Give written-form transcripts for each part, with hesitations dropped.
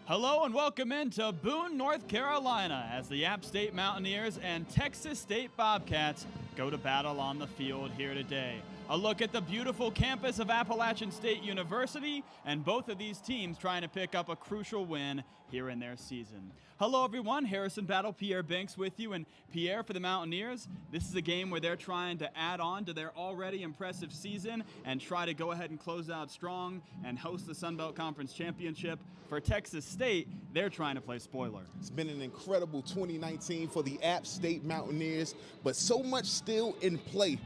Hello and welcome into Boone, North Carolina as the App State Mountaineers and Texas State Bobcats go to battle on the field here today. A look at the beautiful campus of Appalachian State University, and both of these teams trying to pick up a crucial win here in their season. Hello everyone, Harrison Battle, Pierre Banks with you, and Pierre, for the Mountaineers, this is a game where they're trying to add on to their already impressive season and try to go ahead and close out strong and host the Sun Belt Conference Championship. For Texas State, they're trying to play spoiler. It's been an incredible 2019 for the App State Mountaineers, but so much still in play.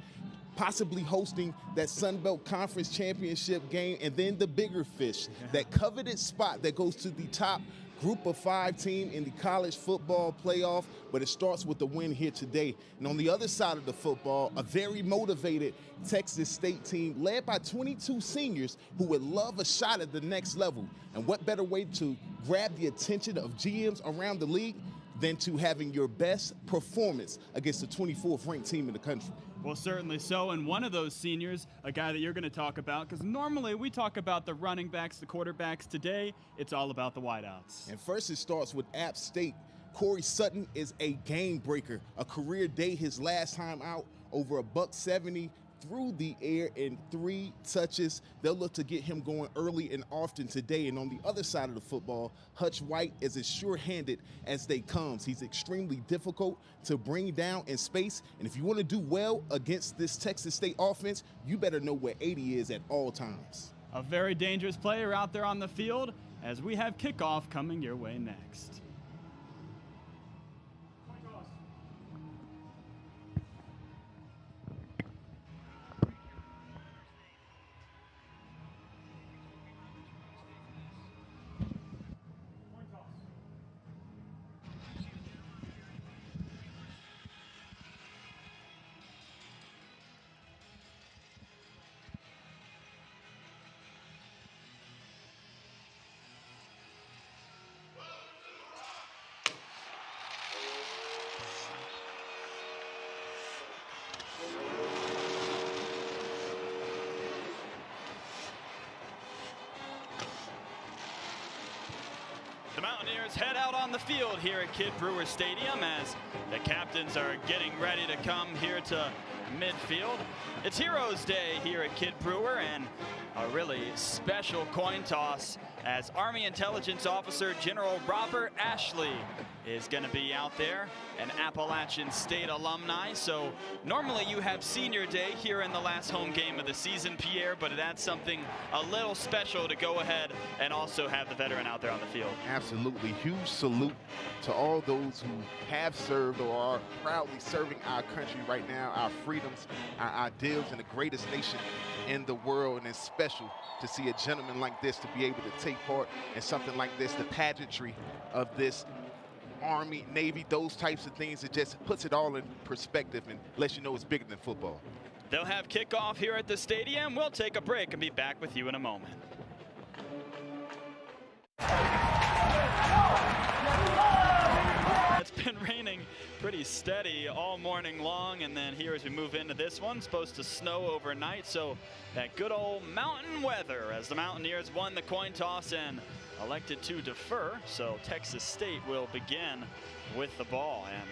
Possibly hosting that Sun Belt Conference Championship game, and then the bigger fish, that coveted spot that goes to the top group of 5 team in the college football playoff, but it starts with the win here today. And on the other side of the football, a very motivated Texas State team led by 22 seniors who would love a shot at the next level. And what better way to grab the attention of GMs around the league than to having your best performance against the 24th ranked team in the country. Well, certainly so, and one of those seniors, a guy that you're going to talk about, because normally we talk about the running backs, the quarterbacks. Today, it's all about the wideouts. And first it starts with App State. Corey Sutton is a game breaker, a career day his last time out, over $170 through the air in 3 touches. They'll look to get him going early and often today. And on the other side of the football, Hutch White is as sure-handed as they comes. He's extremely difficult to bring down in space. And if you want to do well against this Texas State offense, you better know where 80 is at all times. A very dangerous player out there on the field as we have kickoff coming your way next. The Mountaineers head out on the field here at Kidd Brewer Stadium as the captains are getting ready to come here to midfield. It's Heroes Day here at Kidd Brewer, and a really special coin toss as Army Intelligence Officer General Robert Ashley is going to be out there, an Appalachian State alumni. So normally you have senior day here in the last home game of the season, Pierre, but it adds something a little special to go ahead and also have the veteran out there on the field. Absolutely. Huge salute to all those who have served or are proudly serving our country right now, our freedoms, our ideals, and the greatest nation in the world. And it's special to see a gentleman like this to be able to take part in something like this, the pageantry of this Army, Navy, those types of things. It just puts it all in perspective and lets you know it's bigger than football. They'll have kickoff here at the stadium. We'll take a break and be back with you in a moment. It's been raining pretty steady all morning long, and then here as we move into this one, supposed to snow overnight, so that good old mountain weather as the Mountaineers won the coin toss and elected to defer, so Texas State will begin with the ball. And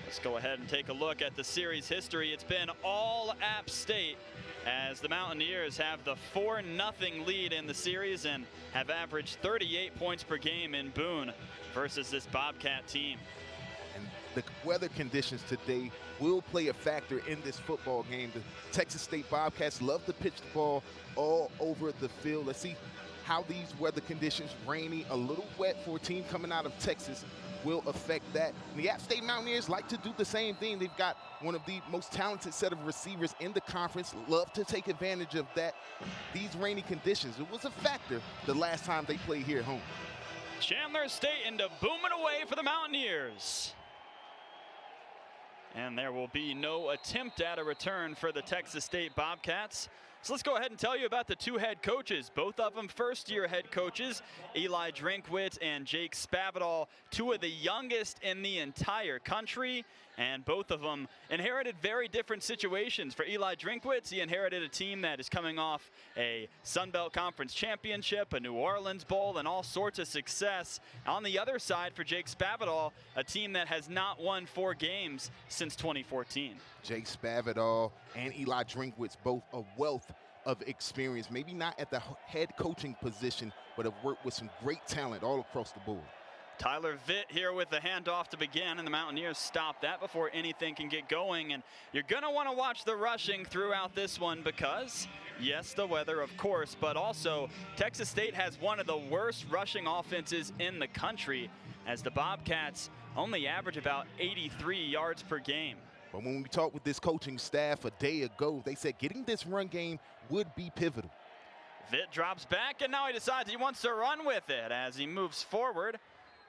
let's go ahead and take a look at the series history. It's been all App State as the Mountaineers have the 4-0 lead in the series and have averaged 38 points per game in Boone versus this Bobcat team. And the weather conditions today will play a factor in this football game. The Texas State Bobcats love to pitch the ball all over the field. Let's see how these weather conditions, rainy, a little wet for a team coming out of Texas, will affect that. And the App State Mountaineers like to do the same thing. They've got one of the most talented set of receivers in the conference, love to take advantage of that. These rainy conditions, it was a factor the last time they played here at home. Chandler State into booming away for the Mountaineers. And there will be no attempt at a return for the Texas State Bobcats So let's go ahead and tell you about the two head coaches, both of them first-year head coaches, Eli Drinkwitz and Jake Spavital, two of the youngest in the entire country, and both of them inherited very different situations. For Eli Drinkwitz, he inherited a team that is coming off a Sun Belt Conference championship, a New Orleans Bowl, and all sorts of success. On the other side, for Jake Spavital, a team that has not won 4 games since 2014. Jake Spavital and Eli Drinkwitz, both a wealth of experience, maybe not at the head coaching position, but have worked with some great talent all across the board. Tyler Vitt here with the handoff to begin, and the Mountaineers stop that before anything can get going. And you're going to want to watch the rushing throughout this one because, yes, the weather, of course, but also Texas State has one of the worst rushing offenses in the country, as the Bobcats only average about 83 yards per game. But when we talked with this coaching staff a day ago, they said getting this run game would be pivotal. Vitt drops back, and now he decides he wants to run with it as he moves forward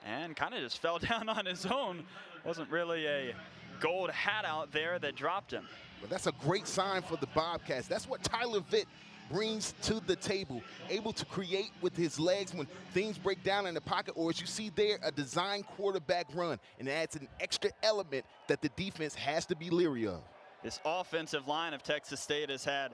and kind of just fell down on his own. Wasn't really a gold hat out there that dropped him. But that's a great sign for the Bobcats. That's what Tyler Vitt brings to the table, able to create with his legs when things break down in the pocket, or as you see there, a design quarterback run, and it adds an extra element that the defense has to be leery of. This offensive line of Texas State has had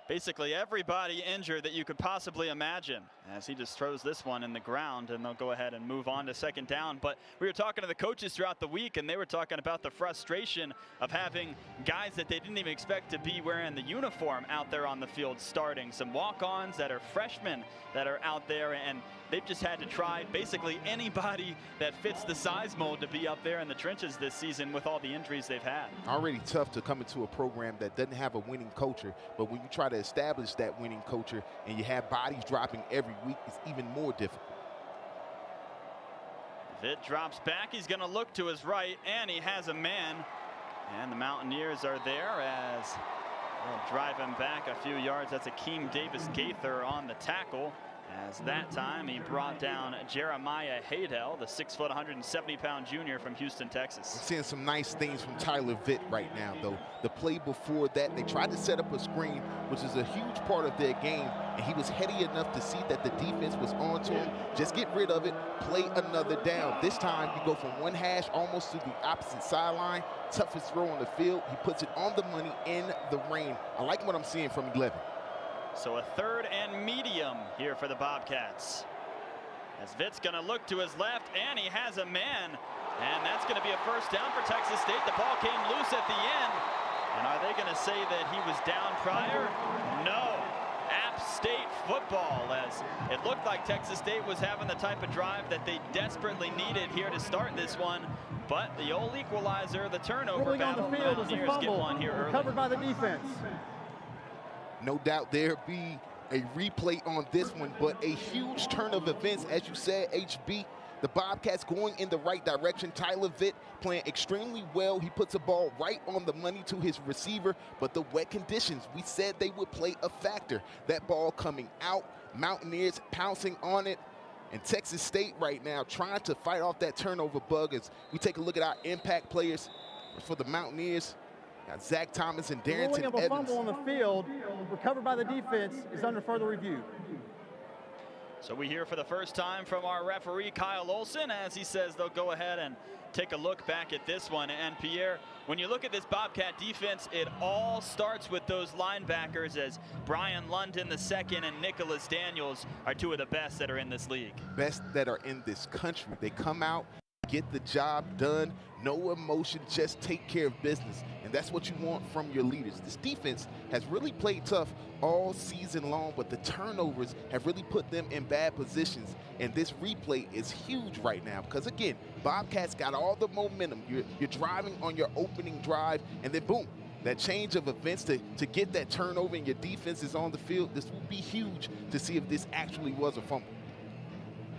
basically everybody injured that you could possibly imagine, as he just throws this one in the ground, and they'll go ahead and move on to second down. But we were talking to the coaches throughout the week, and they were talking about the frustration of having guys that they didn't even expect to be wearing the uniform out there on the field starting. Some walk-ons that are freshmen that are out there, and they've just had to try basically anybody that fits the size mold to be up there in the trenches this season with all the injuries they've had. Already tough to come into a program that doesn't have a winning culture, but when you try to establish that winning culture and you have bodies dropping every week, it's even more difficult. Vitt drops back. He's going to look to his right, and he has a man. And the Mountaineers are there as they'll drive him back a few yards. That's Akeem Davis-Gaither on the tackle, as that time he brought down Jeremiah Haydell, the 6', 170-pound junior from Houston, Texas. I'm seeing some nice things from Tyler Vitt right now, though. The play before that, they tried to set up a screen, which is a huge part of their game, and he was heady enough to see that the defense was on to him. Just get rid of it, play another down. This time, you go from one hash almost to the opposite sideline. Toughest throw on the field. He puts it on the money in the rain. I like what I'm seeing from 11. So a 3rd and medium here for the Bobcats, as Vitt's going to look to his left, and he has a man, and that's going to be a first down for Texas State. The ball came loose at the end, and are they going to say that he was down prior? No. App State football, as it looked like Texas State was having the type of drive that they desperately needed here to start this one, but the old equalizer, the turnover battle, the Mountaineers get one here early. Covered by the defense. No doubt there'll be a replay on this one, but a huge turn of events, as you said, HB. The Bobcats going in the right direction. Tyler Vitt playing extremely well. He puts the ball right on the money to his receiver, but the wet conditions, we said they would play a factor. That ball coming out, Mountaineers pouncing on it, and Texas State right now trying to fight off that turnover bug. As we take a look at our impact players for the Mountaineers. Got Zach Thomas and Darrington Evans. A fumble Evans. on the field, recovered by the defense, is under further review. So we hear for the first time from our referee, Kyle Olson, as he says they'll go ahead and take a look back at this one. And Pierre, when you look at this Bobcat defense, it all starts with those linebackers, as Brian London II and Nicholas Daniels are two of the best that are in this league. Best that are in this country. They come out, get the job done, no emotion, just take care of business. And that's what you want from your leaders. This defense has really played tough all season long, but the turnovers have really put them in bad positions. And this replay is huge right now because, again, Bobcats got all the momentum. You're driving on your opening drive, and then boom, that change of events to get that turnover and your defense is on the field. This will be huge to see if this actually was a fumble.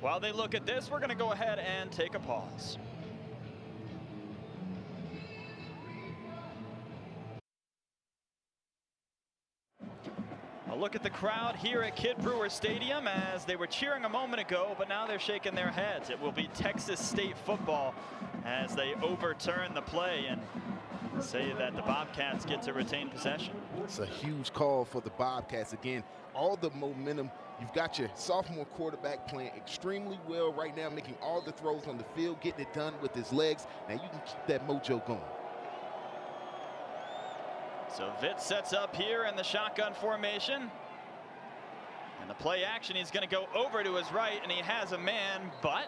While they look at this, we're going to go ahead and take a pause. A look at the crowd here at Kidd Brewer Stadium, as they were cheering a moment ago, but now they're shaking their heads. It will be Texas State football as they overturn the play. And say that the Bobcats get to retain possession. It's a huge call for the Bobcats. Again, all the momentum. You've got your sophomore quarterback playing extremely well right now, making all the throws on the field, getting it done with his legs. Now you can keep that mojo going. So Vitt sets up here in the shotgun formation. And the play action, he's going to go over to his right, and he has a man, but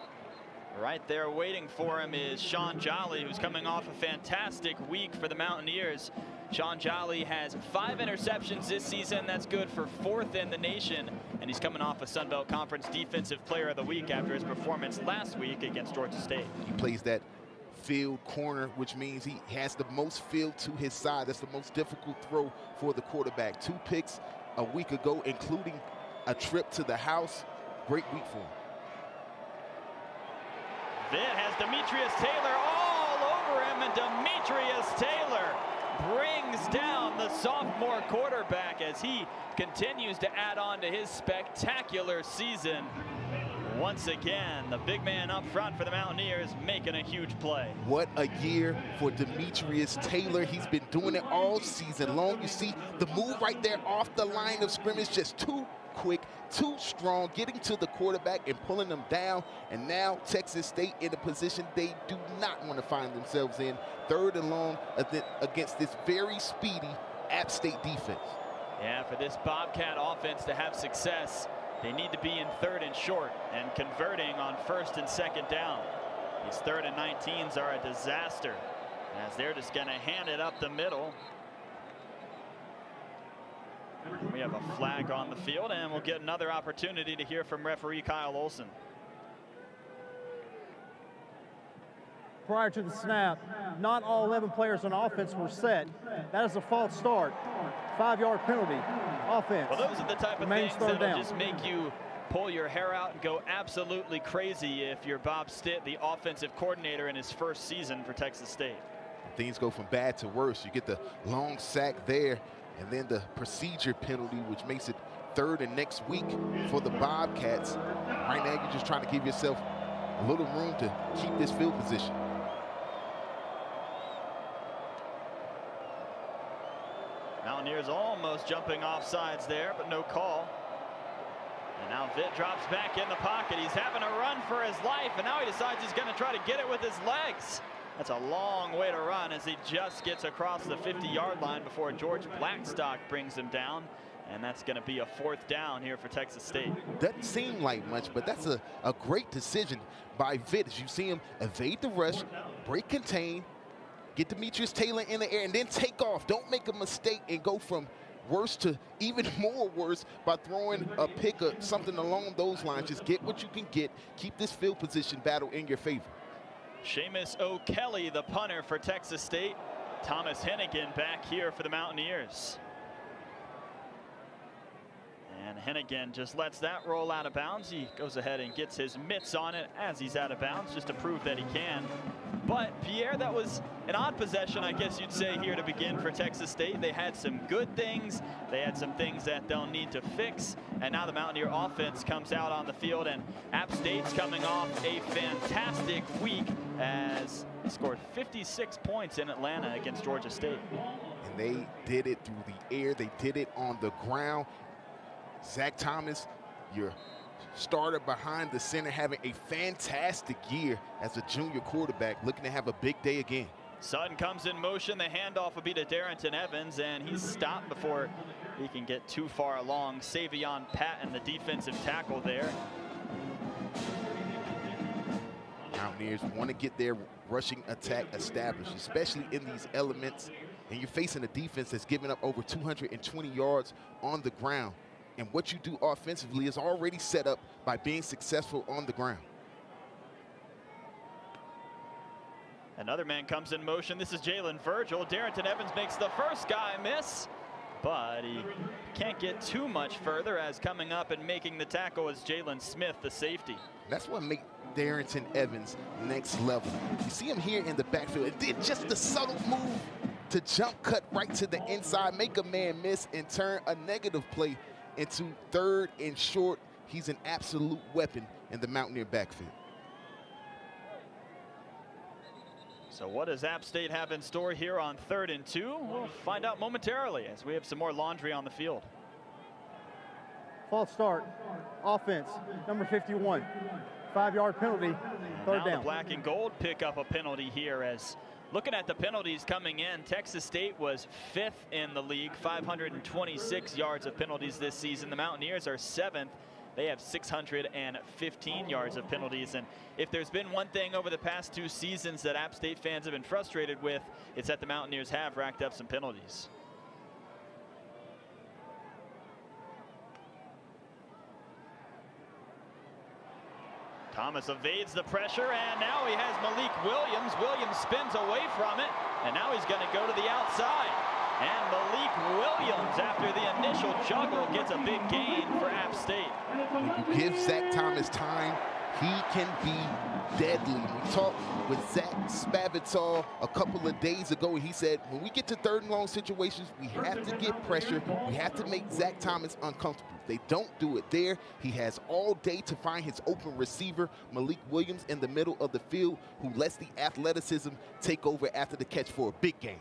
right there waiting for him is Sean Jolly, who's coming off a fantastic week for the Mountaineers. Sean Jolly has 5 interceptions this season. That's good for 4th in the nation. And he's coming off a Sun Belt Conference Defensive Player of the Week after his performance last week against Georgia State. He plays that field corner, which means he has the most field to his side. That's the most difficult throw for the quarterback. 2 picks a week ago, including a trip to the house. Great week for him. Vitt has Demetrius Taylor all over him, and Demetrius Taylor brings down the sophomore quarterback as he continues to add on to his spectacular season. Once again, the big man up front for the Mountaineers making a huge play. What a year for Demetrius Taylor. He's been doing it all season long. You see the move right there off the line of scrimmage, just too quick, too strong, getting to the quarterback and pulling them down. And now Texas State in a position they do not want to find themselves in. 3rd and long against this very speedy App State defense. Yeah, for this Bobcat offense to have success, they need to be in 3rd and short and converting on 1st and 2nd down. These 3rd and 19s are a disaster as they're just going to hand it up the middle. We have a flag on the field, and we'll get another opportunity to hear from referee Kyle Olson. Prior to the snap, not all 11 players on offense were set. That is a false start. 5-yard penalty. Offense. Well, those are the type of things that'll just make you pull your hair out and go absolutely crazy if you're Bob Stitt, the offensive coordinator in his 1st season for Texas State. Things go from bad to worse. You get the long sack there, and then the procedure penalty, which makes it 3rd and next week for the Bobcats. Right now, you're just trying to give yourself a little room to keep this field position. Mountaineers almost jumping off sides there, but no call. And now Vitt drops back in the pocket. He's having a run for his life, and now he decides he's going to try to get it with his legs. That's a long way to run as he just gets across the 50-yard line before George Blackstock brings him down. And that's going to be a 4th down here for Texas State. Doesn't seem like much, but that's a great decision by Vitt. As you see him evade the rush, break contain, get Demetrius Taylor in the air, and then take off. Don't make a mistake and go from worse to even more worse by throwing a pick or something along those lines. Just get what you can get. Keep this field position battle in your favor. Seamus O'Kelly, the punter for Texas State. Thomas Hennigan back here for the Mountaineers. And Hennigan just lets that roll out of bounds. He goes ahead and gets his mitts on it as he's out of bounds just to prove that he can. But Pierre, that was an odd possession, I guess you'd say, here to begin for Texas State. They had some good things. They had some things that they'll need to fix. And now the Mountaineer offense comes out on the field, and App State's coming off a fantastic week as they scored 56 points in Atlanta against Georgia State. And they did it through the air. They did it on the ground. Zach Thomas, your starter behind the center, having a fantastic year as a junior quarterback, looking to have a big day again. Sutton comes in motion. The handoff will be to Darrington Evans, and he's stopped before he can get too far along. Savion Patton, the defensive tackle there. Mountaineers want to get their rushing attack established, especially in these elements. And you're facing a defense that's given up over 220 yards on the ground. And what you do offensively is already set up by being successful on the ground. Another man comes in motion. This is Jalen Virgil. Darrington Evans makes the first guy miss, but he can't get too much further as coming up and making the tackle is Jalen Smith, the safety. That's what makes Darrington Evans next level. You see him here in the backfield. It did just the subtle move to jump cut right to the inside, make a man miss, and turn a negative play into 3rd and short. He's an absolute weapon in the Mountaineer backfield. So what does App State have in store here on 3rd and 2? We'll find out momentarily as we have some more laundry on the field. False start. Offense, number 51. 5-yard penalty, 3rd down. The black and gold pick up a penalty here. As looking at the penalties coming in, Texas State was 5th in the league, 526 yards of penalties this season. The Mountaineers are 7th. They have 615 yards of penalties. And if there's been one thing over the past 2 seasons that App State fans have been frustrated with, it's that the Mountaineers have racked up some penalties. Thomas evades the pressure, and now he has Malik Williams. Williams spins away from it, and now he's going to go to the outside. And Malik Williams, after the initial juggle, gets a big gain for App State. When you give Zach Thomas time, he can be deadly. We talked with Zach Spavital a couple of days ago, and he said, when we get to 3rd and long situations, we have to get pressure. We have to make Zach Thomas uncomfortable. If they don't do it there, he has all day to find his open receiver, Malik Williams, in the middle of the field, who lets the athleticism take over after the catch for a big gain.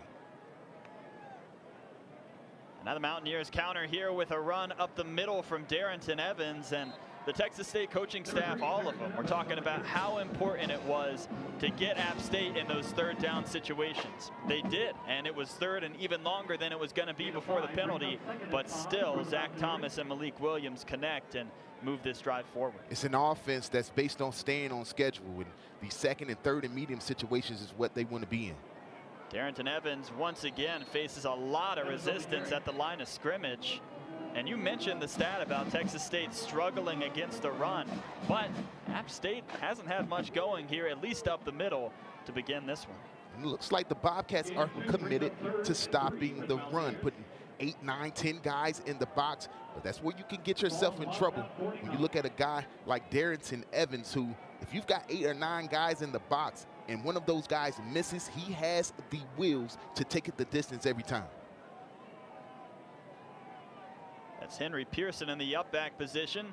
Now the Mountaineers counter here with a run up the middle from Darrington Evans, and the Texas State coaching staff, all of them, were talking about how important it was to get App State in those 3rd down situations. They did, and it was 3rd and even longer than it was going to be before the penalty, but still Zach Thomas and Malik Williams connect and move this drive forward. It's an offense that's based on staying on schedule, and the 2nd and 3rd and medium situations is what they want to be in. Darrington Evans once again faces a lot of resistance at the line of scrimmage. And you mentioned the stat about Texas State struggling against the run, but App State hasn't had much going here, at least up the middle, to begin this one. It looks like the Bobcats are committed to stopping the run, putting 8, 9, 10 guys in the box. But that's where you can get yourself in trouble when you look at a guy like Darrington Evans, who, if you've got 8 or 9 guys in the box and one of those guys misses, he has the wheels to take it the distance every time. That's Henry Pearson in the up back position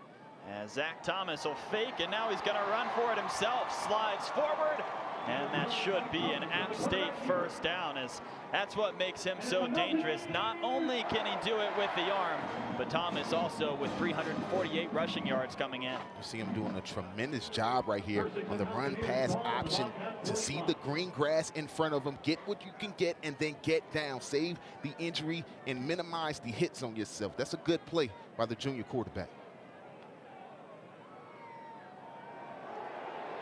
as Zach Thomas will fake, and now he's going to run for it himself. Slides forward, and that should be an App State 1st down, as that's what makes him so dangerous. Not only can he do it with the arm, but Thomas also with 348 rushing yards coming in. You see him doing a tremendous job right here on the run pass option to see the green grass in front of him, get what you can get, and then get down, save the injury and minimize the hits on yourself. That's a good play by the junior quarterback.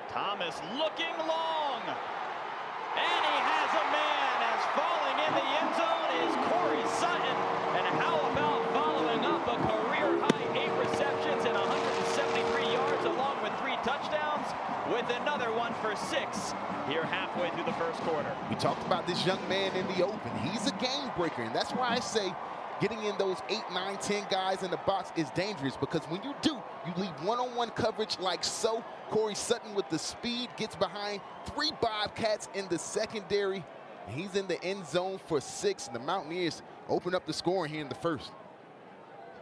Thomas looking long, and he has a man, as falling in the end zone is Corey Sutton. And how about following up a career-high 8 receptions and 173 yards along with 3 touchdowns with another one for 6 here halfway through the 1st quarter. We talked about this young man in the open. He's a game breaker, and that's why I say getting in those 8, 9, 10 guys in the box is dangerous, because when you do, you leave one-on-one coverage like so. Corey Sutton with the speed gets behind 3 Bobcats in the secondary, and he's in the end zone for 6. And the Mountaineers open up the scoring here in the 1st.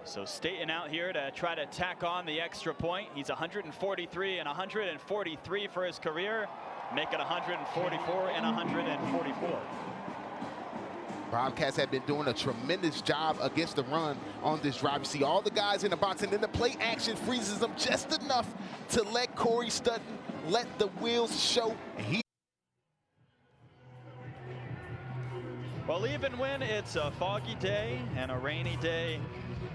So Staten out here to try to tack on the extra point. He's 143 and 143 for his career, make it 144 and 144. Bobcats have been doing a tremendous job against the run on this drive. You see all the guys in the box, and then the play action freezes them just enough to let Corey Sutton let the wheels show. And well, even when it's a foggy day and a rainy day,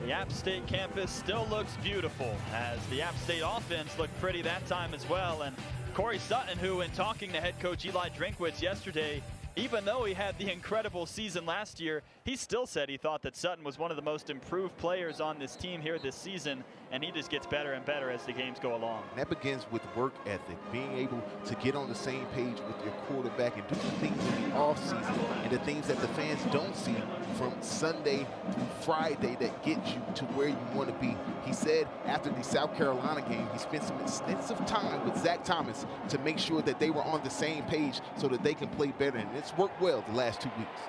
the App State campus still looks beautiful, as the App State offense looked pretty that time as well. And Corey Sutton, who, in talking to head coach Eli Drinkwitz yesterday, even though he had the incredible season last year, he still said he thought that Sutton was one of the most improved players on this team here this season, and he just gets better and better as the games go along. And that begins with work ethic, being able to get on the same page with your quarterback and do the things in the offseason and the things that the fans don't see from Sunday through Friday that get you to where you want to be. He said after the South Carolina game, he spent some extensive time with Zach Thomas to make sure that they were on the same page so that they can play better, and it's worked well the last 2 weeks.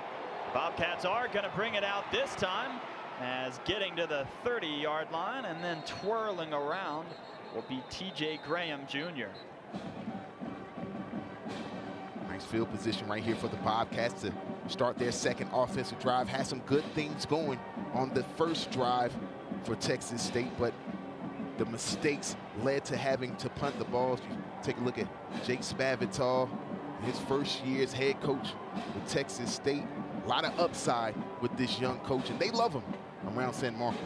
Bobcats are going to bring it out this time, as getting to the 30-yard line and then twirling around will be TJ Graham Jr. Nice field position right here for the Bobcats to start their second offensive drive. Had some good things going on the first drive for Texas State, but the mistakes led to having to punt the balls. You take a look at Jake Spavital, his first year as head coach with Texas State. A lot of upside with this young coach, and they love him around San Marcos.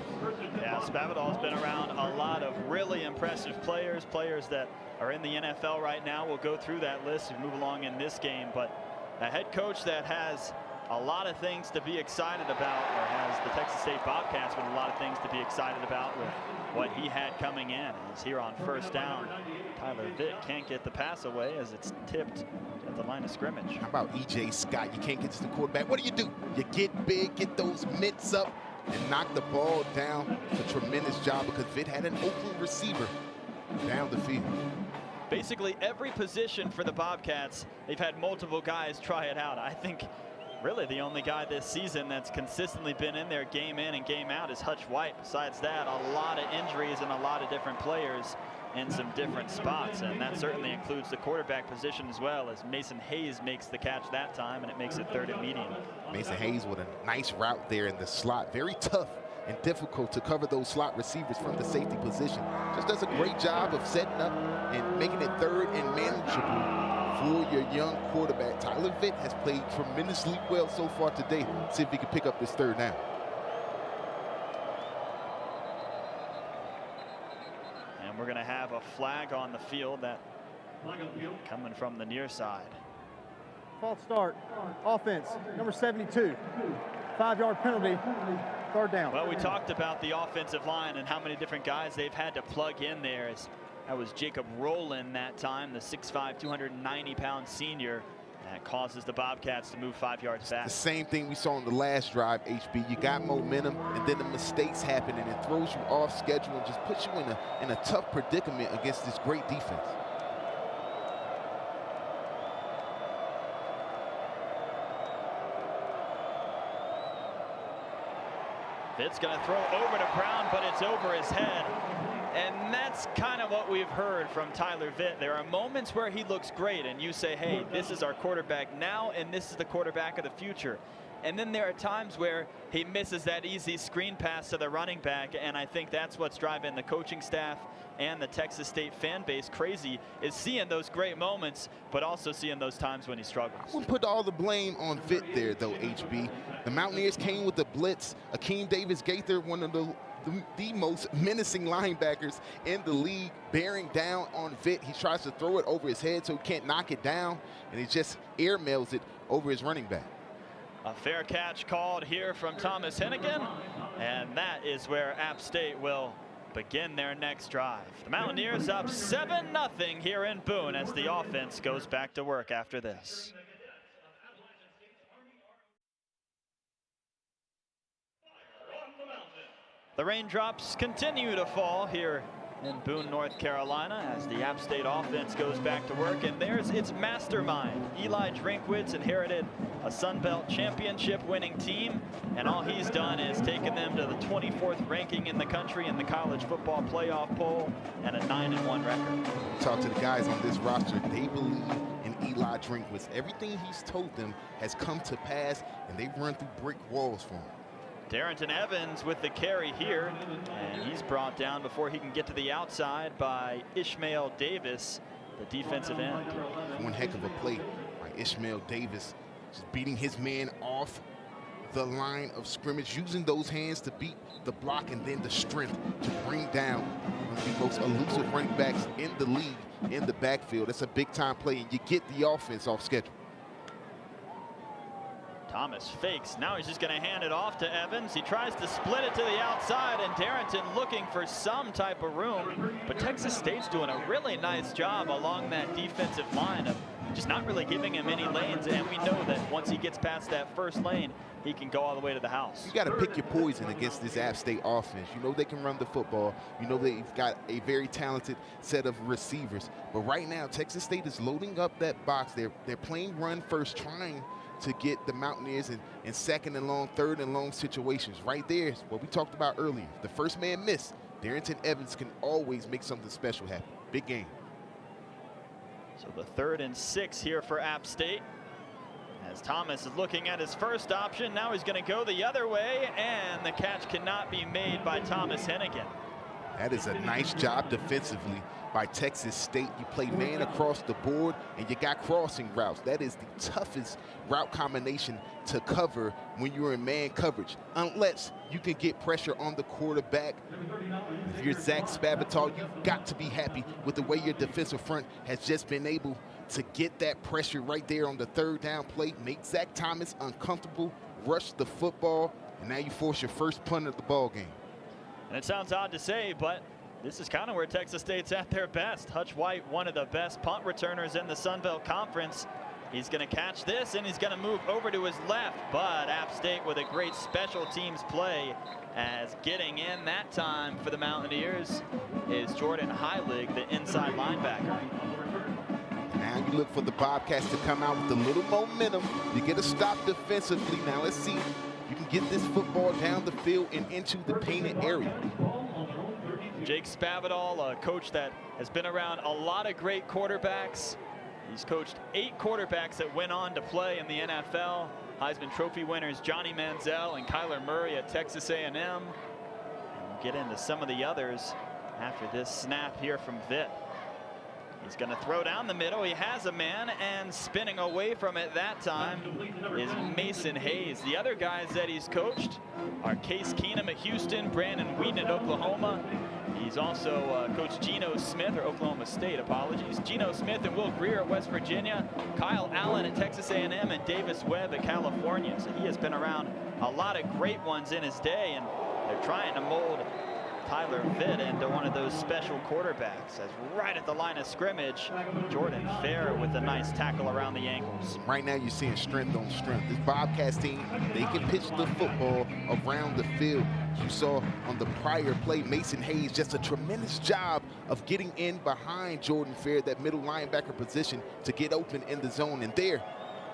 Yeah, Spavital's been around a lot of really impressive players that are in the NFL right now. We'll go through that list as we move along in this game, but a head coach that has a lot of things to be excited about, or has the Texas State Bobcats with a lot of things to be excited about with what he had coming in. He's here on first down. Tyler Vitt can't get the pass away as it's tipped at the line of scrimmage. How about E.J. Scott? You can't get to the quarterback. What do? You get big, get those mitts up, and knock the ball down. It's a tremendous job because Vitt had an open receiver down the field. Basically every position for the Bobcats, they've had multiple guys try it out. I think really the only guy this season that's consistently been in there game in and game out is Hutch White. Besides that, a lot of injuries and a lot of different players in some different spots, and that certainly includes the quarterback position as well, as Mason Hayes makes the catch that time, and it makes it 3rd and medium. Mason Hayes with a nice route there in the slot. Very tough and difficult to cover those slot receivers from the safety position. Just does a great job of setting up and making it 3rd and manageable for your young quarterback. Tyler Vitt has played tremendously well so far today. See if he can pick up this 3rd down. And we're going to have a flag on the field, that coming from the near side. False start. Offense, number 72. 5-yard penalty. 3rd down. Well, we talked about the offensive line and how many different guys they've had to plug in there. That was Jacob Rowland that time, the 6'5", 290-pound senior. That causes the Bobcats to move 5 yards back. The same thing we saw on the last drive, HB. You got momentum, and then the mistakes happen, and it throws you off schedule and just puts you in a tough predicament against this great defense. Vitt's going to throw over to Brown, but it's over his head. And that's kind of what we've heard from Tyler Vitt. There are moments where he looks great, and you say, hey, this is our quarterback now, and this is the quarterback of the future. And then there are times where he misses that easy screen pass to the running back, and I think that's what's driving the coaching staff and the Texas State fan base crazy, is seeing those great moments, but also seeing those times when he struggles. I wouldn't put all the blame on Vitt there, though, HB. The Mountaineers came with the blitz. Akeem Davis-Gaither, one of the most menacing linebackers in the league, bearing down on Vitt. He tries to throw it over his head so he can't knock it down, and he just airmails it over his running back. A fair catch called here from Thomas Hennigan, and that is where App State will begin their next drive. The Mountaineers up 7-0 here in Boone as the offense goes back to work after this. The raindrops continue to fall here in Boone, North Carolina, as the App State offense goes back to work. And there's its mastermind. Eli Drinkwitz inherited a Sun Belt championship winning team, and all he's done is taken them to the 24th ranking in the country in the college football playoff poll and a 9-1 record. Talk to the guys on this roster. They believe in Eli Drinkwitz. Everything he's told them has come to pass, and they've run through brick walls for him. Darrington Evans with the carry here, and he's brought down before he can get to the outside by Ishmael Davis, the defensive end. One heck of a play by Ishmael Davis, just beating his man off the line of scrimmage, using those hands to beat the block and then the strength to bring down one of the most elusive running backs in the league in the backfield. That's a big-time play, and you get the offense off schedule. Thomas fakes. Now he's just going to hand it off to Evans. He tries to split it to the outside, and Darrington looking for some type of room. But Texas State's doing a really nice job along that defensive line of just not really giving him any lanes. And we know that once he gets past that first lane, he can go all the way to the house. You got to pick your poison against this App State offense. You know they can run the football. You know they've got a very talented set of receivers. But right now, Texas State is loading up that box. They're playing run first, trying to get the Mountaineers in second and long, third and long situations. Right there is what we talked about earlier. The first man missed. Darrington Evans can always make something special happen. Big game. So the 3rd and 6 here for App State. As Thomas is looking at his first option, now he's going to go the other way, and the catch cannot be made by Thomas Hennigan. That is a nice job defensively by Texas State. You play man across the board, and you got crossing routes. That is the toughest route combination to cover when you're in man coverage, unless you can get pressure on the quarterback. If you're Zach Spavital, you've got to be happy with the way your defensive front has just been able to get that pressure right there on the 3rd down play, make Zach Thomas uncomfortable, rush the football, and now you force your first punt of the ball game. And it sounds odd to say, but this is kind of where Texas State's at their best. Hutch White, one of the best punt returners in the Sun Belt Conference. He's going to catch this, and he's going to move over to his left. But App State with a great special teams play, as getting in that time for the Mountaineers is Jordan Heilig, the inside linebacker. Now you look for the Bobcats to come out with a little momentum. You get a stop defensively. Now let's see if you can get this football down the field and into the painted area. Jake Spavital, a coach that has been around a lot of great quarterbacks. He's coached 8 quarterbacks that went on to play in the NFL. Heisman Trophy winners Johnny Manziel and Kyler Murray at Texas A&M. And we'll get into some of the others after this snap here from Vitt. He's going to throw down the middle. He has a man, and spinning away from it that time is Mason Hayes. The other guys that he's coached are Case Keenum at Houston, Brandon Wheaton at Oklahoma. He's also coached Geno Smith, or Oklahoma State, apologies. Geno Smith and Will Greer at West Virginia, Kyle Allen at Texas A&M, and Davis Webb at California. So he has been around a lot of great ones in his day, and they're trying to mold Tyler Vitt into one of those special quarterbacks. As right at the line of scrimmage, Jordan Fair with a nice tackle around the ankles. Right now you're seeing strength on strength. This Bobcats team, they can pitch the football around the field. You saw on the prior play, Mason Hayes, just a tremendous job of getting in behind Jordan Fair, that middle linebacker position, to get open in the zone. And there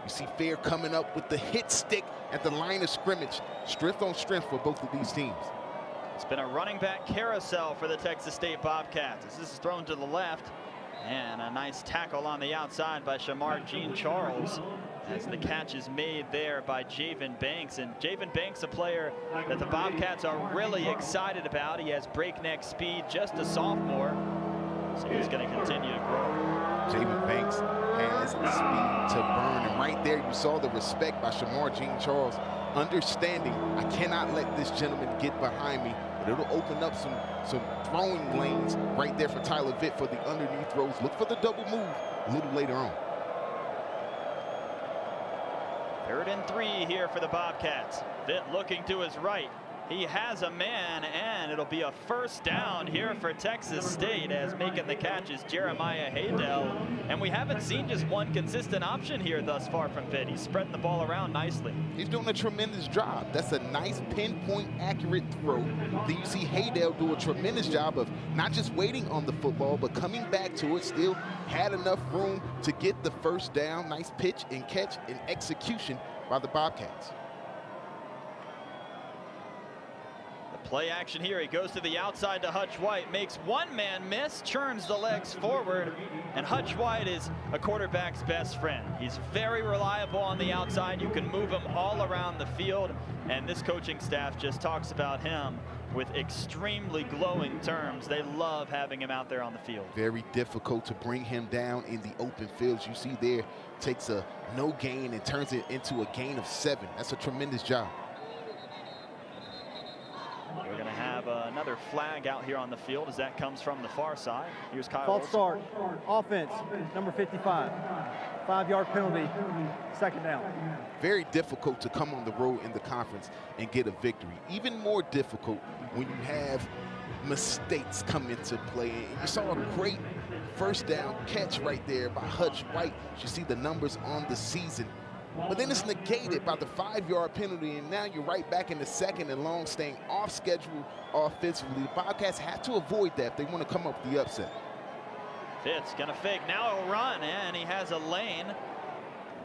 you see Fair coming up with the hit stick at the line of scrimmage. Strength on strength for both of these teams. It's been a running back carousel for the Texas State Bobcats. This is thrown to the left, and a nice tackle on the outside by Shamar Jean-Charles, as the catch is made there by Javen Banks. And Javen Banks, a player that the Bobcats are really excited about. He has breakneck speed, just a sophomore, so he's going to continue to grow. Javen Banks has speed to burn, and right there you saw the respect by Shamar Jean-Charles, understanding I cannot let this gentleman get behind me, but it'll open up some throwing lanes right there for Tyler Vitt for the underneath throws. Look for the double move a little later on. 3rd and 3 here for the Bobcats. Vitt looking to his right. He has a man, and it'll be a first down here for Texas State, as making the catch is Jeremiah Haydell. And we haven't seen just one consistent option here thus far from Vitt. He's spreading the ball around nicely. He's doing a tremendous job. That's a nice pinpoint accurate throw. Then you see Haydell do a tremendous job of not just waiting on the football, but coming back to it. Still had enough room to get the first down. Nice pitch and catch and execution by the Bobcats. Play action here. He goes to the outside to Hutch White, makes one man miss, churns the legs forward, and Hutch White is a quarterback's best friend. He's very reliable on the outside. You can move him all around the field, and this coaching staff just talks about him with extremely glowing terms. They love having him out there on the field. Very difficult to bring him down in the open fields. You see there, takes a no gain and turns it into a gain of 7. That's a tremendous job. We're going to have another flag out here on the field as that comes from the far side. Here's Kyle False Olsen. start. Offense, number 55. 5-yard penalty, 2nd down. Very difficult to come on the road in the conference and get a victory. Even more difficult when you have mistakes come into play. And you saw a great first down catch right there by Hutch White. You see the numbers on the season. But then it's negated by the 5-yard penalty, and now you're right back in the 2nd and long, staying off schedule offensively. The Bobcats have to avoid that if they want to come up with the upset. Vitt's gonna fake, now he'll run, and he has a lane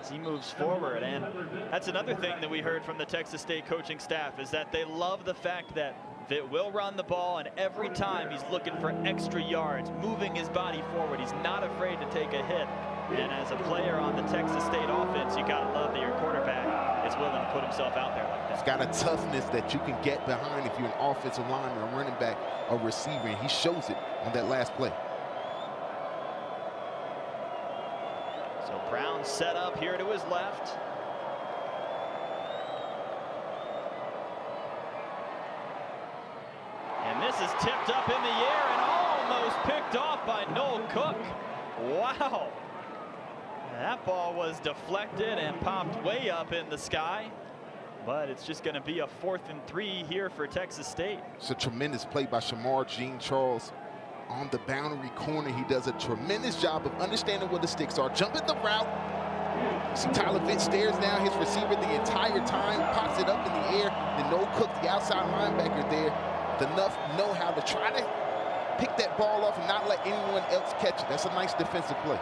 as he moves forward. And that's another thing that we heard from the Texas State coaching staff, is that they love the fact that Vitt will run the ball, and every time he's looking for extra yards, moving his body forward. He's not afraid to take a hit. And as a player on the Texas State offense, you got to love that your quarterback is willing to put himself out there like that. He's got a toughness that you can get behind if you're an offensive lineman, a running back, a receiver, and he shows it on that last play. So Brown set up here to his left. And this is tipped up in the air and almost picked off by Noel Cook. Wow. That ball was deflected and popped way up in the sky. But it's just going to be a 4th and 3 here for Texas State. It's a tremendous play by Shamar Jean-Charles on the boundary corner. He does a tremendous job of understanding where the sticks are. Jumping the route. You see Tyler Vitt stares down his receiver the entire time, pops it up in the air. Then Noel Cook, the outside linebacker there, with enough know-how to try to pick that ball off and not let anyone else catch it. That's a nice defensive play.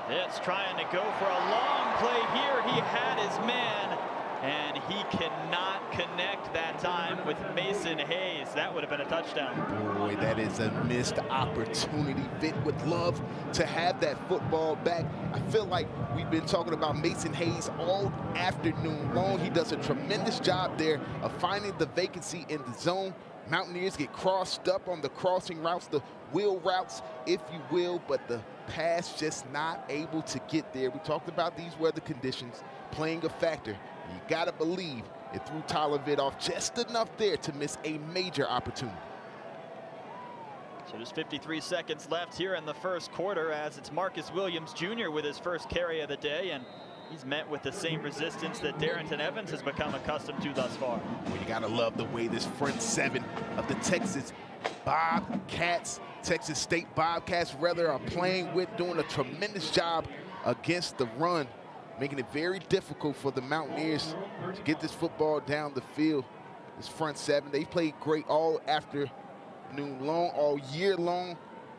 It's trying to go for a long play here. He had his man, and he cannot connect that time with Mason Hayes. That would have been a touchdown. Boy, that is a missed opportunity. Vitt would love to have that football back. I feel like we've been talking about Mason Hayes all afternoon long. He does a tremendous job there of finding the vacancy in the zone. Mountaineers get crossed up on the crossing routes, the wheel routes, if you will, but the pass just not able to get there. We talked about these weather conditions playing a factor. You got to believe it threw Tyler Vitt off just enough there to miss a major opportunity. So there's 53 seconds left here in the first quarter as it's Marcus Williams Jr. with his first carry of the day, and he's met with the same resistance that Darrington Evans has become accustomed to thus far. Well, you got to love the way this front seven of the Texas State Bobcats rather, are playing with, doing a tremendous job against the run, making it very difficult for the Mountaineers to get this football down the field. This front seven, they played great all afternoon long, all year long.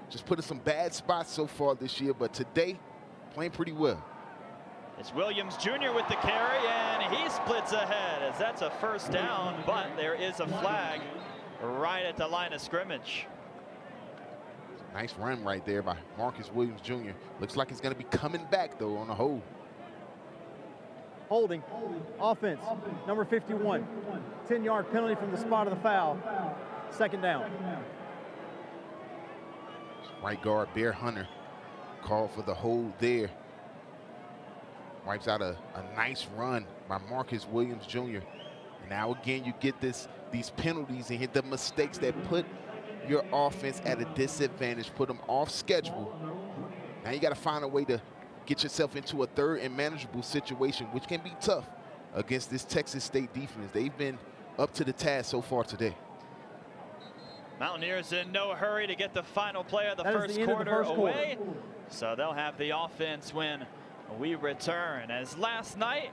Just put in some bad spots so far this year, but today, playing pretty well. It's Williams Jr. with the carry, and he splits ahead as that's a first down, but there is a flag right at the line of scrimmage. Nice run right there by Marcus Williams Jr. Looks like he's going to be coming back, though, on a hold. Holding. Offense. Number 51. 10-yard penalty from the spot of the foul. Second down. Right guard Bear Hunter called for the hold there. Wipes out a nice run by Marcus Williams Jr. And now again, you get these penalties and hit the mistakes that put your offense at a disadvantage, put them off schedule. Now you got to find a way to get yourself into a third and manageable situation, which can be tough against this Texas State defense. They've been up to the task so far today. Mountaineers in no hurry to get the final play of the first quarter away. So they'll have the offense when we return. As last night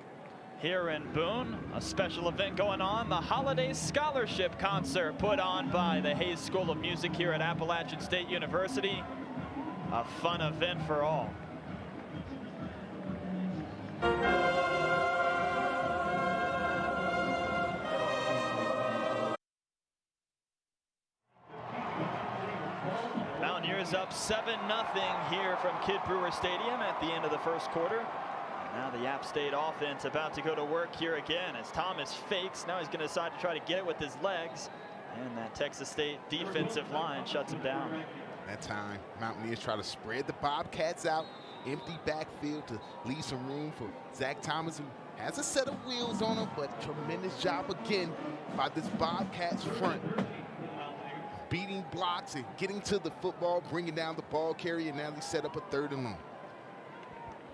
here in Boone, a special event going on, the Holiday Scholarship Concert put on by the Hayes School of Music here at Appalachian State University. A fun event for all. Mountaineers up 7-0 here from Kidd Brewer Stadium at the end of the first quarter. Now the App State offense about to go to work here again as Thomas fakes. Now he's going to decide to try to get it with his legs. And that Texas State defensive line shuts him down. That time, Mountaineers try to spread the Bobcats out. Empty backfield to leave some room for Zach Thomas, who has a set of wheels on him, but tremendous job again by this Bobcats front. Beating blocks and getting to the football, bringing down the ball carrier, and now they set up a 3rd and long.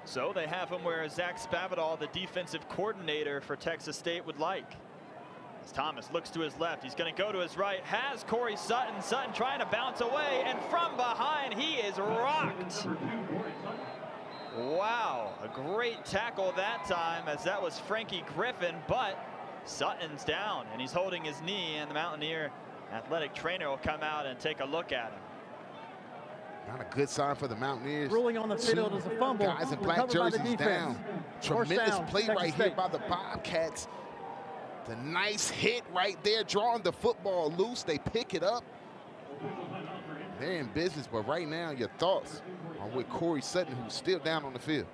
So they have him where Zach Spavital, the defensive coordinator for Texas State, would like. As Thomas looks to his left, he's going to go to his right, has Corey Sutton. Sutton trying to bounce away, and from behind, he is rocked. Wow, a great tackle that time, as that was Frankie Griffin, but Sutton's down, and he's holding his knee, and the Mountaineer athletic trainer will come out and take a look at him. Not a good sign for the Mountaineers. Ruling on the field is a fumble. Guys in black jerseys down. Tremendous play right here by the Bobcats. The nice hit right there, drawing the football loose. They pick it up. They're in business, but right now, your thoughts I'm with Corey Sutton, who's still down on the field.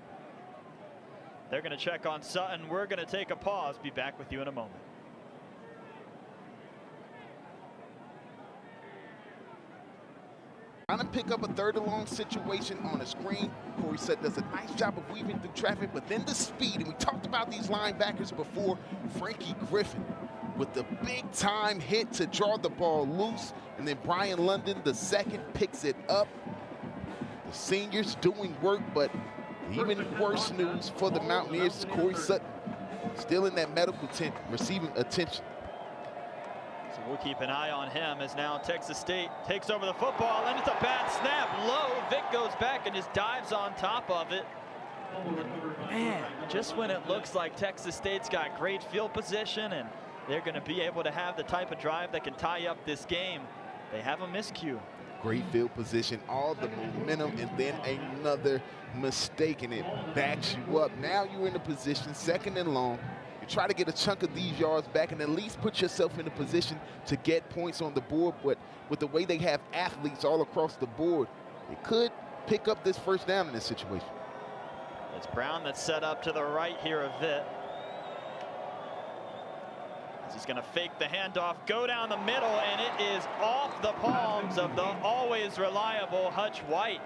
They're going to check on Sutton. We're going to take a pause. Be back with you in a moment. Trying to pick up a third and long situation on the screen. Corey Sutton does a nice job of weaving through traffic, but then the speed, and we talked about these linebackers before. Frankie Griffin with the big time hit to draw the ball loose, and then Brian London, the second, picks it up. The seniors doing work, but even worse news for the Mountaineers is Corey Sutton still in that medical tent, receiving attention. So we'll keep an eye on him as now Texas State takes over the football, and it's a bad snap low. Vic goes back and just dives on top of it. Man, just when it looks like Texas State's got great field position and they're going to be able to have the type of drive that can tie up this game, they have a miscue. Great field position, all the momentum, and then another mistake, and it backs you up. Now you're in a position, second and long. You try to get a chunk of these yards back and at least put yourself in a position to get points on the board, but with the way they have athletes all across the board, they could pick up this first down in this situation. It's Brown that's set up to the right here of Vitt. He's going to fake the handoff, go down the middle, and it is off the palms of the always reliable Hutch White.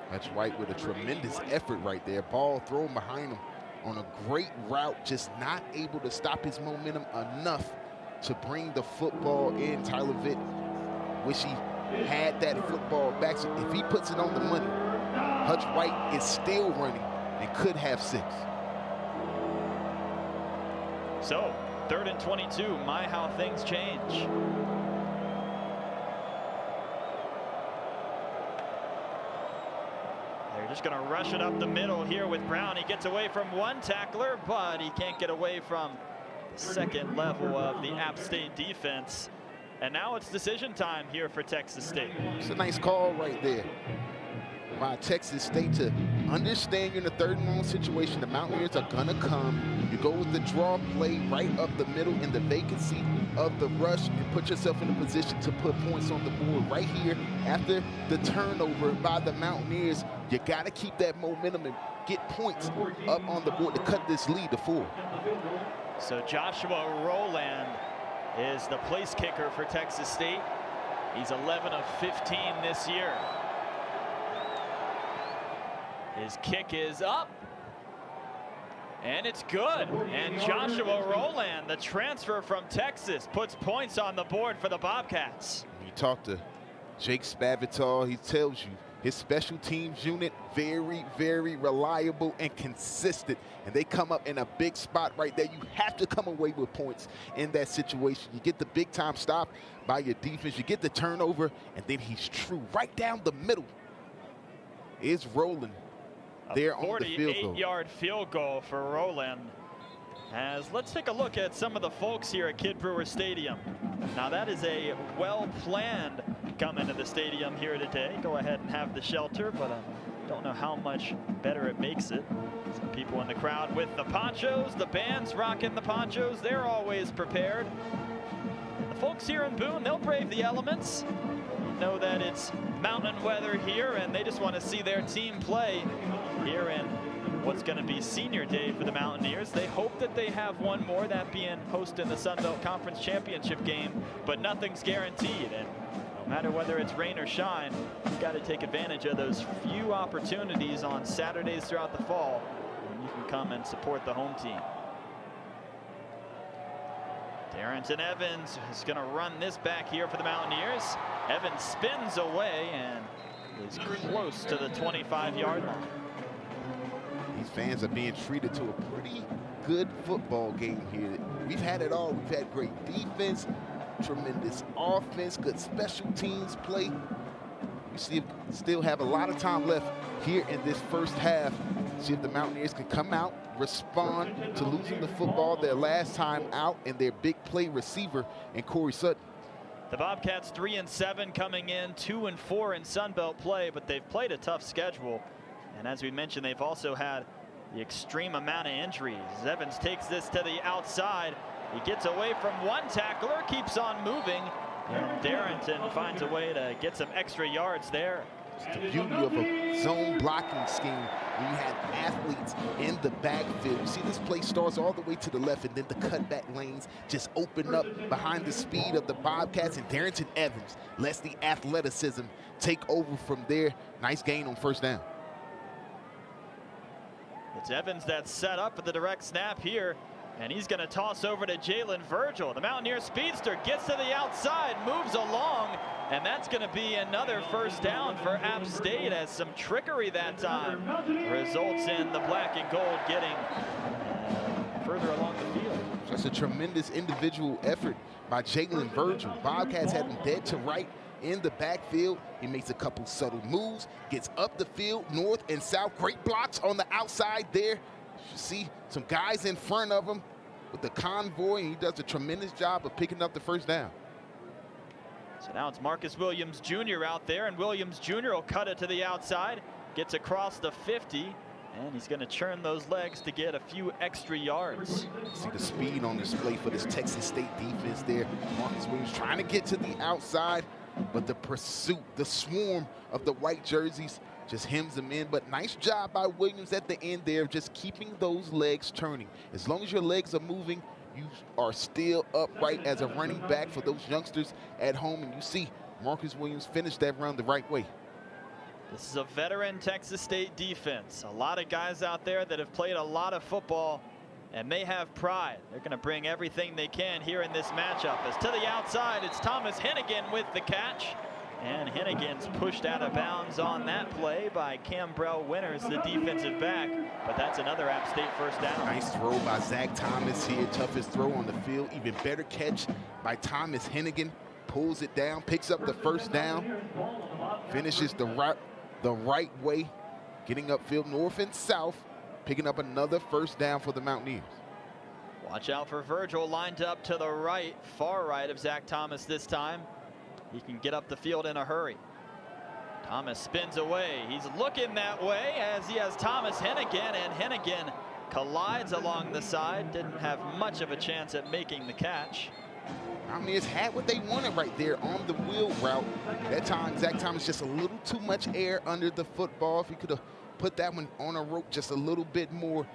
Hutch White with a tremendous effort right there. Ball thrown behind him on a great route, just not able to stop his momentum enough to bring the football in. Tyler Vitt wish he had that football back. So if he puts it on the money, Hutch White is still running and could have 6. So 3rd and 22, my how things change. They're just going to rush it up the middle here with Brown. He gets away from one tackler, but he can't get away from the second level of the App State defense. And now it's decision time here for Texas State. It's a nice call right there by Texas State to understand you're in a 3rd and long situation. The Mountaineers are gonna come. You go with the draw play right up the middle in the vacancy of the rush and put yourself in a position to put points on the board right here after the turnover by the Mountaineers. You gotta keep that momentum and get points up on the board to cut this lead to 4. So Joshua Rowland is the place kicker for Texas State. He's 11 of 15 this year. His kick is up, and it's good. And Joshua Rowland, the transfer from Texas, puts points on the board for the Bobcats. You talk to Jake Spavital, he tells you his special teams unit, very, very reliable and consistent. And they come up in a big spot right there. You have to come away with points in that situation. You get the big time stop by your defense. You get the turnover, and then he's true. Right down the middle is Rowland. There on the field goal. 48-yard field goal for Rowland. As let's take a look at some of the folks here at Kid Brewer Stadium. Now that is a well-planned come into the stadium here today. Go ahead and have the shelter, but I don't know how much better it makes it. Some people in the crowd with the ponchos, the band's rocking the ponchos. They're always prepared. And the folks here in Boone, they'll brave the elements. Know that it's mountain weather here, and they just want to see their team play here in what's going to be senior day for the Mountaineers. They hope that they have one more, that being hosting the Sun Belt Conference Championship game, but nothing's guaranteed. And no matter whether it's rain or shine, you've got to take advantage of those few opportunities on Saturdays throughout the fall when you can come and support the home team. Darrington Evans is going to run this back here for the Mountaineers. Evans spins away and is close to the 25-yard line. These fans are being treated to a pretty good football game here. We've had it all. We've had great defense, tremendous offense, good special teams play. We still have a lot of time left here in this first half. See if the Mountaineers can come out, respond to losing the football their last time out, and their big play receiver in Corey Sutton. The Bobcats 3-7 coming in, 2-4 in Sun Belt play, but they've played a tough schedule. And as we mentioned, they've also had the extreme amount of injuries. Evans takes this to the outside. He gets away from one tackler, keeps on moving, and Darrington finds a way to get some extra yards there. It's the beauty of a zone blocking scheme when you have athletes in the backfield. You see this play starts all the way to the left, and then the cutback lanes just open up behind the speed of the Bobcats, and Darrington Evans lets the athleticism take over from there. Nice gain on first down. It's Evans that's set up for the direct snap here, and he's going to toss over to Jalen Virgil. The Mountaineer speedster gets to the outside, moves along, and that's going to be another first down for App State, as some trickery that time results in the black and gold getting further along the field. That's a tremendous individual effort by Jalen Virgil. Bobcats had him dead to right in the backfield. He makes a couple subtle moves, gets up the field, north and south. Great blocks on the outside there. You see some guys in front of him with the convoy, and he does a tremendous job of picking up the first down. So now it's Marcus Williams Jr. out there, and Williams Jr. will cut it to the outside, gets across the 50, and he's going to churn those legs to get a few extra yards. See the speed on display for this Texas State defense there. Marcus Williams trying to get to the outside, but the pursuit, the swarm of the white jerseys just hems them in. But nice job by Williams at the end there, just keeping those legs turning. As long as your legs are moving, you are still upright as a running back for those youngsters at home. And you see Marcus Williams finish that run the right way. This is a veteran Texas State defense. A lot of guys out there that have played a lot of football, and they have pride. They're going to bring everything they can here in this matchup. As to the outside, it's Thomas Hennigan with the catch. And Hennigan's pushed out of bounds on that play by Cambrell Winters, the defensive back. But that's another App State first down. Nice throw by Zach Thomas here. Toughest throw on the field. Even better catch by Thomas Hennigan. Pulls it down, picks up the first down. Finishes the right way, getting upfield north and south, picking up another first down for the Mountaineers. Watch out for Virgil, lined up to the right, far right of Zach Thomas this time. He can get up the field in a hurry. Thomas spins away. He's looking that way as he has Thomas Hennigan, and Hennigan collides along the side. Didn't have much of a chance at making the catch. Mountaineers had what they wanted right there on the wheel route. That time, Zach Thomas just a little too much air under the football. If he could have put that one on a rope just a little bit more,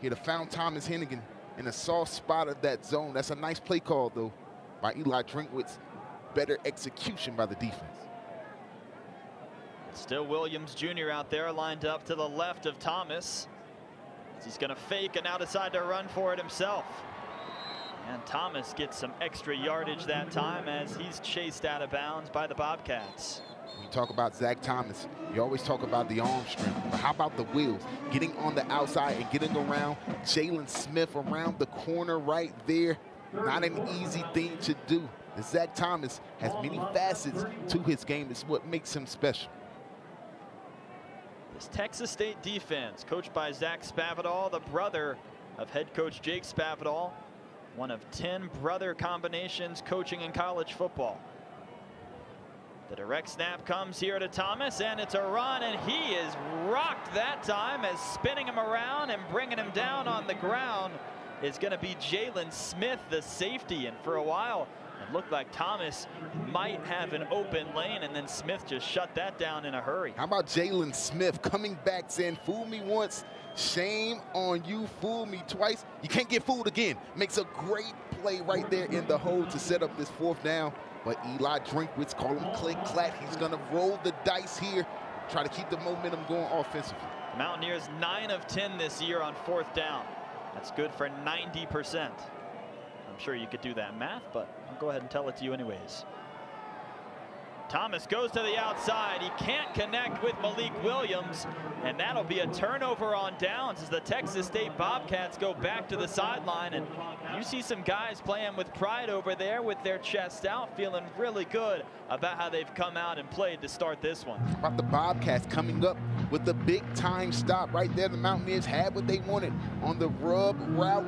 he'd have found Thomas Hennigan in a soft spot of that zone. That's a nice play call, though, by Eli Drinkwitz. Better execution by the defense. Still Williams Jr. out there, lined up to the left of Thomas. He's going to fake and now decide to run for it himself. And Thomas gets some extra yardage that time as he's chased out of bounds by the Bobcats. When you talk about Zach Thomas, you always talk about the arm strength, but how about the wheels? Getting on the outside and getting around Jalen Smith around the corner right there. Not an easy thing to do. Zach Thomas has many facets to his game. It's what makes him special. This Texas State defense, coached by Zach Spavital, the brother of head coach Jake Spavital, one of 10 brother combinations coaching in college football. The direct snap comes here to Thomas, and it's a run, and he is rocked that time as spinning him around and bringing him down on the ground is going to be Jalen Smith, the safety. And for a while, it looked like Thomas might have an open lane, and then Smith just shut that down in a hurry. How about Jalen Smith coming back saying, fool me once, shame on you, fool me twice. You can't get fooled again. Makes a great play right there in the hole to set up this fourth down. But Eli Drinkwitz, call him click-clack. He's going to roll the dice here, try to keep the momentum going offensively. Mountaineers 9 of 10 this year on fourth down. That's good for 90%. I'm sure you could do that math, but I'll go ahead and tell it to you anyways. Thomas goes to the outside. He can't connect with Malik Williams, and that'll be a turnover on downs as the Texas State Bobcats go back to the sideline. And you see some guys playing with pride over there with their chest out, feeling really good about how they've come out and played to start this one. How about the Bobcats coming up with the big time stop right there? The Mountaineers had what they wanted on the rub route.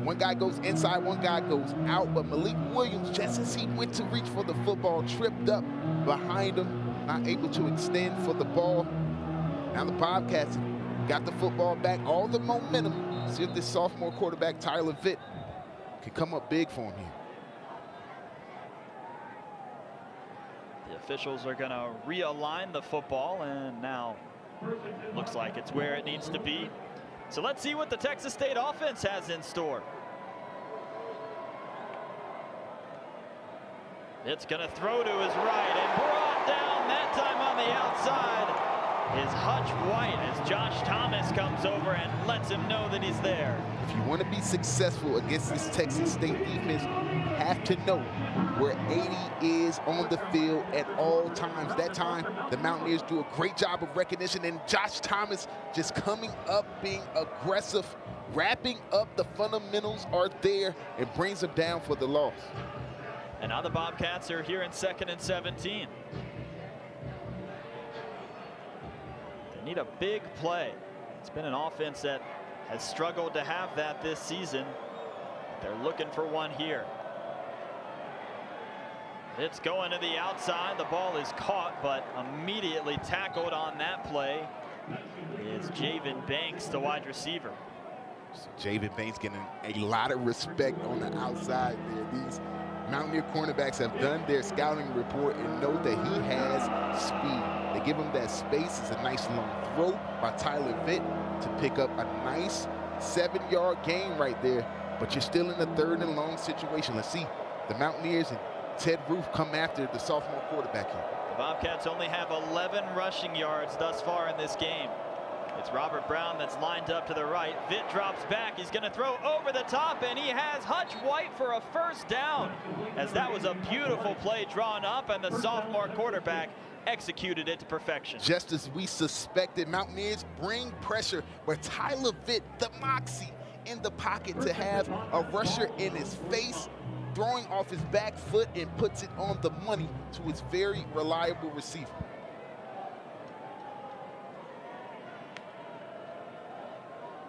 One guy goes inside, one guy goes out, but Malik Williams, just as he went to reach for the football, tripped up behind him, not able to extend for the ball. Now the Bobcats got the football back, all the momentum. See if this sophomore quarterback, Tyler Vitt, can come up big for him here. The officials are going to realign the football, and now Looks like it's where it needs to be. So let's see what the Texas State offense has in store. It's going to throw to his right and brought down that time on the outside is Hutch White as Josh Thomas comes over and lets him know that he's there. If you want to be successful against this Texas State defense, you have to know where 80 is on the field at all times. That time, the Mountaineers do a great job of recognition, and Josh Thomas just coming up, being aggressive, wrapping up. The fundamentals are there and brings them down for the loss. And now the Bobcats are here in 2nd and 17. They need a big play. It's been an offense that has struggled to have that this season. They're looking for one here. It's going to the outside. The ball is caught, but immediately tackled on that play is Javen Banks, the wide receiver. So Javen Banks getting a lot of respect on the outside there. These Mountaineer cornerbacks have done their scouting report and know that he has speed. They give him that space. It's a nice long throw by Tyler Vitt to pick up a nice 7-yard gain right there. But you're still in a 3rd and long situation. Let's see the Mountaineers and Ted Roof come after the sophomore quarterback here. The Bobcats only have 11 rushing yards thus far in this game. It's Robert Brown that's lined up to the right. Vitt drops back. He's going to throw over the top, and he has Hutch White for a 1st down, as that was a beautiful play drawn up, and the sophomore quarterback executed it to perfection. Just as we suspected, Mountaineers bring pressure, but Tyler Vitt, the moxie in the pocket to have a rusher in his face, throwing off his back foot and puts it on the money to his very reliable receiver.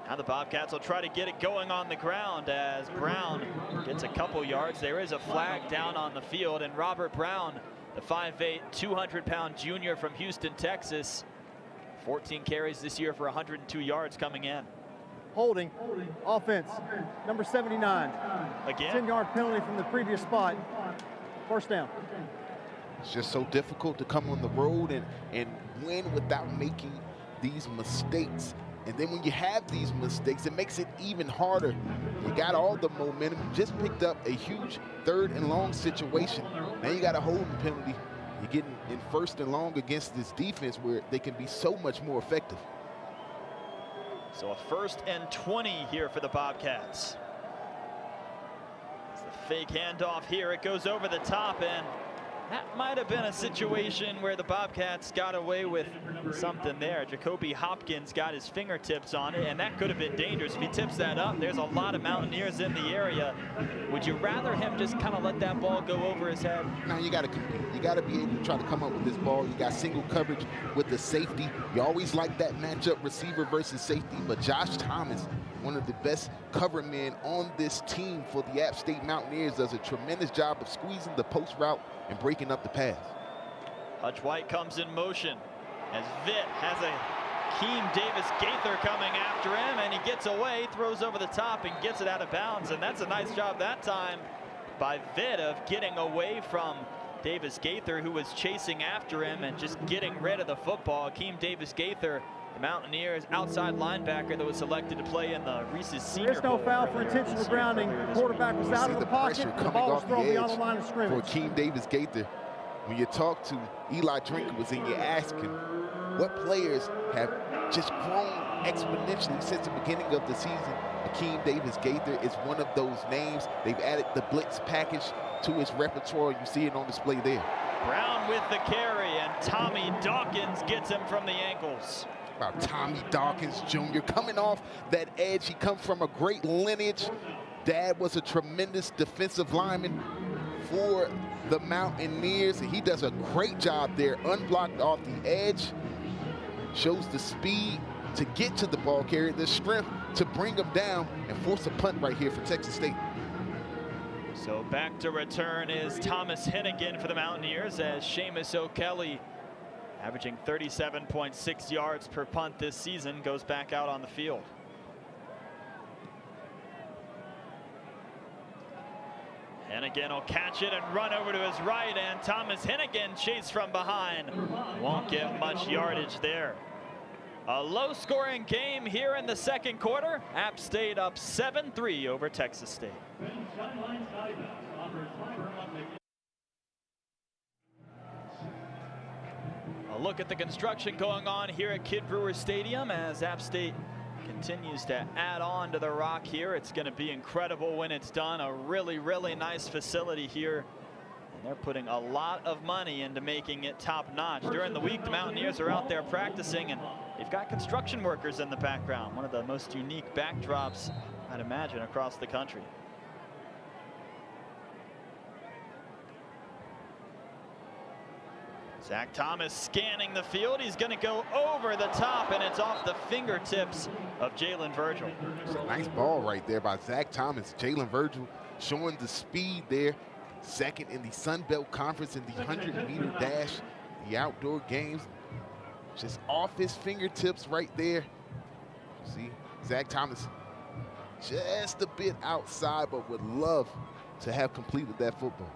Now the Bobcats will try to get it going on the ground as Brown gets a couple yards. There is a flag down on the field, and Robert Brown, the 5'8", 200-pound junior from Houston, Texas, 14 carries this year for 102 yards coming in. Holding, offense, number 79. Again? 10-yard penalty from the previous spot. 1st down. It's just so difficult to come on the road and win without making these mistakes. And then when you have these mistakes, it makes it even harder. You got all the momentum. You just picked up a huge 3rd and long situation. Now you got a holding penalty. You're getting in 1st and long against this defense where they can be so much more effective. So a 1st and 20 here for the Bobcats. It's the fake handoff here. It goes over the top, and that might have been a situation where the Bobcats got away with something there. Jacoby Hopkins got his fingertips on it, and that could have been dangerous. If he tips that up, there's a lot of Mountaineers in the area. Would you rather him just kind of let that ball go over his head? No, you got to compete. You got to be able to try to come up with this ball. You got single coverage with the safety. You always like that matchup, receiver versus safety, but Josh Thomas, one of the best cover men on this team for the App State Mountaineers, does a tremendous job of squeezing the post route and breaking up the pass. Hutch White comes in motion as Vitt has a Keem Davis Gaither coming after him, and he gets away, throws over the top and gets it out of bounds, and that's a nice job that time by Vitt of getting away from Davis Gaither, who was chasing after him, and just getting rid of the football. Keem Davis Gaither, the Mountaineers outside linebacker that was selected to play in the Reese's Senior There's no Bowl foul for intentional grounding. The quarterback was out of the pocket. The ball was thrown beyond the line of scrimmage. For Keem Davis Gaither, when you talk to Eli Drinkwitz and you're asking what players have just grown exponentially since the beginning of the season, Keem Davis Gaither is one of those names. They've added the blitz package to his repertoire. You see it on display there. Brown with the carry, and Tommy Dawkins gets him from the ankles. About Tommy Dawkins Jr. coming off that edge. He comes from a great lineage. Dad was a tremendous defensive lineman for the Mountaineers, and he does a great job there, unblocked off the edge. Shows the speed to get to the ball carrier, the strength to bring him down and force a punt right here for Texas State. So back to return is Thomas Hennigan for the Mountaineers, as Seamus O'Kelly, averaging 37.6 yards per punt this season, goes back out on the field. Hennigan will catch it and run over to his right, and Thomas Hennigan chased from behind. Won't get much yardage there. A low-scoring game here in the second quarter. App State up 7-3 over Texas State. A look at the construction going on here at Kidd Brewer Stadium as App State continues to add on to the rock here. It's going to be incredible when it's done. A really, really nice facility here. And they're putting a lot of money into making it top-notch. During the week, the Mountaineers are out there practicing, and they've got construction workers in the background. One of the most unique backdrops, I'd imagine, across the country. Zach Thomas scanning the field. He's going to go over the top, and it's off the fingertips of Jalen Virgil. Nice ball right there by Zach Thomas. Jalen Virgil showing the speed there. Second in the Sun Belt Conference in the 100-meter dash, the outdoor games. Just off his fingertips right there. See, Zach Thomas just a bit outside, but would love to have completed that football.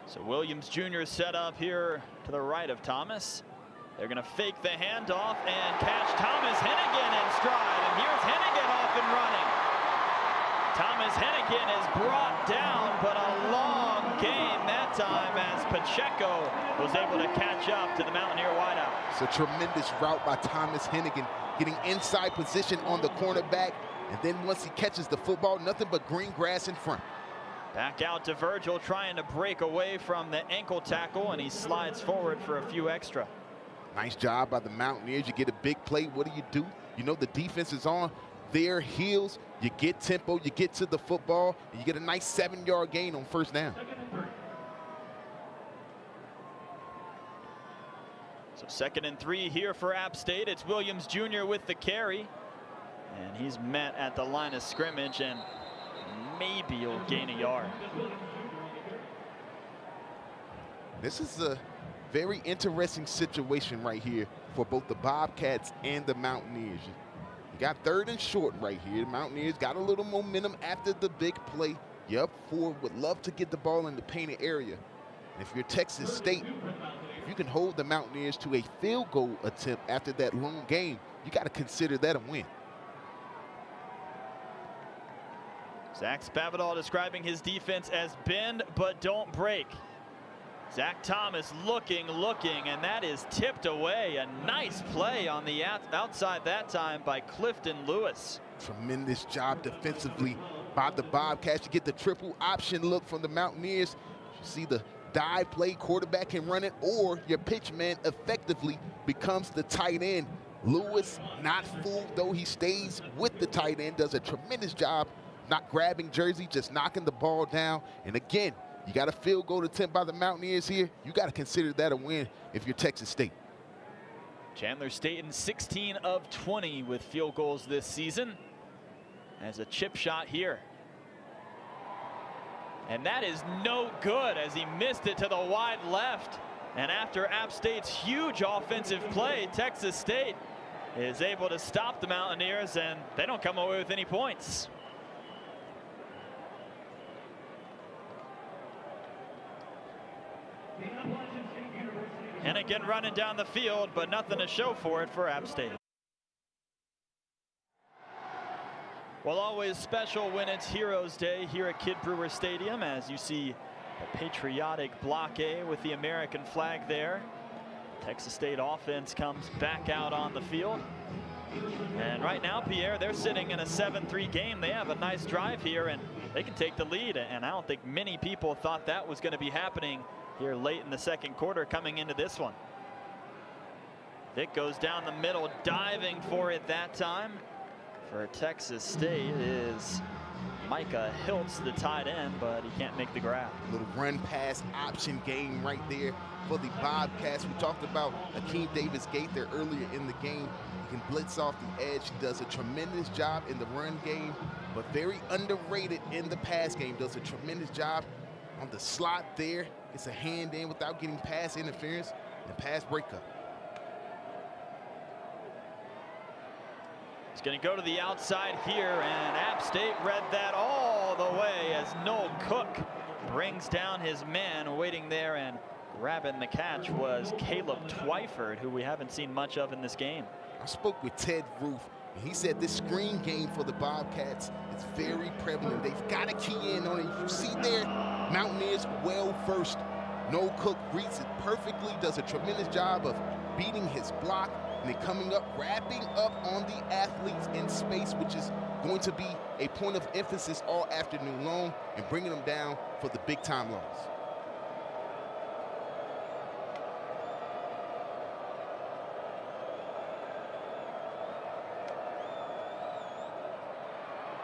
So Williams Jr. set up here to the right of Thomas. They're going to fake the handoff and catch Thomas Hennigan in stride. And here's Hennigan off and running. Thomas Hennigan is brought down, but a long gain that time as Pacheco was able to catch up to the Mountaineer wideout. It's a tremendous route by Thomas Hennigan, getting inside position on the cornerback. And then once he catches the football, nothing but green grass in front. Back out to Virgil, trying to break away from the ankle tackle, and he slides forward for a few extra. Nice job by the Mountaineers. You get a big play. What do? You know the defense is on their heels. You get tempo, you get to the football, and you get a nice 7-yard gain on first down. So 2nd and 3 here for App State. It's Williams Jr. with the carry, and he's met at the line of scrimmage, and maybe he'll gain a yard. This is a very interesting situation right here for both the Bobcats and the Mountaineers. You got 3rd and short right here. The Mountaineers got a little momentum after the big play. You're up 4, would love to get the ball in the painted area. And if you're Texas State, if you can hold the Mountaineers to a field goal attempt after that long game, you got to consider that a win. Zach Spavital describing his defense as bend but don't break. Zach Thomas looking, and that is tipped away. A nice play on the outside that time by Clifton Lewis. Tremendous job defensively by the Bobcats. You get the triple option look from the Mountaineers. You see the dive play, quarterback can run it, or your pitch man effectively becomes the tight end. Lewis, not fooled, though he stays with the tight end, does a tremendous job not grabbing jersey, just knocking the ball down. And again, you got a field goal attempt by the Mountaineers here. You got to consider that a win if you're Texas State. Chandler Staten 16 of 20 with field goals this season. As a chip shot here. And that is no good as he missed it to the wide left. And after App State's huge offensive play, Texas State is able to stop the Mountaineers, and they don't come away with any points. And again, running down the field, but nothing to show for it for App State. Well, always special when it's Heroes Day here at Kidd Brewer Stadium, as you see the patriotic Block A with the American flag there. Texas State offense comes back out on the field. And right now, Pierre, they're sitting in a 7-3 game. They have a nice drive here, and they can take the lead. And I don't think many people thought that was going to be happening here late in the second quarter coming into this one. Vic goes down the middle, diving for it that time. For Texas State is Micah Hiltz, the tight end, but he can't make the grab. Little run pass option game right there for the Bobcats. We talked about Akeem Davis-Gate there earlier in the game. He can blitz off the edge. He does a tremendous job in the run game, but very underrated in the pass game. Does a tremendous job on the slot there. It's a hand in without getting pass interference and pass breakup. He's going to go to the outside here, and App State read that all the way as Noel Cook brings down his man waiting there and Grabbing the catch was Caleb Twyford, who we haven't seen much of in this game. I spoke with Ted Roof, and he said this screen game for the Bobcats is very prevalent. They've got to key in on it. You see there, Mountaineers well first. No Cook reads it perfectly, does a tremendous job of beating his block, and then coming up, wrapping up on the athletes in space, which is going to be a point of emphasis all afternoon long, and bringing them down for the big-time loss.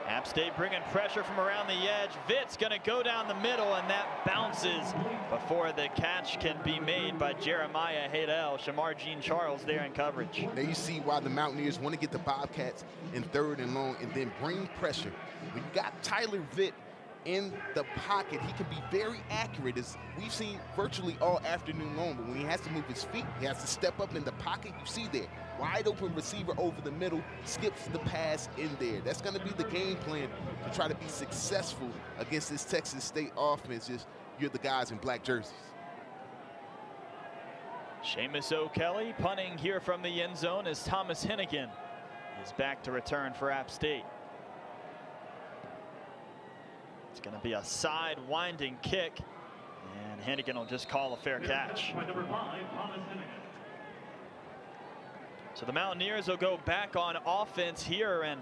App State bringing pressure from around the edge. Vitt's going to go down the middle, and that bounces before the catch can be made by Jeremiah Haydel. Shamar Jean-Charles there in coverage. Now you see why the Mountaineers want to get the Bobcats in 3rd and long and then bring pressure. When you got Tyler Vitt in the pocket, he can be very accurate, as we've seen virtually all afternoon long. But when he has to move his feet, he has to step up in the pocket. You see there, wide open receiver over the middle, skips the pass in there. That's going to be the game plan to try to be successful against this Texas State offense. Is you're the guys in black jerseys. Seamus O'Kelly punting here from the end zone as Thomas Hennigan is back to return for App State. It's going to be a side winding kick, and Hennigan will just call a fair catch. So the Mountaineers will go back on offense here, and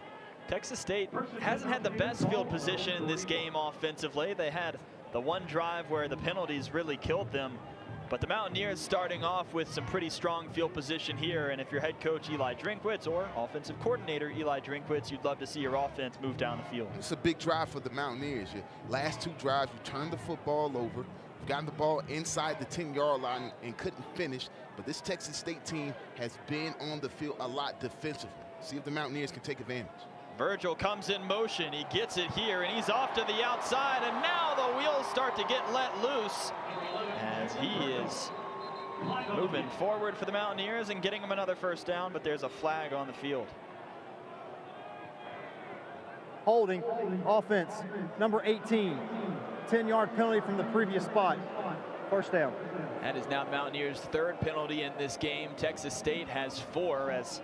Texas State hasn't had the best field position in this game offensively. They had the one drive where the penalties really killed them, but the Mountaineers starting off with some pretty strong field position here. And if you're head coach Eli Drinkwitz or offensive coordinator Eli Drinkwitz, you'd love to see your offense move down the field. It's a big drive for the Mountaineers. Your last 2 drives, you turned the football over. You've gotten the ball inside the 10-yard line and couldn't finish. But this Texas State team has been on the field a lot defensively. See if the Mountaineers can take advantage. Virgil comes in motion. He gets it here, and he's off to the outside. And now the wheels start to get let loose as he is moving forward for the Mountaineers and getting them another first down, but there's a flag on the field. Holding, offense, number 18. 10-yard penalty from the previous spot. First down. That is now the Mountaineers' 3rd penalty in this game. Texas State has 4, as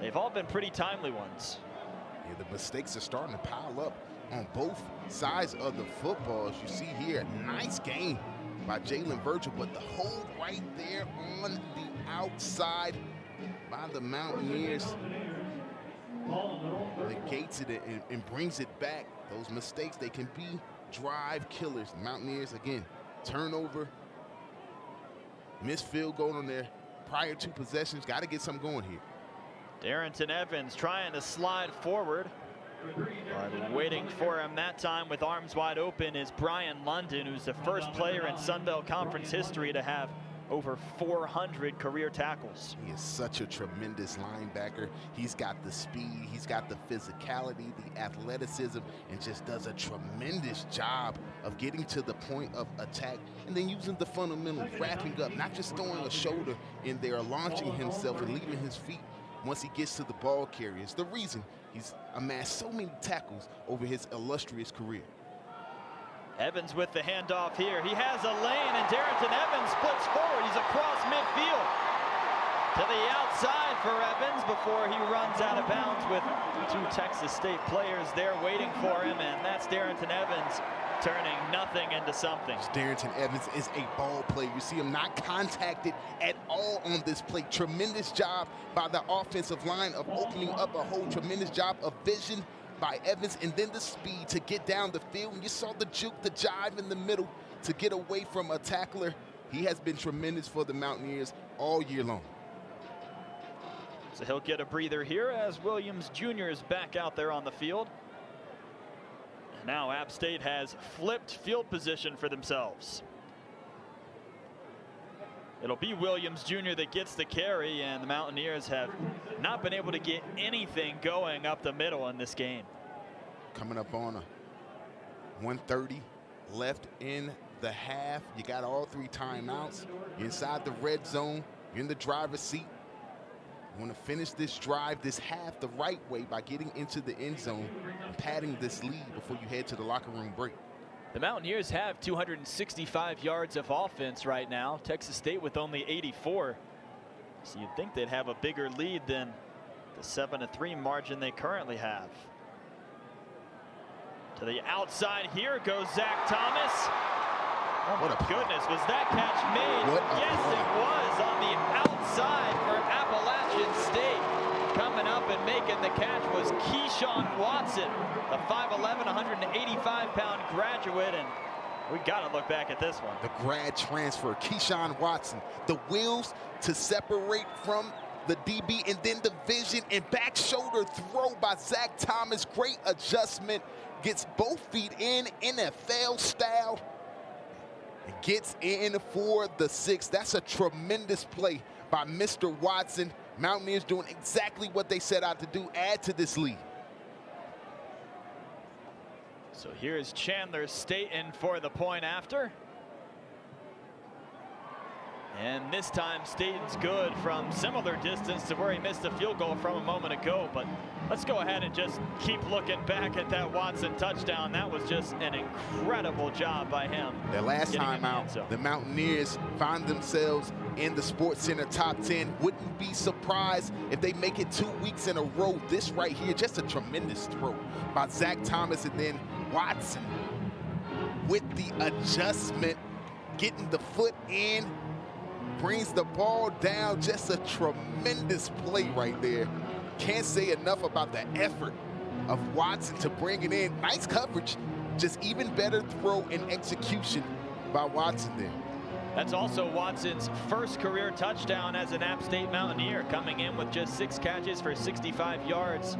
they've all been pretty timely ones. Yeah, the mistakes are starting to pile up on both sides of the football. As you see here, nice game by Jalen Virgil, but the hold right there on the outside by the Mountaineers negates it and brings it back. Those mistakes, they can be drive killers. The Mountaineers, again, turnover, missed field goal on their prior 2 possessions. Got to get something going here. Darrington Evans trying to slide forward, but waiting for him that time with arms wide open is Brian London, who's the first player in Sun Belt Conference history to have over 400 career tackles. He is such a tremendous linebacker. He's got the speed, he's got the physicality, the athleticism, and just does a tremendous job of getting to the point of attack and then using the fundamentals, wrapping up, not just throwing a shoulder in there, launching himself and leaving his feet once he gets to the ball carrier. It's the reason he's amassed so many tackles over his illustrious career. Evans with the handoff here. He has a lane, and Darrington Evans splits forward. He's across midfield to the outside for Evans before he runs out of bounds with 2 Texas State players there waiting for him, and that's Darrington Evans turning nothing into something. Darrington Evans is a ball player. You see him not contacted at all on this play. Tremendous job by the offensive line of opening up a hole. Tremendous job of vision by Evans, and then the speed to get down the field. And you saw the juke, the jive in the middle to get away from a tackler. He has been tremendous for the Mountaineers all year long. So he'll get a breather here as Williams Jr. is back out there on the field. And now App State has flipped field position for themselves. It'll be Williams Jr. that gets the carry, and the Mountaineers have not been able to get anything going up the middle in this game. Coming up on a 1:30 left in the half. You got all 3 timeouts. You're inside the red zone. You're in the driver's seat. You want to finish this drive, this half, the right way by getting into the end zone and padding this lead before you head to the locker room break. The Mountaineers have 265 yards of offense right now. Texas State with only 84. So you'd think they'd have a bigger lead than the 7-3 margin they currently have. To the outside, here goes Zach Thomas. Oh my goodness, was that catch made? Yes, it was on the outside for Appalachian State. Coming up and making the catch was Keyshawn Watson, the 5'11", 185-pound graduate, and we got to look back at this one. The grad transfer, Keyshawn Watson, the wheels to separate from the DB, and then the vision and back shoulder throw by Zach Thomas. Great adjustment, gets both feet in, NFL style, and gets in for the 6. That's a tremendous play by Mr. Watson. Mountaineers doing exactly what they set out to do, add to this lead. So here's Chandler Staten for the point after. And this time Staten's good from similar distance to where he missed a field goal from a moment ago. But let's go ahead and just keep looking back at that Watson touchdown. That was just an incredible job by him. Their last time out, the Mountaineers find themselves in the SportsCenter top 10. Wouldn't be surprised if they make it 2 weeks in a row. This right here, just a tremendous throw by Zach Thomas, and then Watson with the adjustment, getting the foot in, brings the ball down. Just a tremendous play right there. Can't say enough about the effort of Watson to bring it in. Nice coverage, just even better throw and execution by Watson there. That's also Watson's first career touchdown as an App State Mountaineer, coming in with just 6 catches for 65 yards.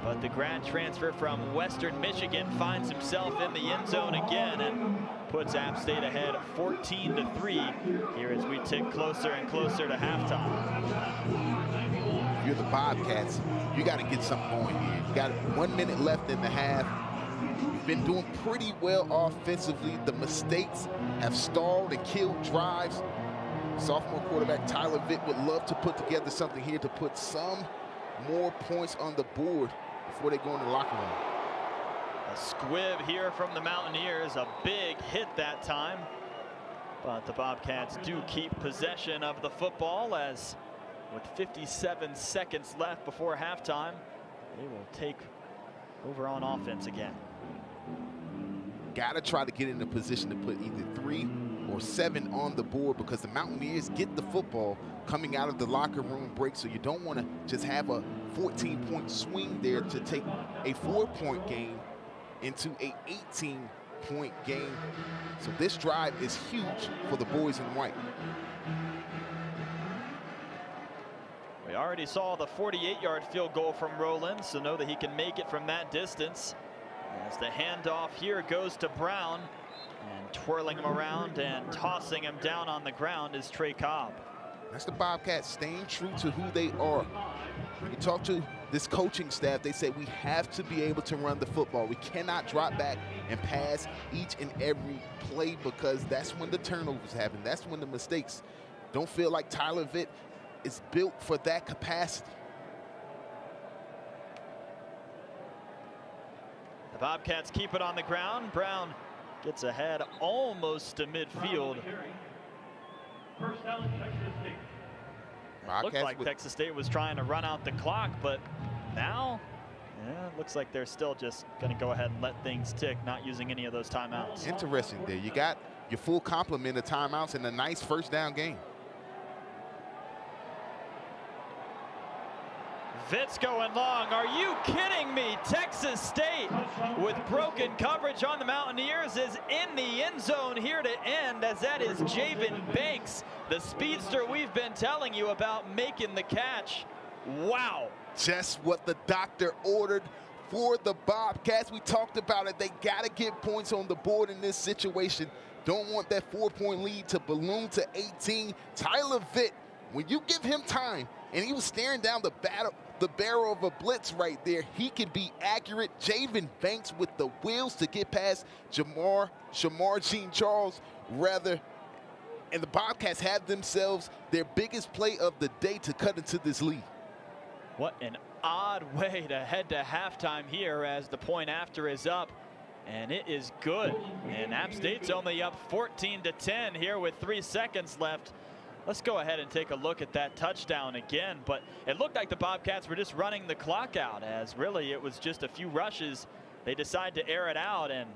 But the grad transfer from Western Michigan finds himself in the end zone again and puts App State ahead 14-3 here as we tick closer and closer to halftime. If you're the Bobcats, you got to get something going here. You got 1 minute left in the half. You've been doing pretty well offensively. The mistakes have stalled and killed drives. Sophomore quarterback Tyler Vitt would love to put together something here to put some more points on the board before they go in the locker room. A squib here from the Mountaineers, a big hit that time. But the Bobcats do keep possession of the football, as with 57 seconds left before halftime, they will take over on offense again. Got to try to get in a position to put either 3 or 7 on the board, because the Mountaineers get the football coming out of the locker room break, so you don't want to just have a 14-point swing there to take a 4-point game into a 18-point game. So this drive is huge for the boys in white. We already saw the 48-yard field goal from Rowland, so know that he can make it from that distance. As the handoff here goes to Brown, and twirling him around and tossing him down on the ground is Trey Cobb. That's the Bobcats staying true to who they are. When you talk to this coaching staff, they say we have to be able to run the football. We cannot drop back and pass each and every play, because that's when the turnovers happen. That's when the mistakes. Don't feel like Tyler Vitt is built for that capacity. The Bobcats keep it on the ground. Brown gets ahead almost to midfield. First down, Texas State. It looked like Texas State was trying to run out the clock, but now, yeah, it looks like they're still just going to go ahead and let things tick, not using any of those timeouts. Interesting there. You got your full complement of timeouts and a nice first down game. Vitt's going long. Are you kidding me? Texas State, with broken coverage on the Mountaineers, is in the end zone here to end, as that is Javen Banks, the speedster we've been telling you about, making the catch. Wow. Just what the doctor ordered for the Bobcats. We talked about it. They got to get points on the board in this situation. Don't want that 4-point lead to balloon to 18. Tyler Vitt, when you give him time, and he was staring down the barrel of a blitz right there, he can be accurate. Javen Banks with the wheels to get past Shamar Jean-Charles, rather. And the Bobcats have themselves their biggest play of the day to cut into this lead. What an odd way to head to halftime here, as the point after is up. and it is good. And App State's only up 14-10 here with 3 seconds left. Let's go ahead and take a look at that touchdown again. But it looked like the Bobcats were just running the clock out, as really it was just a few rushes. They decide to air it out, and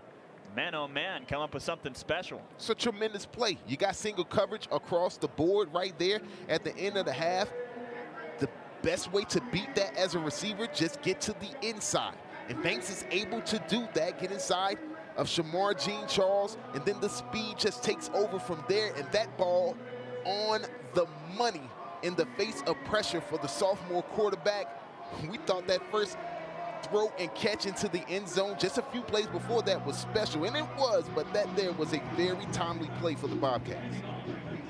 man, oh man, come up with something special. It's a tremendous play. You got single coverage across the board right there at the end of the half. The best way to beat that as a receiver, just get to the inside. And Banks is able to do that, get inside of Shamar Jean-Charles, and then the speed just takes over from there, and that ball on the money in the face of pressure for the sophomore quarterback. We thought that first throw and catch into the end zone just a few plays before that was special, and it was, but that there was a very timely play for the Bobcats.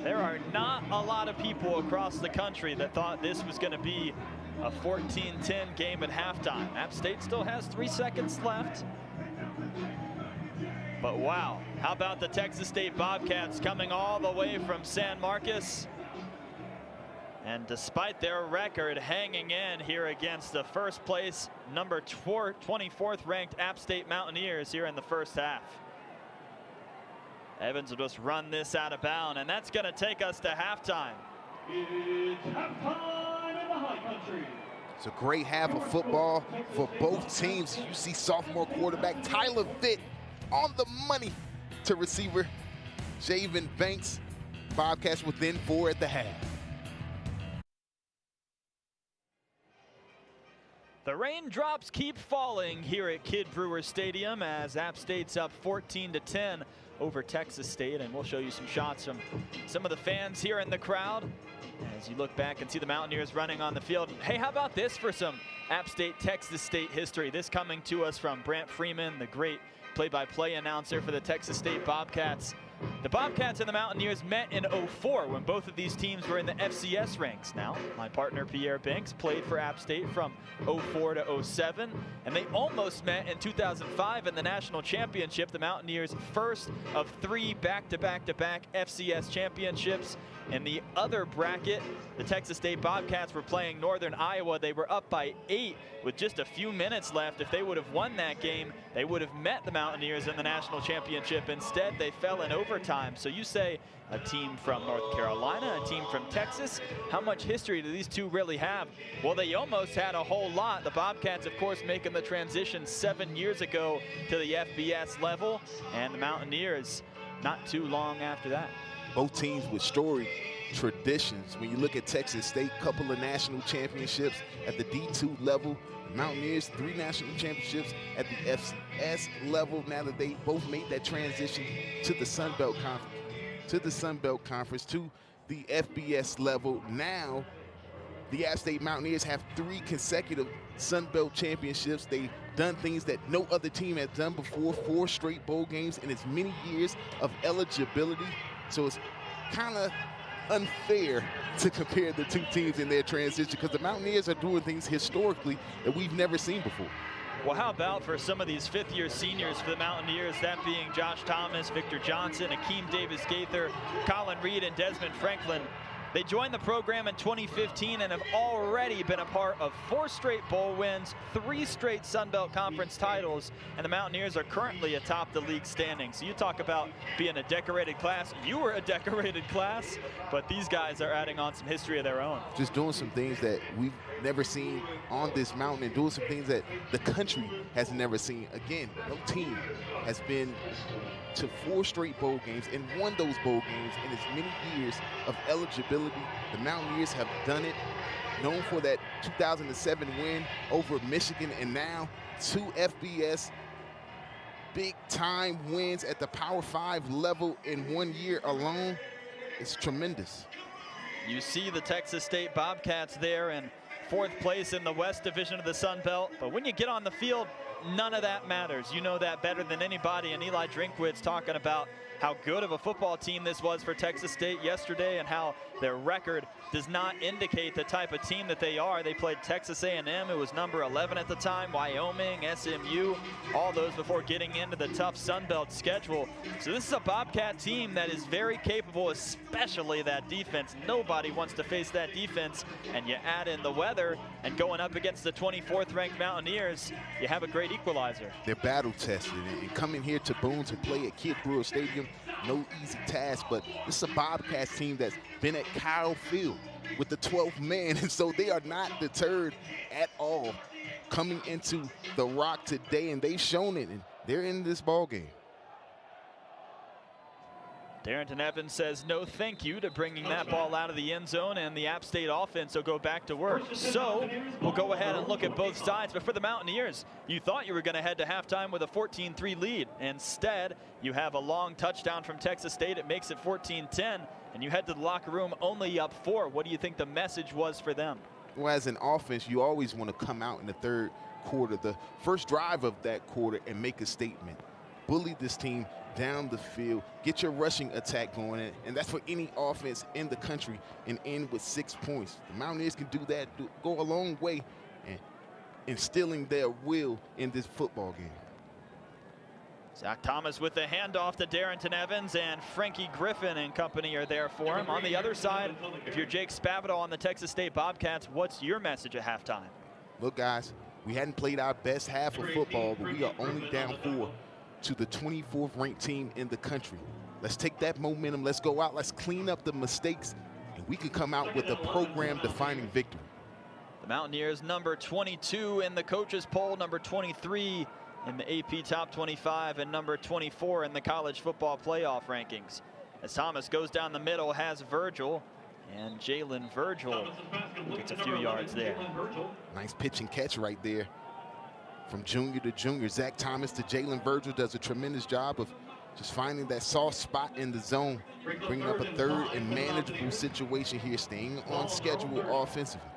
There are not a lot of people across the country that thought this was going to be a 14-10 game at halftime. App State still has 3 seconds left. But wow, how about the Texas State Bobcats coming all the way from San Marcos? And despite their record, hanging in here against the first place, number 24th ranked App State Mountaineers here in the first half. Evans will just run this out of bounds, and that's going to take us to halftime. It's halftime in the high country. It's a great half of football for both teams. You see sophomore quarterback Tyler Vitt on the money to receiver Javen Banks. Bobcats within 4 at the half. The raindrops keep falling here at Kidd Brewer Stadium as App State's up 14-10 over Texas State, and we'll show you some shots from some of the fans here in the crowd as you look back and see the Mountaineers running on the field. Hey, how about this for some App State Texas State history? This coming to us from Brant Freeman, the great play-by-play announcer for the Texas State Bobcats. The Bobcats and the Mountaineers met in '04 when both of these teams were in the FCS ranks. Now, my partner Pierre Banks played for App State from '04 to '07, and they almost met in 2005 in the national championship, the Mountaineers' first of 3 back-to-back-to-back FCS championships. In the other bracket, the Texas State Bobcats were playing Northern Iowa. They were up by 8 with just a few minutes left. If they would have won that game, they would have met the Mountaineers in the national championship. Instead, they fell in overtime. So you say a team from North Carolina, a team from Texas. How much history do these two really have? Well, they almost had a whole lot. The Bobcats, of course, making the transition 7 years ago to the FBS level, and the Mountaineers not too long after that. Both teams with storied traditions. When you look at Texas State, couple of national championships at the D2 level. Mountaineers, 3 national championships at the FCS level. Now that they both made that transition to the Sun Belt Conference, to the FBS level. Now, the App State Mountaineers have 3 consecutive Sun Belt championships. They've done things that no other team has done before. 4 straight bowl games in as many years of eligibility. So it's kind of unfair to compare the two teams in their transition, because the Mountaineers are doing things historically that we've never seen before. Well, how about for some of these 5th-year seniors for the Mountaineers, that being Josh Thomas, Victor Johnson, Akeem Davis-Gaither, Colin Reed, and Desmond Franklin. They joined the program in 2015 and have already been a part of 4 straight bowl wins, 3 straight Sun Belt Conference titles, and the Mountaineers are currently atop the league standings. So you talk about being a decorated class. You were a decorated class, but these guys are adding on some history of their own. Just doing some things that we've never seen on this mountain, and doing some things that the country has never seen. Again, no team has been to 4 straight bowl games and won those bowl games in as many years of eligibility. The Mountaineers have done it, known for that 2007 win over Michigan, and now 2 FBS big-time wins at the Power 5 level in 1 year alone. It's tremendous. You see the Texas State Bobcats there in 4th place in the West Division of the Sun Belt, but when you get on the field, none of that matters. You know that better than anybody, and Eli Drinkwitz talking about how good of a football team this was for Texas State yesterday and how their record does not indicate the type of team that they are. They played Texas A&M, who was number 11 at the time, Wyoming, SMU, all those before getting into the tough Sun Belt schedule. So this is a Bobcat team that is very capable, especially that defense. Nobody wants to face that defense, and you add in the weather and going up against the 24th ranked Mountaineers, you have a great equalizer. They're battle tested, and coming here to Boone to play at Kid Brewer Stadium, no easy task, but this is a Bobcats team that's been at Kyle Field with the 12th man, and so they are not deterred at all coming into the Rock today, and they've shown it, and they're in this ball game. Darrington Evans says no thank you to bringing that ball out of the end zone, and the App State offense will go back to work. So we'll go ahead and look at both sides. But for the Mountaineers, you thought you were going to head to halftime with a 14-3 lead. Instead, you have a long touchdown from Texas State. It makes it 14-10, and you head to the locker room only up 4. What do you think the message was for them? Well, as an offense, you always want to come out in the third quarter, the first drive of that quarter, and make a statement. Bully this team down the field, get your rushing attack going, and that's for any offense in the country, and end with 6 points. The Mountaineers can do that, go a long way in instilling their will in this football game. Zach Thomas with the handoff to Darrington Evans, and Frankie Griffin and company are there for him. On the other side, if you're Jake Spavital on the Texas State Bobcats, what's your message at halftime? Look, guys, we hadn't played our best half of football, but we are only down 4 to the 24th ranked team in the country. Let's take that momentum. Let's go out. Let's clean up the mistakes, and we could come out with a program-defining victory. The Mountaineers number 22 in the coaches poll, number 23 in the AP top 25, and number 24 in the college football playoff rankings. As Thomas goes down the middle, has Virgil, and Jalen Virgil gets a few yards there. Nice pitch and catch right there. From junior to junior, Zach Thomas to Jalen Virgil does a tremendous job of just finding that soft spot in the zone, bringing up a third and manageable situation here, staying on schedule offensively.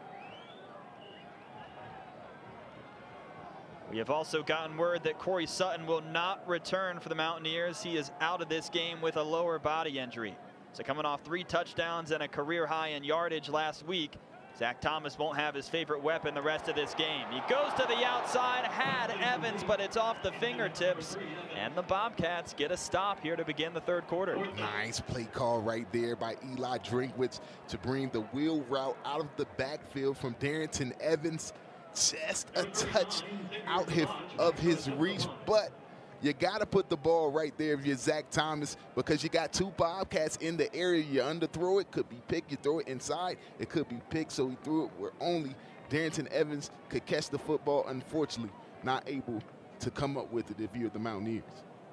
We have also gotten word that Corey Sutton will not return for the Mountaineers. He is out of this game with a lower body injury. So coming off 3 touchdowns and a career high in yardage last week, Zach Thomas won't have his favorite weapon the rest of this game. He goes to the outside, had Evans, but it's off the fingertips. And the Bobcats get a stop here to begin the third quarter. Nice play call right there by Eli Drinkwitz to bring the wheel route out of the backfield from Darrington Evans. Just a touch out of his reach, but you got to put the ball right there if you're Zach Thomas, because you got 2 Bobcats in the area. You underthrow it, could be picked. You throw it inside, it could be picked. So he threw it where only Darrington Evans could catch the football. Unfortunately, not able to come up with it if you're the Mountaineers.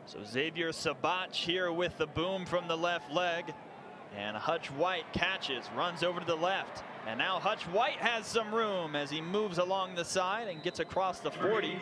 So Xavier Sabach here with the boom from the left leg. And Hutch White catches, runs over to the left. And now Hutch White has some room as he moves along the side and gets across the 40.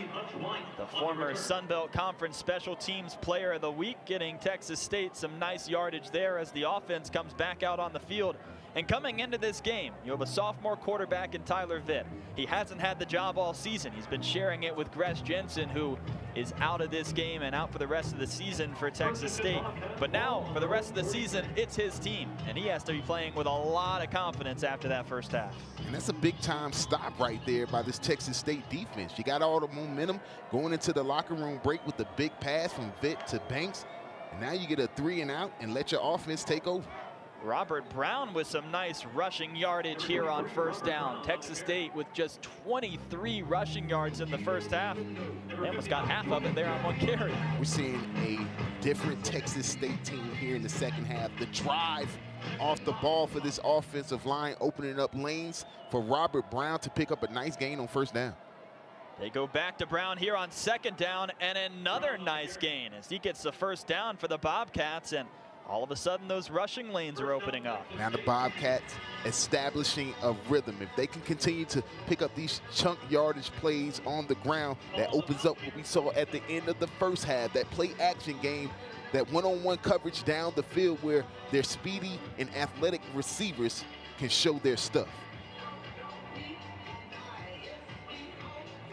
The former Sun Belt Conference Special Teams Player of the Week, getting Texas State some nice yardage there as the offense comes back out on the field. And coming into this game, you have a sophomore quarterback in Tyler Vitt. He hasn't had the job all season. He's been sharing it with Gress Jensen, who is out of this game and out for the rest of the season for Texas State. But now, for the rest of the season, it's his team, and he has to be playing with a lot of confidence after that first half. And that's a big-time stop right there by this Texas State defense. You got all the momentum going into the locker room break with the big pass from Vitt to Banks, and now you get a 3-and-out and let your offense take over. Robert Brown with some nice rushing yardage here on first down. Texas State with just 23 rushing yards in the first half. They almost got half of it there on 1 carry. We're seeing a different Texas State team here in the second half. The drive off the ball for this offensive line, opening up lanes for Robert Brown to pick up a nice gain on first down. They go back to Brown here on second down, and another nice gain as he gets the first down for the Bobcats, and all of a sudden those rushing lanes are opening up. Now the Bobcats establishing a rhythm. If they can continue to pick up these chunk yardage plays on the ground, that opens up what we saw at the end of the first half, that play action game, that one-on-one coverage down the field where their speedy and athletic receivers can show their stuff.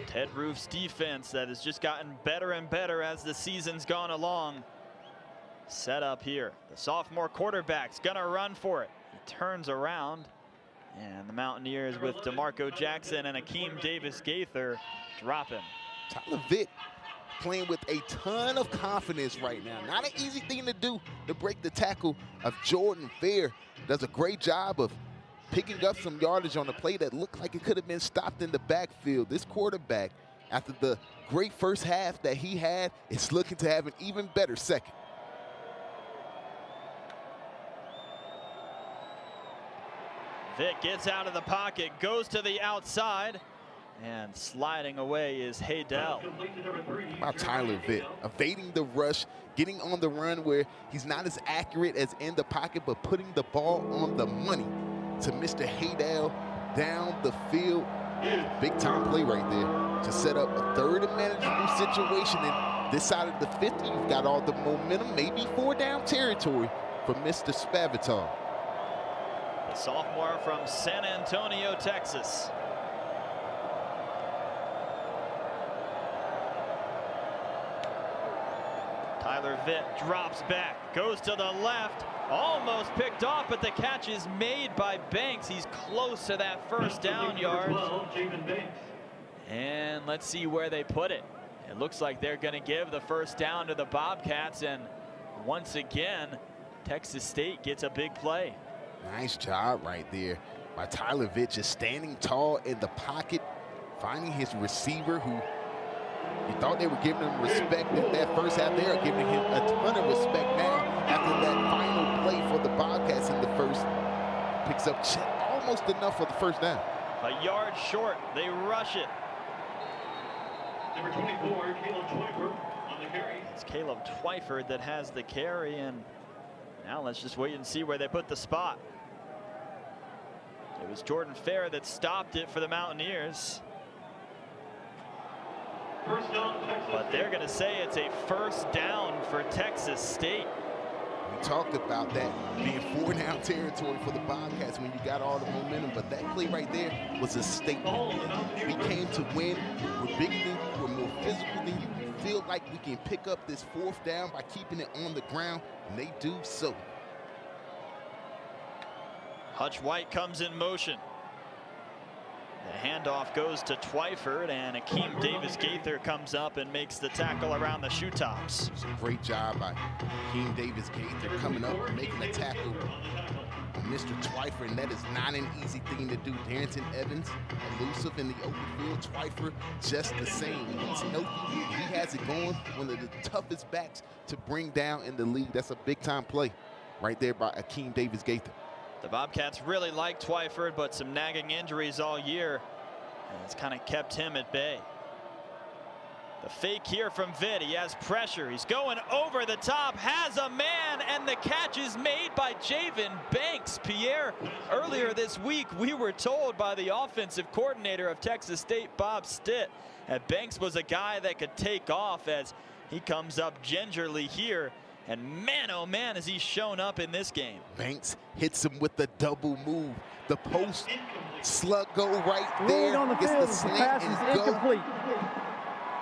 Ted Roof's defense that has just gotten better and better as the season's gone along. Set up here. The sophomore quarterback's gonna run for it. He turns around, and the Mountaineers with DeMarco Jackson and Akeem Davis-Gaither drop him. Tyler Vitt playing with a ton of confidence right now. Not an easy thing to do to break the tackle of Jordan Fair. Does a great job of picking up some yardage on a play that looked like it could have been stopped in the backfield. This quarterback after the great first half that he had, is looking to have an even better second. Vitt gets out of the pocket, goes to the outside, and sliding away is Haydell. How about Tyler Vitt evading the rush, getting on the run where he's not as accurate as in the pocket, but putting the ball on the money to Mr. Haydell down the field. Big time play right there to set up a third and manageable situation. And this side of the 50, you've got all the momentum, maybe 4 down territory for Mr. Spavital. The sophomore from San Antonio, Texas. Tyler Vitt drops back, goes to the left, almost picked off, but the catch is made by Banks. He's close to that first down yard. And let's see where they put it. It looks like they're going to give the first down to the Bobcats, and once again, Texas State gets a big play. Nice job right there by Tyler Vitt, just standing tall in the pocket, finding his receiver who you thought they were giving him respect in that first half. They are giving him a ton of respect now after that final play for the Bobcats in the first. Picks up almost enough for the first down. A yard short, they rush it. Number 24, Caleb Twyford on the carry. It's Caleb Twyford that has the carry, and now let's just wait and see where they put the spot. It was Jordan Fair that stopped it for the Mountaineers. First down, Texas. But they're going to say it's a first down for Texas State. We talked about that being 4 down territory for the Bobcats when you got all the momentum, but that play right there was a statement. We came to win. We're bigger than you. We're more physical than you. We feel like we can pick up this 4th down by keeping it on the ground, and they do so. Hutch White comes in motion. The handoff goes to Twyford, and Akeem Davis-Gaither comes up and makes the tackle around the shoe tops. It's a great job by Akeem Davis-Gaither coming up and making a tackle on Mr. Twyford, and that is not an easy thing to do. Darrington Evans, elusive in the open field. Twyford just the same. He's healthy. He has it going. One of the toughest backs to bring down in the league. That's a big-time play right there by Akeem Davis-Gaither. The Bobcats really like Twyford, but some nagging injuries all year, and it's kind of kept him at bay. The fake here from Vitt. He has pressure. He's going over the top, has a man, and the catch is made by Javen Banks. Pierre, earlier this week, we were told by the offensive coordinator of Texas State, Bob Stitt, that Banks was a guy that could take off as he comes up gingerly here. And man, oh man, has he shown up in this game. Banks hits him with the double move. The post slug go right there. On the gets field, the slant pass and is go. incomplete.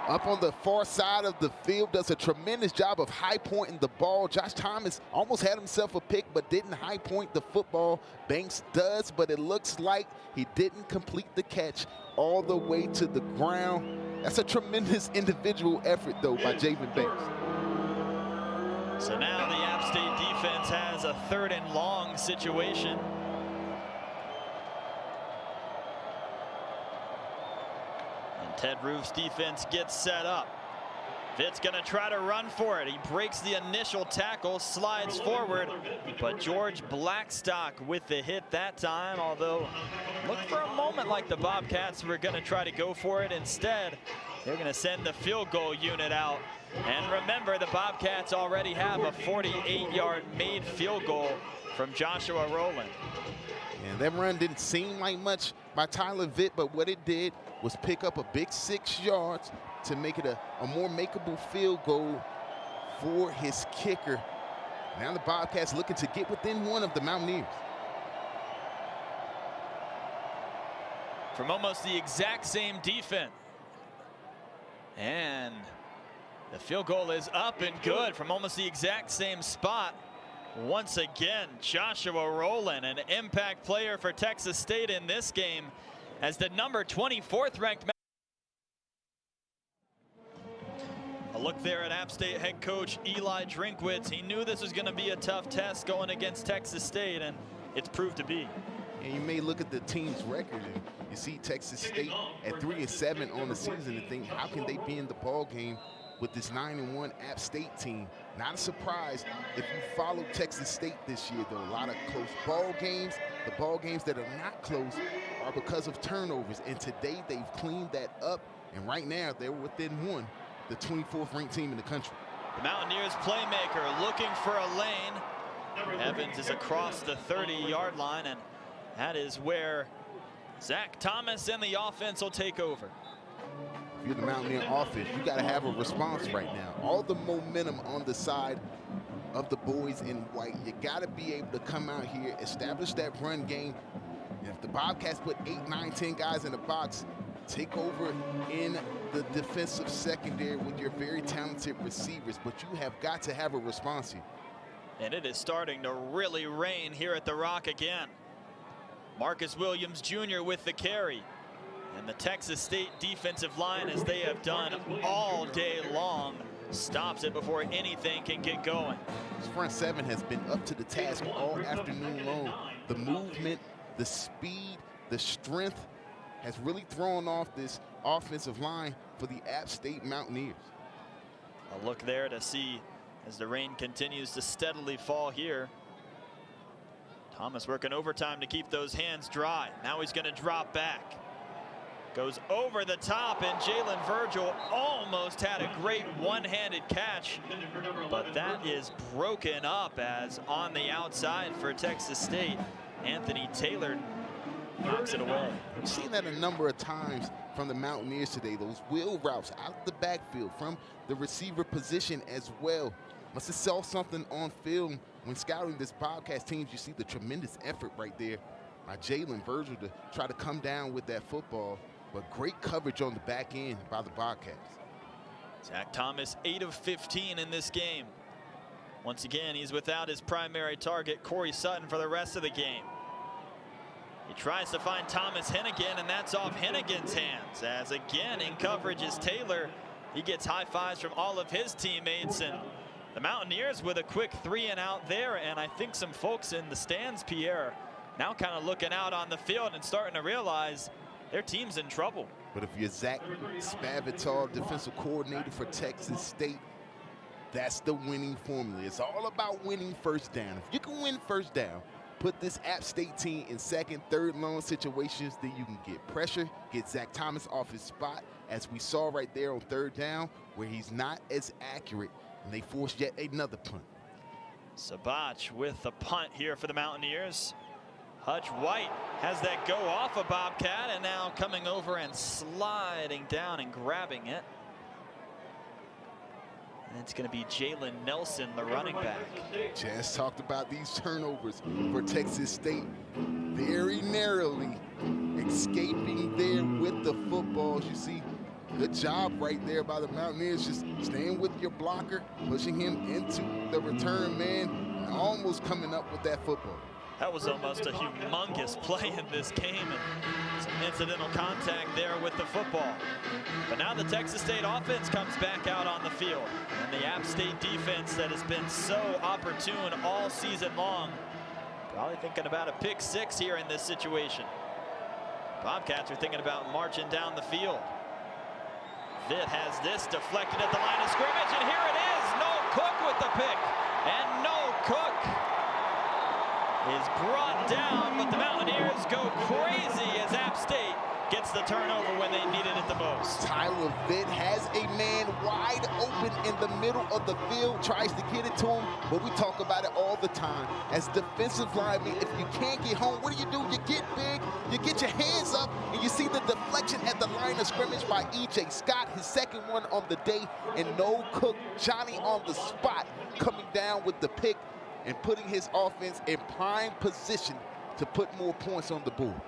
Up on the far side of the field, does a tremendous job of high pointing the ball. Josh Thomas almost had himself a pick, but didn't high point the football. Banks does, but it looks like he didn't complete the catch all the way to the ground. That's a tremendous individual effort, though, by Javen Banks. So now the App State defense has a 3rd and long situation. And Ted Roof's defense gets set up. Vitt's going to try to run for it. He breaks the initial tackle, slides forward, but George Blackstock with the hit that time, although looked for a moment like the Bobcats were going to try to go for it. Instead, they're going to send the field goal unit out. And remember, the Bobcats already have a 48-yard made field goal from Joshua Rowland. And that run didn't seem like much by Tyler Vitt, but what it did was pick up a big 6 yards to make it a more makeable field goal for his kicker. Now the Bobcats looking to get within 1 of the Mountaineers. From almost the exact same defense. And the field goal is up and good from almost the exact same spot. Once again, Joshua Rowland, an impact player for Texas State in this game, as the number 24th ranked. A look there at App State head coach Eli Drinkwitz. He knew this was going to be a tough test going against Texas State, and it's proved to be. And you may look at the team's record and you see Texas State at 3-7 on the season and think, how can they be in the ball game with this 9-1 App State team? Not a surprise if you follow Texas State this year, though. A lot of close ball games. The ball games that are not close are because of turnovers. And today they've cleaned that up. And right now they're within one, the 24th ranked team in the country. The Mountaineers playmaker looking for a lane. Evans is across the 30-yard line, and that is where Zach Thomas and the offense will take over. If you're the Mountaineer offense, you got to have a response right now. All the momentum on the side of the boys in white. You got to be able to come out here, establish that run game. And if the Bobcats put 8, 9, 10 guys in the box, take over in the defensive secondary with your very talented receivers. But you have got to have a response here. And it is starting to really rain here at the Rock again. Marcus Williams Jr. with the carry. And the Texas State defensive line, as they have done all day long, stops it before anything can get going. This front seven has been up to the task all afternoon long. The movement, the speed, the strength has really thrown off this offensive line for the App State Mountaineers. A look there to see as the rain continues to steadily fall here. Thomas working overtime to keep those hands dry. Now he's going to drop back. Goes over the top, and Jalen Virgil almost had a great one-handed catch, but that is broken up as on the outside for Texas State, Anthony Taylor knocks it away. We've seen that a number of times from the Mountaineers today, those wheel routes out the backfield from the receiver position as well. Must have saw something on film when scouting this Bobcats team. You see the tremendous effort right there by Jalen Virgil to try to come down with that football. But great coverage on the back end by the Bobcats. Zach Thomas 8 of 15 in this game. Once again, he's without his primary target, Corey Sutton, for the rest of the game. He tries to find Thomas Hennigan, and that's off Hennigan's hands. As again in coverage is Taylor. He gets high fives from all of his teammates, and the Mountaineers with a quick 3-and-out there. And I think some folks in the stands, Pierre, now kind of looking out on the field and starting to realize their team's in trouble. But if you're Zach Spavital, defensive coordinator for Texas State, that's the winning formula. It's all about winning first down. If you can win first down, put this App State team in second, third long situations, then you can get pressure, get Zach Thomas off his spot, as we saw right there on third down, where he's not as accurate, and they force yet another punt. Sabach with the punt here for the Mountaineers. Hutch White has that go off a Bobcat, and now coming over and sliding down and grabbing it. And it's going to be Jalen Nelson, the running back. Just talked about these turnovers for Texas State, very narrowly escaping there with the footballs. You see, good job right there by the Mountaineers, just staying with your blocker, pushing him into the return man, and almost coming up with that football. That was almost a humongous play in this game, and some incidental contact there with the football. But now the Texas State offense comes back out on the field, and the App State defense that has been so opportune all season long, probably thinking about a pick 6 here in this situation. Bobcats are thinking about marching down the field. Vitt has this deflected at the line of scrimmage, and here it is. No Cook with the pick, and no Cook is brought down, but the Mountaineers go crazy as App State gets the turnover when they needed it the most. Tyler Vitt has a man wide open in the middle of the field, tries to get it to him, but we talk about it all the time. As defensive linemen, if you can't get home, what do? You get big, you get your hands up, and you see the deflection at the line of scrimmage by E.J. Scott, his second one on the day, and no Cook, Johnny on the spot, coming down with the pick and putting his offense in prime position to put more points on the board.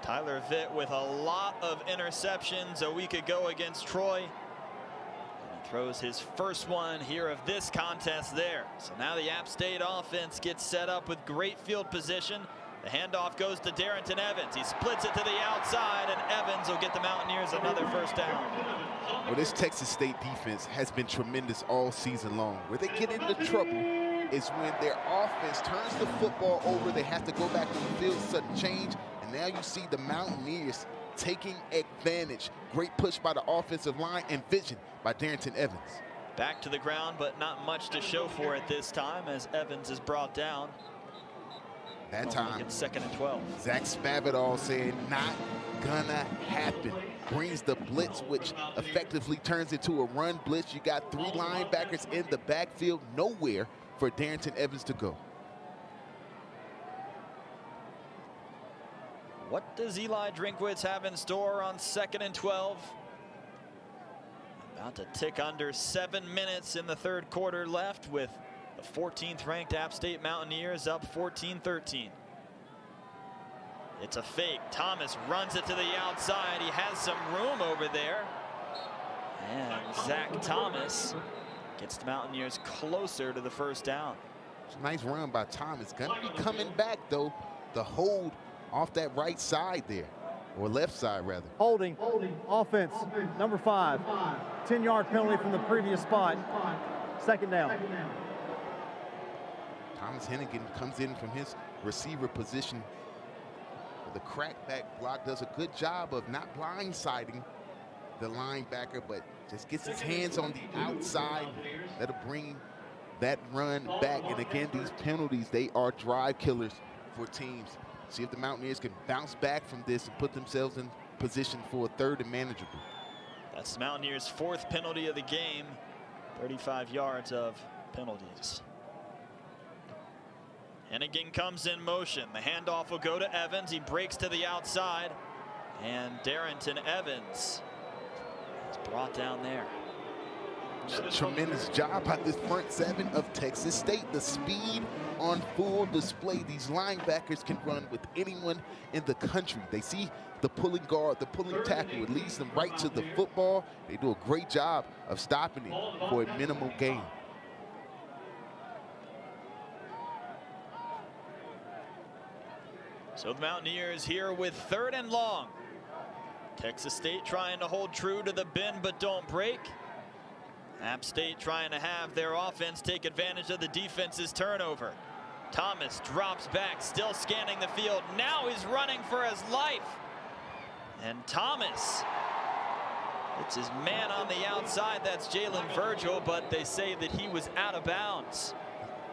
Tyler Vitt with a lot of interceptions a week ago against Troy. And he throws his first one here of this contest there. So now the App State offense gets set up with great field position. The handoff goes to Darrington Evans. He splits it to the outside, and Evans will get the Mountaineers another first down. Well, this Texas State defense has been tremendous all season long. Where they get into trouble, is when their offense turns the football over. They have to go back on the field, sudden change, and now you see the Mountaineers taking advantage. Great push by the offensive line and vision by Darrington Evans. Back to the ground, but not much to show for it this time as Evans is brought down. That time, it's 2nd and 12. Zach Spavital said, not gonna happen. Brings the blitz, which effectively turns into a run blitz. You got 3 linebackers in the backfield, nowhere for Darrington Evans to go. What does Eli Drinkwitz have in store on 2nd and 12? About to tick under 7 minutes in the 3rd quarter left with the 14th ranked App State Mountaineers up 14-13. It's a fake. Thomas runs it to the outside. He has some room over there. And Zach Thomas gets the Mountaineers closer to the 1st down. It's a nice run by Thomas. Gonna be coming back though. The hold off that right side there, or left side rather. Holding, offense, number 5. 10-yard penalty from the previous spot. 2nd down. Thomas Hennigan comes in from his receiver position. The crackback block does a good job of not blindsiding the linebacker, but just gets his hands on the outside. That'll bring that run back. And again, these penalties, they are drive killers for teams. See if the Mountaineers can bounce back from this and put themselves in position for a 3rd and manageable. That's the Mountaineers' 4th penalty of the game. 35 yards of penalties. Hennigan comes in motion. The handoff will go to Evans. He breaks to the outside. And Darrington Evans is brought down there. Tremendous job by this front 7 of Texas State. The speed on full display. These linebackers can run with anyone in the country. They see the pulling guard, the pulling tackle. It leads them right to the football. They do a great job of stopping it for a minimal gain. So the Mountaineers here with 3rd and long. Texas State trying to hold true to the bend but don't break. App State trying to have their offense take advantage of the defense's turnover. Thomas drops back, still scanning the field. Now he's running for his life. And Thomas, it's his man on the outside. That's Jalen Virgil, but they say that he was out of bounds.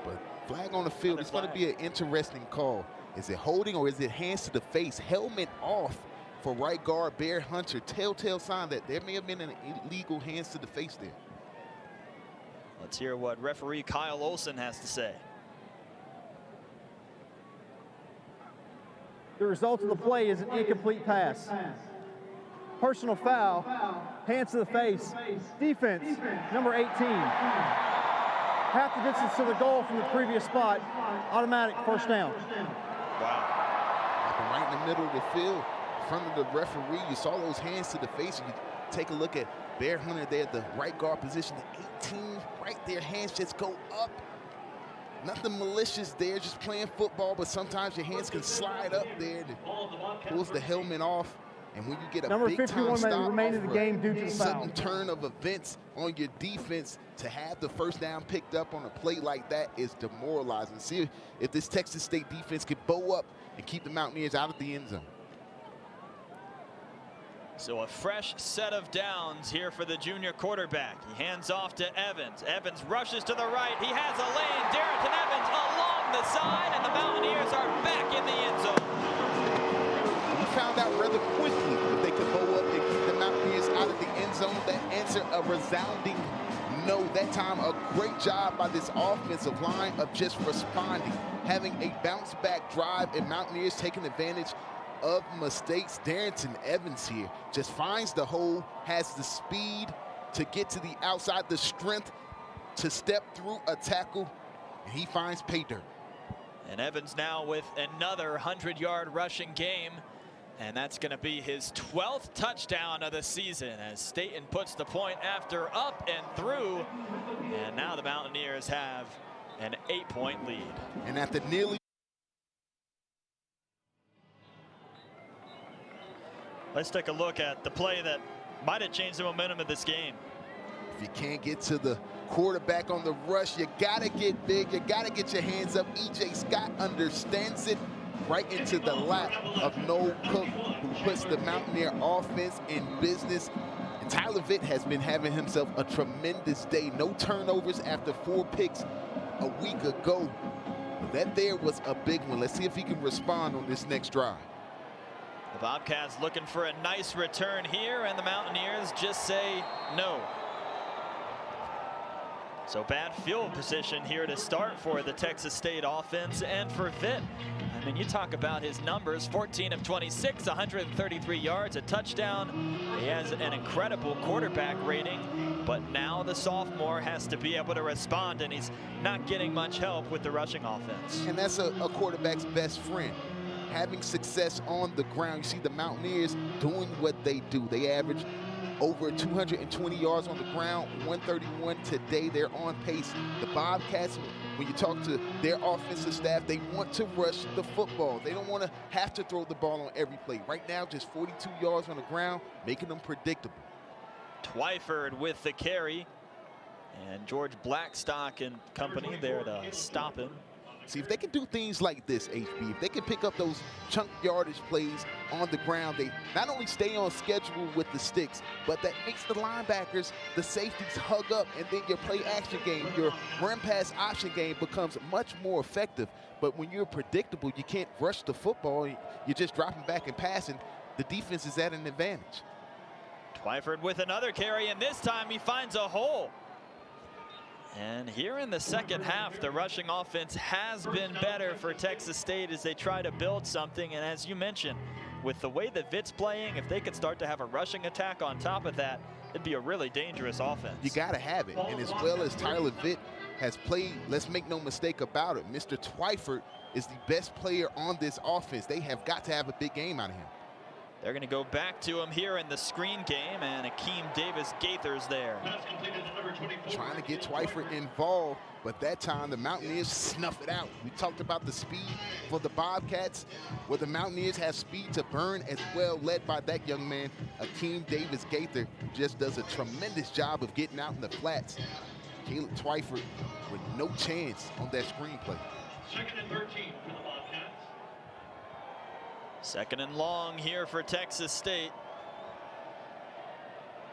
But flag on the field, it's going to be an interesting call. Is it holding or is it hands to the face? Helmet off for right guard Bear Hunter. Telltale sign that there may have been an illegal hands to the face there. Let's hear what referee Kyle Olson has to say. The result of the play is an incomplete pass. Personal foul, hands to the face. Defense, number 18. Half the distance to the goal from the previous spot. Automatic 1st down. Wow. Right in the middle of the field, in front of the referee. You saw those hands to the face. You take a look at Bear Hunter there at the right guard position. The 18 right there, hands just go up. Nothing malicious there, just playing football, but sometimes your hands can slide up there. It pulls the helmet off. And when you get a number big 51 time remain in the game due to the sudden turn of events on your defense, to have the 1st down picked up on a play like that is demoralizing. See if this Texas State defense could bow up and keep the Mountaineers out of the end zone. So a fresh set of downs here for the junior quarterback. He hands off to Evans. Evans rushes to the right. He has a lane. Darrington Evans along the side, and the Mountaineers are back in the end zone. We found out rather quickly that they could bow up and keep the Mountaineers out of the end zone. That answer a resounding no. That time a great job by this offensive line of just responding, having a bounce back drive, and Mountaineers taking advantage of mistakes. Darrington Evans here just finds the hole, has the speed to get to the outside, the strength to step through a tackle, and he finds pay dirt. And Evans now with another 100-yard rushing game, and that's going to be his 12th touchdown of the season as Staten puts the point after up and through, and now the Mountaineers have an 8-point lead. And after nearly Let's take a look at the play that might have changed the momentum of this game. If you can't get to the quarterback on the rush, you got to get big. You got to get your hands up. E.J. Scott understands it right into the lap of Noel Cook, who puts the Mountaineer offense in business. And Tyler Vitt has been having himself a tremendous day. No turnovers after 4 picks a week ago. But that there was a big one. Let's see if he can respond on this next drive. The Bobcats looking for a nice return here, and the Mountaineers just say no. So bad field position here to start for the Texas State offense and for Vitt. I mean, you talk about his numbers, 14 of 26, 133 yards, a touchdown. He has an incredible quarterback rating, but now the sophomore has to be able to respond, and he's not getting much help with the rushing offense. And that's a quarterback's best friend. Having success on the ground. You see the Mountaineers doing what they do. They average over 220 yards on the ground, 131 today. They're on pace. The Bobcats, when you talk to their offensive staff, they want to rush the football. They don't want to have to throw the ball on every play. Right now, just 42 yards on the ground, making them predictable. Twyford with the carry, and George Blackstock and company there to stop him. See, if they can do things like this, HB, if they can pick up those chunk yardage plays on the ground, they not only stay on schedule with the sticks, but that makes the linebackers, the safeties hug up, and then your play action game, your run pass option game becomes much more effective. But when you're predictable, you can't rush the football. You're just dropping back and passing. The defense is at an advantage. Twyford with another carry, and this time he finds a hole. And here in the second half, the rushing offense has been better for Texas State as they try to build something. And as you mentioned, with the way that Vitt's playing, if they could start to have a rushing attack on top of that, it'd be a really dangerous offense. You got to have it. And as well as Tyler Vitt has played, let's make no mistake about it, Mr. Twyford is the best player on this offense. They have got to have a big game out of him. They're going to go back to him here in the screen game, and Akeem Davis-Gaither's there. Trying to get Twyford involved, but that time the Mountaineers snuff it out. We talked about the speed for the Bobcats, where the Mountaineers have speed to burn as well, led by that young man, Akeem Davis-Gaither, who just does a tremendous job of getting out in the flats. Caleb Twyford with no chance on that screenplay. 2nd and 13 for the Bobcats. 2nd and long here for Texas State.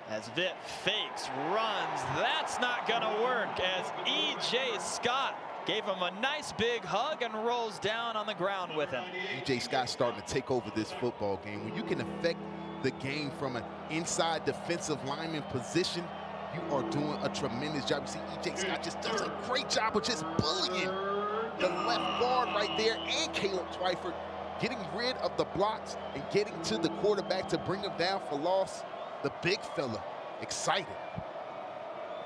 As Vitt fakes, runs, that's not gonna work as E.J. Scott gave him a nice big hug and rolls down on the ground with him. E.J. Scott starting to take over this football game. When you can affect the game from an inside defensive lineman position, you are doing a tremendous job. You see E.J. Scott just does a great job of just bullying the left guard right there, and Caleb Twyford getting rid of the blocks and getting to the quarterback to bring him down for loss. The big fella, excited.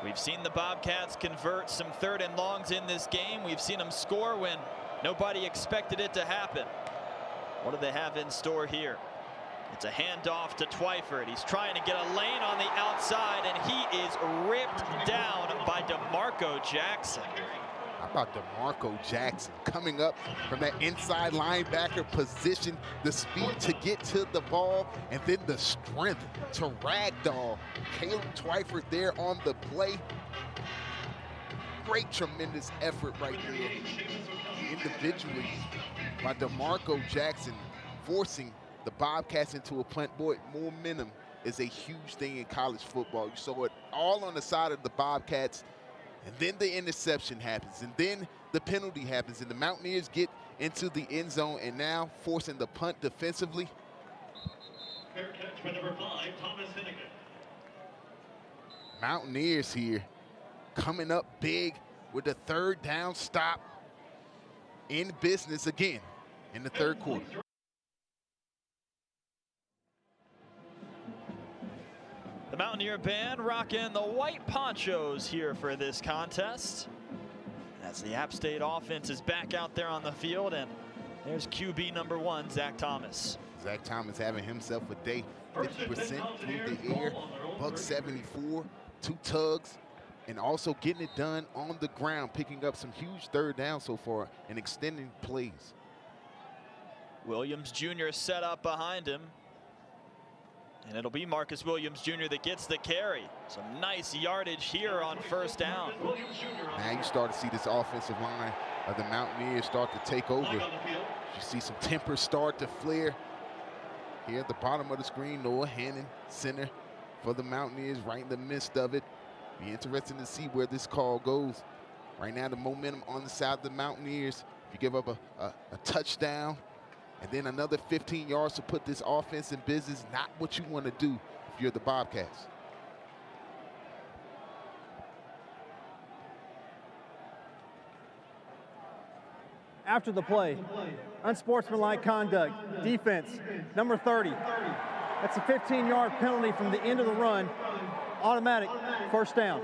We've seen the Bobcats convert some 3rd and longs in this game. We've seen them score when nobody expected it to happen. What do they have in store here? It's a handoff to Twyford. He's trying to get a lane on the outside, and he is ripped down by DeMarco Jackson. How about DeMarco Jackson coming up from that inside linebacker position, the speed to get to the ball, and then the strength to ragdoll Caleb Twyford there on the play. Great, tremendous effort right there individually by DeMarco Jackson, forcing the Bobcats into a punt. Boy, momentum is a huge thing in college football. You saw it all on the side of the Bobcats. And then the interception happens, and then the penalty happens, and the Mountaineers get into the end zone, and now forcing the punt defensively. Fair catch by number 5, Thomas Hennigan. Mountaineers here coming up big with the 3rd down stop in business again in the 3rd quarter. The Mountaineer band rocking the white ponchos here for this contest. As the App State offense is back out there on the field, and there's QB number 1, Zach Thomas. Zach Thomas having himself a day, 50% through the air, $174, 2 tugs, and also getting it done on the ground, picking up some huge 3rd down so far and extending plays. Williams Jr. set up behind him. And it'll be Marcus Williams Jr. that gets the carry. Some nice yardage here on first down. Now you start to see this offensive line of the Mountaineers start to take over. You see some temper start to flare. Here at the bottom of the screen, Noah Hannon, center for the Mountaineers, right in the midst of it. Be interesting to see where this call goes. Right now, the momentum on the side of the Mountaineers. If you give up a touchdown and then another 15 yards to put this offense in business, not what you want to do if you're the Bobcats. After the play, unsportsmanlike conduct, defense, number 30. That's a 15-yard penalty from the end of the run, automatic first down.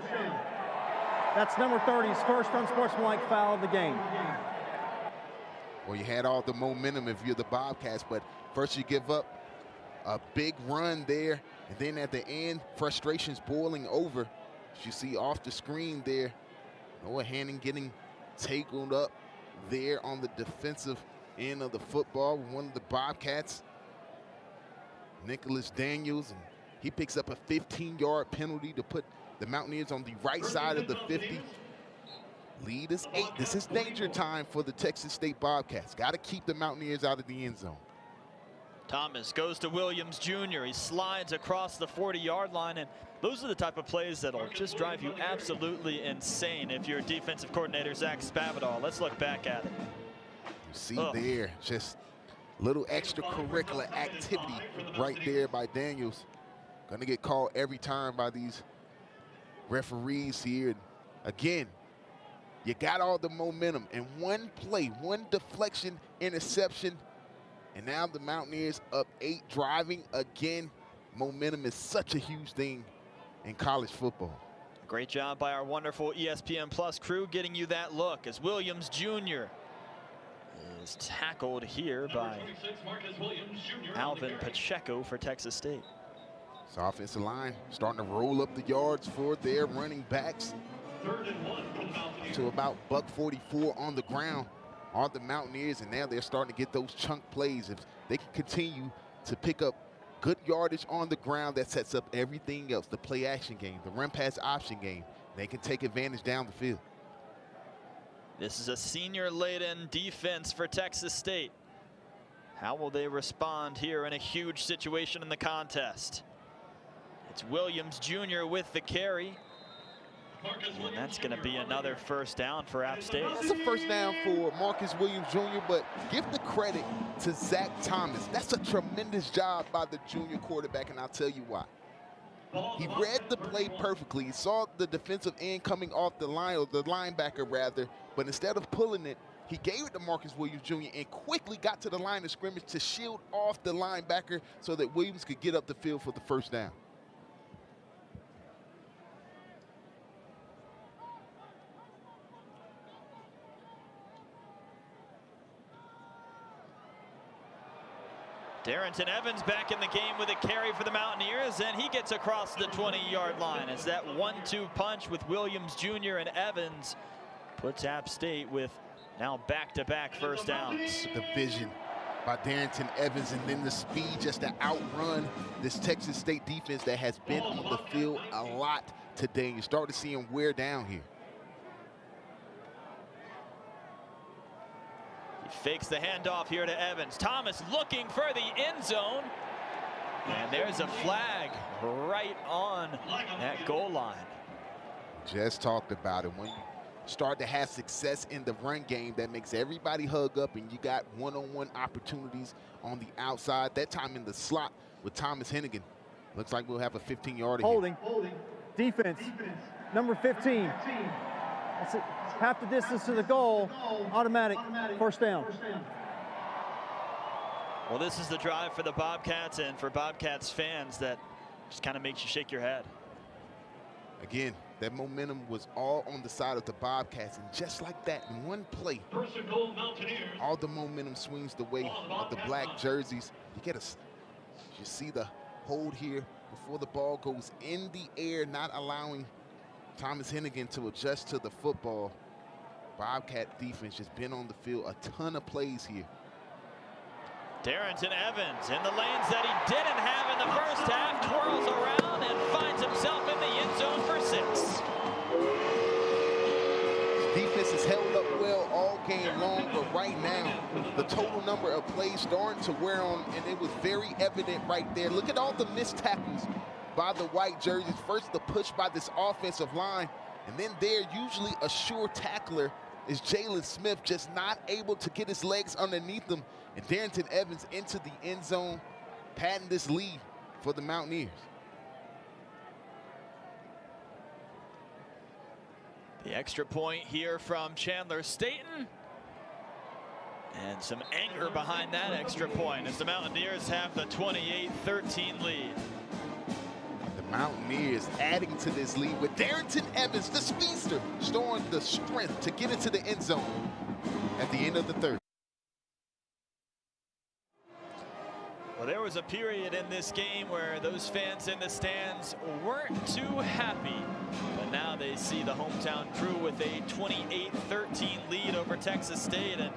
That's number 30's first unsportsmanlike foul of the game. Well, you had all the momentum if you're the Bobcats, but first you give up a big run there, and then at the end, frustration's boiling over. As you see off the screen there, Noah Hannon getting tangled up there on the defensive end of the football with one of the Bobcats, Nicholas Daniels, and he picks up a 15-yard penalty to put the Mountaineers on the right side of the 50. Lead is 8. This is danger time for the Texas State Bobcats. Got to keep the Mountaineers out of the end zone. Thomas goes to Williams Jr. He slides across the 40-yard line, and those are the type of plays that'll just drive you absolutely insane if you're defensive coordinator Zach Spavital. Let's look back at it. You see there, just little extracurricular activity right there by Daniels. Going to get called every time by these referees here. Again, you got all the momentum, and one play, one deflection, interception, and now the Mountaineers up 8 driving again. Momentum is such a huge thing in college football. Great job by our wonderful ESPN Plus crew getting you that look as Williams Jr. is tackled here by Alvin Pacheco for Texas State. This offensive line starting to roll up the yards for their running backs. To about $144 on the ground are the Mountaineers, and now they're starting to get those chunk plays. If they can continue to pick up good yardage on the ground, that sets up everything else, the play action game, the run pass option game. They can take advantage down the field. This is a senior-laden defense for Texas State. How will they respond here in a huge situation in the contest? It's Williams Jr. with the carry. And that's going to be another first down for App State. That's a first down for Marcus Williams Jr., but give the credit to Zach Thomas. That's a tremendous job by the junior quarterback, and I'll tell you why. He read the play perfectly. He saw the defensive end coming off the line, or the linebacker rather, but instead of pulling it, he gave it to Marcus Williams Jr. and quickly got to the line of scrimmage to shield off the linebacker so that Williams could get up the field for the first down. Darrington Evans back in the game with a carry for the Mountaineers, and he gets across the 20-yard line as that 1-2 punch with Williams Jr. and Evans puts App State with now back-to-back first downs. The vision by Darrington Evans, and then the speed just to outrun this Texas State defense that has been on the field a lot today. You start to see him wear down here. He fakes the handoff here to Evans. Thomas looking for the end zone. And there's a flag right on that goal line. Just talked about it. When you start to have success in the run game, that makes everybody hug up, and you got one-on-one opportunities on the outside. That time in the slot with Thomas Hennigan. Looks like we'll have a 15-yarder Holding. Defense. Number 15. That's it. Half the distance to the goal, automatic first down. Well, this is the drive for the Bobcats, and for Bobcats fans, that just kind of makes you shake your head. Again, that momentum was all on the side of the Bobcats, and just like that, in one play, all the momentum swings the way of the black jerseys. You see the hold here before the ball goes in the air, not allowing Thomas Hennigan to adjust to the football. Bobcat defense just been on the field a ton of plays here. Darrington Evans in the lanes that he didn't have in the first half, twirls around and finds himself in the end zone for 6. Defense has held up well all game long, but right now, the total number of plays starting to wear on, and it was very evident right there. Look at all the missed tackles by the white jerseys. First, the push by this offensive line, and then there, usually a sure tackler, is Jalen Smith just not able to get his legs underneath him, and Darrington Evans into the end zone, padding this lead for the Mountaineers. The extra point here from Chandler Staten. And some anger behind that extra point as the Mountaineers have the 28-13 lead. The Mountaineers adding to this lead with Darrington Evans, the speedster, showing the strength to get into the end zone at the end of the third. Well, there was a period in this game where those fans in the stands weren't too happy. But now they see the hometown crew with a 28-13 lead over Texas State. And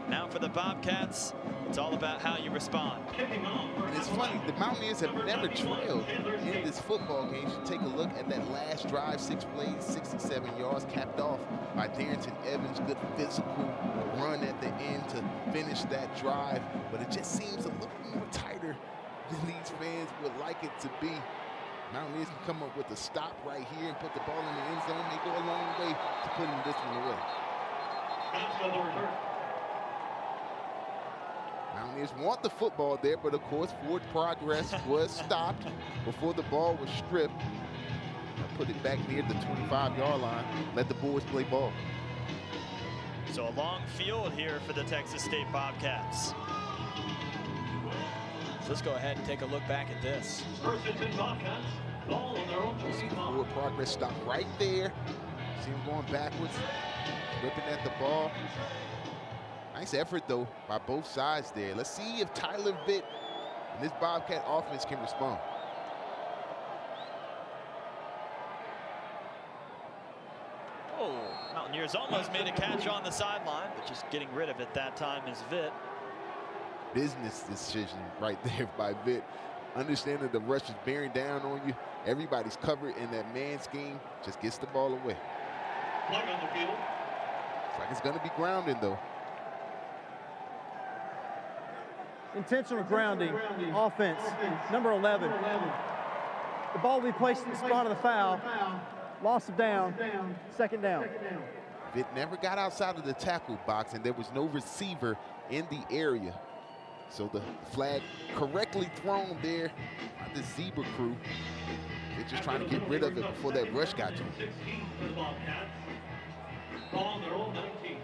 now for the Bobcats, it's all about how you respond. And it's funny, the Mountaineers have never trailed in this football game. You should take a look at that last drive, 6 plays, 67 yards, capped off by Darrington Evans. Good physical run at the end to finish that drive. But it just seems a little more tighter than these fans would like it to be. Mountaineers can come up with a stop right here and put the ball in the end zone. They go a long way to putting this one away. Mountaineers want the football there, but of course forward progress was stopped before the ball was stripped. I put it back near the 25-yard line. Let the boys play ball. So a long field here for the Texas State Bobcats. So let's go ahead and take a look back at this. First and 10 Bobcats. Ball on their own See the forward progress stop right there. See him going backwards, ripping at the ball. Nice effort, though, by both sides there. Let's see if Tyler Vitt and this Bobcat offense can respond. Oh, Mountaineers almost made a catch on the sideline, but just getting rid of it that time is Vitt. Business decision right there by Vitt. Understanding the rush is bearing down on you. Everybody's covered in that man scheme. Just gets the ball away. Flag on the field. Looks like it's going to be grounding, though. Intentional grounding, offense, number 11. The ball will be placed in the spot of the foul. Loss of down, second down. Vitt never got outside of the tackle box, and there was no receiver in the area. So the flag correctly thrown there by the Zebra crew. They're just trying to get rid of it before that rush got to them. 16 for the Bobcats. Ball on their own 19.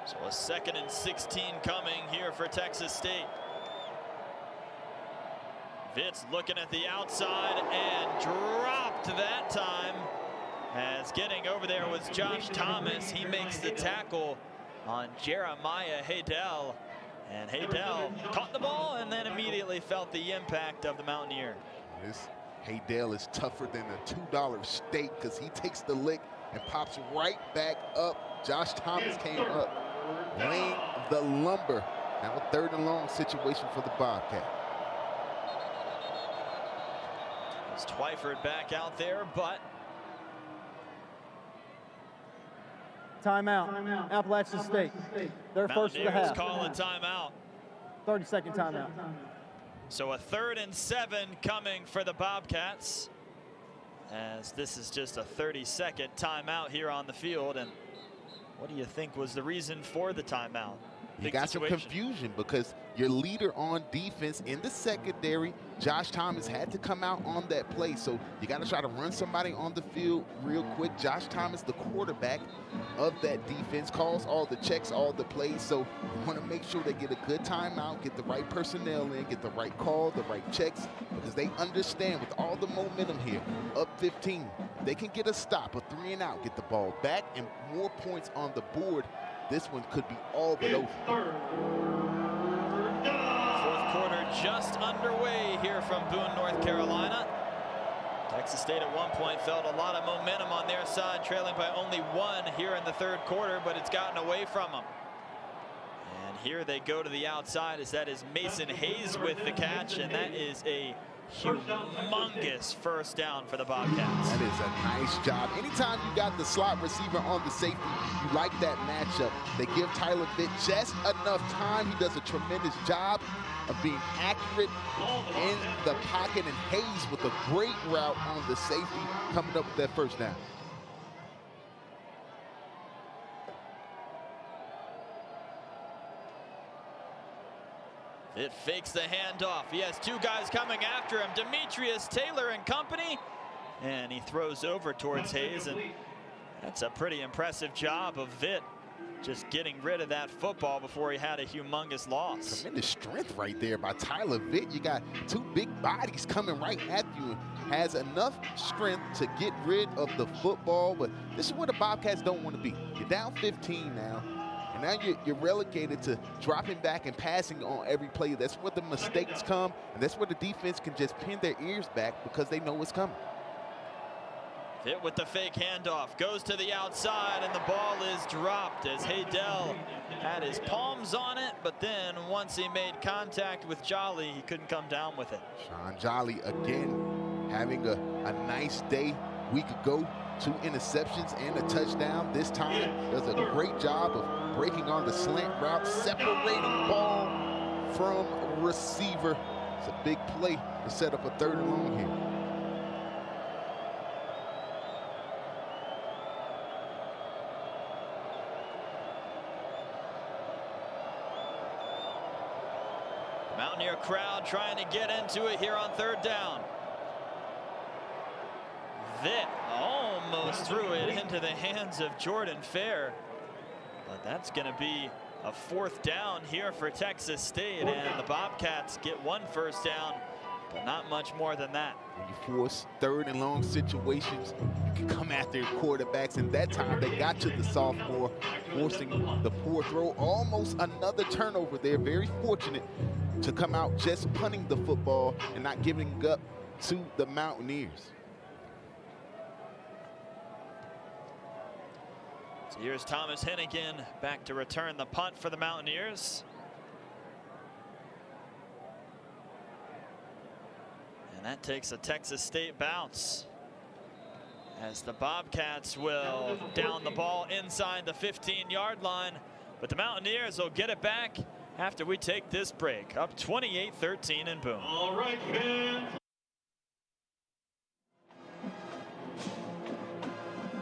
So a 2nd and 16 coming here for Texas State. Vitt's looking at the outside and dropped that time. As getting over there was Josh Thomas. He makes the tackle on Jeremiah Haydell. And Haydell caught the ball and then immediately felt the impact of the Mountaineer. This Haydell is tougher than a $2 steak because he takes the lick and pops right back up. Josh Thomas came up, laying the lumber. Now a 3rd and long situation for the Bobcat. It's Twyford back out there, but Timeout. Appalachian State. They're first of the half. Call a timeout. 30-second timeout. So a 3rd and 7 coming for the Bobcats, as this is just a 30-second timeout here on the field. And what do you think was the reason for the timeout? You got some confusion because your leader on defense in the secondary, Josh Thomas, had to come out on that play. So you got to try to run somebody on the field real quick. Josh Thomas, the quarterback of that defense, calls all the checks, all the plays. So you want to make sure they get a good timeout, get the right personnel in, get the right call, the right checks, because they understand with all the momentum here, up 15, they can get a stop, a 3 and out, get the ball back, and more points on the board. This one could be all but over. 4th quarter just underway here from Boone, North Carolina. Texas State at one point felt a lot of momentum on their side, trailing by only 1 here in the 3rd quarter, but it's gotten away from them. And here they go to the outside, as that is Mason Hayes with the catch, and that is a humongous first down for the Bobcats. That is a nice job. Anytime you got the slot receiver on the safety, you like that matchup. They give Tyler Vitt just enough time. He does a tremendous job of being accurate in the pocket, and Hayes with a great route on the safety coming up with that first down. It fakes the handoff. He has two guys coming after him, Demetrius Taylor and company, and he throws over towards Hayes, and that's a pretty impressive job of Vitt just getting rid of that football before he had a humongous loss. Tremendous strength right there by Tyler Vitt. You got two big bodies coming right at you. Has enough strength to get rid of the football, but this is where the Bobcats don't want to be. You're down 15 now. And now you're relegated to dropping back and passing on every play. That's where the mistakes come, and that's where the defense can just pin their ears back because they know it's coming. Vitt with the fake handoff, goes to the outside, and the ball is dropped as Haydell had his palms on it, but then once he made contact with Jolly, he couldn't come down with it. Sean Jolly again having a nice day. Week ago, 2 interceptions and a touchdown. This time does a great job of breaking on the slant route, separating ball from receiver. It's a big play to set up a 3rd and long here. Mountaineer crowd trying to get into it here on 3rd down. Vitt almost threw it into the hands of Jordan Fair, but that's going to be a 4th down here for Texas State, and the Bobcats get 1 first down, but not much more than that. When you force 3rd and long situations, you can come after your quarterbacks, and that time they got to the sophomore, forcing the poor throw. Almost another turnover there. Very fortunate to come out just punting the football and not giving up to the Mountaineers. So here's Thomas Hennigan back to return the punt for the Mountaineers. And that takes a Texas State bounce, as the Bobcats will down the ball inside the 15-yard line, but the Mountaineers will get it back after we take this break, up 28-13 in Boone. All right, fans.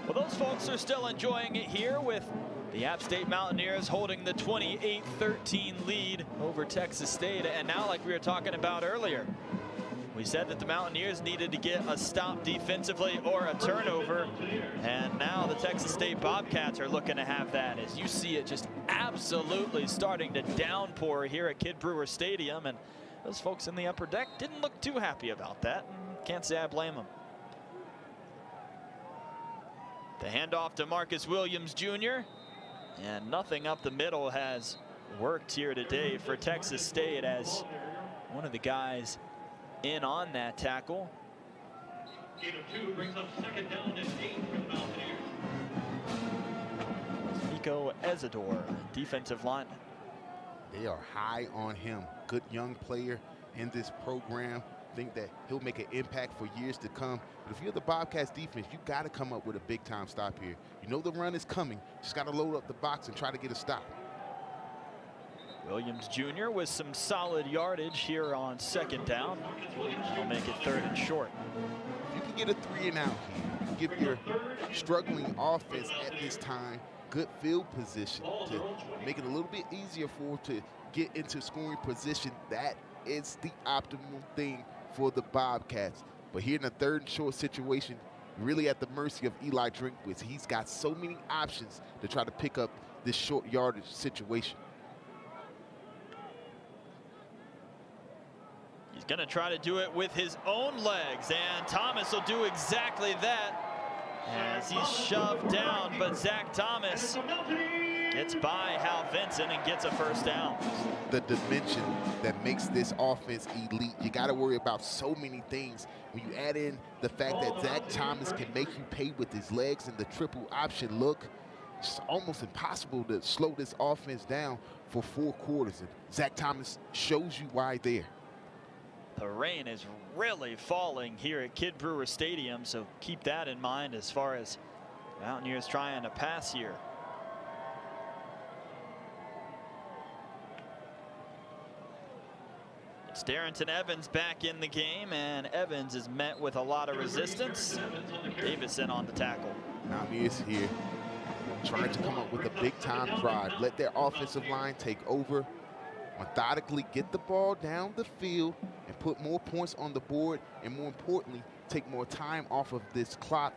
Well, those folks are still enjoying it here, with the App State Mountaineers holding the 28-13 lead over Texas State. And now, like we were talking about earlier, we said that the Mountaineers needed to get a stop defensively or a turnover, and now the Texas State Bobcats are looking to have that, as you see it just absolutely starting to downpour here at Kidd Brewer Stadium, and those folks in the upper deck didn't look too happy about that. Can't say I blame them. The handoff to Marcus Williams Jr., and nothing up the middle has worked here today for Texas State, as one of the guys in on that tackle. Gain of 2 brings up 2nd down and 8 for the Mountaineers. Nico Ezador, defensive lineman. They are high on him. Good young player in this program. Think that he'll make an impact for years to come. But if you're the Bobcats defense, you got to come up with a big-time stop here. You know the run is coming. Just got to load up the box and try to get a stop. Williams Jr. with some solid yardage here on 2nd down. He'll make it 3rd and short. If you can get a 3 and out here, give your struggling offense at this time good field position to make it a little bit easier for to get into scoring position. That is the optimal thing for the Bobcats. But here in a 3rd and short situation, really at the mercy of Eli Drinkwitz. He's got so many options to try to pick up this short yardage situation. He's going to try to do it with his own legs, and Thomas will do exactly that as he's shoved down, but Zach Thomas gets by Hal Vincent and gets a 1st down. The dimension that makes this offense elite. You got to worry about so many things. When you add in the fact that Zach Thomas can make you pay with his legs and the triple option look, it's almost impossible to slow this offense down for 4 quarters. And Zach Thomas shows you why there. The rain is really falling here at Kid Brewer Stadium, so keep that in mind as far as Mountaineers trying to pass here. It's Darrington Evans back in the game, and Evans is met with a lot of resistance. Davison on the tackle. Mountaineers here trying to come up with a big-time drive. Let their offensive line take over, methodically get the ball down the field and put more points on the board, and more importantly, take more time off of this clock.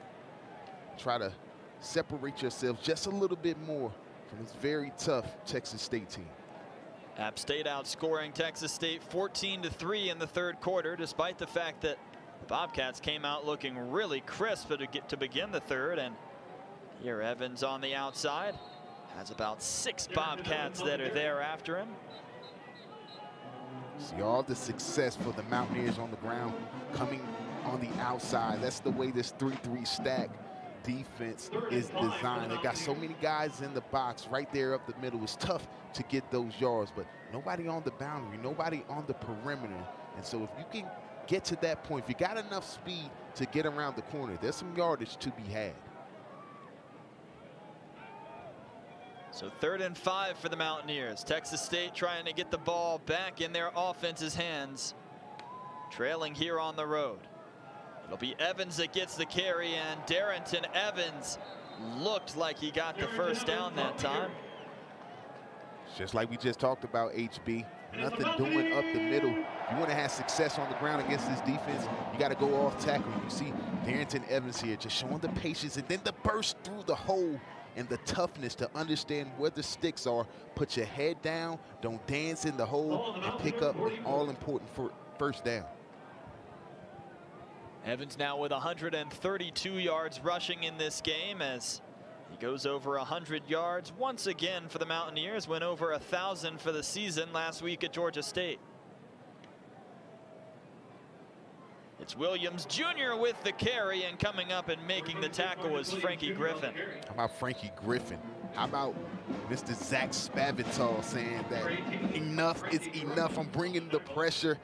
Try to separate yourself just a little bit more from this very tough Texas State team. App State outscoring Texas State 14-3 in the 3rd quarter, despite the fact that the Bobcats came out looking really crisp to begin the 3rd. And here Evans on the outside has about 6 Bobcats that are there after him. See all the success for the Mountaineers on the ground coming on the outside. That's the way this 3-3 stack defense is designed. They got so many guys in the box right there up the middle. It's tough to get those yards, but nobody on the boundary, nobody on the perimeter. And so if you can get to that point, if you got enough speed to get around the corner, there's some yardage to be had. So 3rd and 5 for the Mountaineers. Texas State trying to get the ball back in their offense's hands, trailing here on the road. It'll be Evans that gets the carry, and Darrington Evans looked like he got the first down that time. Just like we just talked about, HB, nothing doing up the middle. You want to have success on the ground against this defense, you got to go off tackle. You see Darrington Evans here just showing the patience and then the burst through the hole and the toughness to understand where the sticks are. Put your head down, don't dance in the hole, and pick up an all-important first down. Evans now with 132 yards rushing in this game as he goes over 100 yards once again for the Mountaineers. Went over 1,000 for the season last week at Georgia State. It's Williams Jr. with the carry, and coming up and making the tackle is Frankie Griffin. How about Frankie Griffin? How about Mr. Zach Spavital saying that enough is enough, I'm bringing the pressure,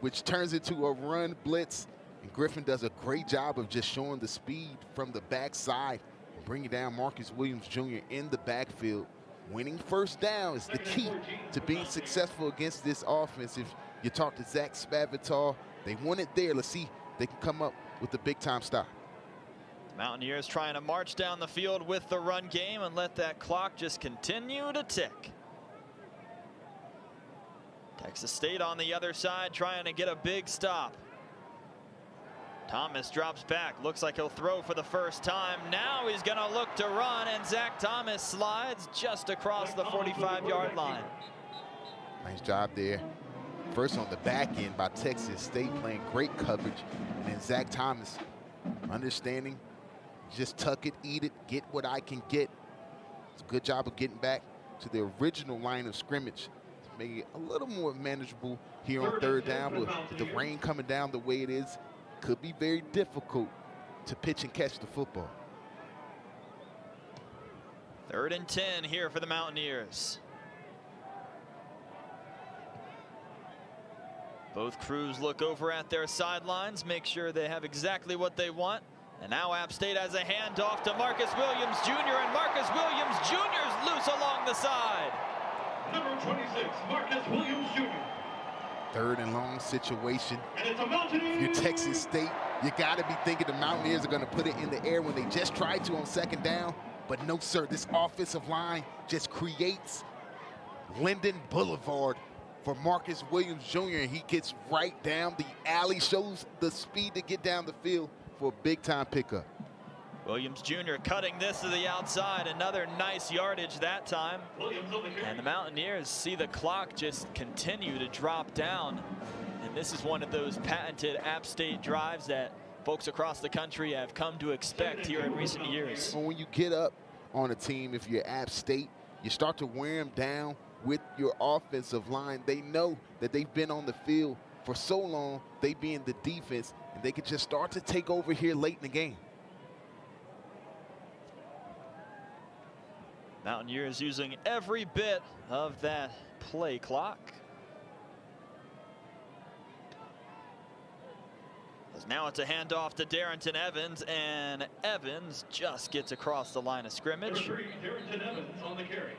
which turns into a run blitz. And Griffin does a great job of just showing the speed from the backside, bringing down Marcus Williams Jr. in the backfield. Winning first down is the key to being successful against this offense. If you talk to Zach Spavital, they want it there. Let's see if they can come up with the big-time stop. The Mountaineers trying to march down the field with the run game and let that clock just continue to tick. Texas State on the other side trying to get a big stop. Thomas drops back, looks like he'll throw for the first time. Now he's going to look to run, and Zach Thomas slides just across the 45-yard line. Nice job there. First on the back end by Texas State, playing great coverage. And then Zach Thomas understanding, just tuck it, eat it, get what I can get. It's a good job of getting back to the original line of scrimmage to make it a little more manageable here on 3rd down. With the rain coming down the way it is, could be very difficult to pitch and catch the football. 3rd and 10 here for the Mountaineers. Both crews look over at their sidelines, make sure they have exactly what they want. And now App State has a handoff to Marcus Williams Jr. and Marcus Williams Jr. is loose along the side. Number 26, Marcus Williams Jr. 3rd and long situation. And it's a Mountaineers. If you're Texas State, you got to be thinking the Mountaineers are going to put it in the air when they just tried to on 2nd down. But no, sir, this offensive line just creates Linden Boulevard for Marcus Williams Jr. and he gets right down the alley, shows the speed to get down the field for a big-time pickup. Williams Jr. cutting this to the outside, another nice yardage that time. And the Mountaineers see the clock just continue to drop down. And this is one of those patented App State drives that folks across the country have come to expect here in recent years. Well, when you get up on a team, if you're App State, you start to wear them down with your offensive line. They know that they've been on the field for so long, they be in the defense, and they could just start to take over here late in the game. Mountaineers using every bit of that play clock. As now it's a handoff to Darrington Evans, and Evans just gets across the line of scrimmage. Number 3, Darrington Evans on the carry.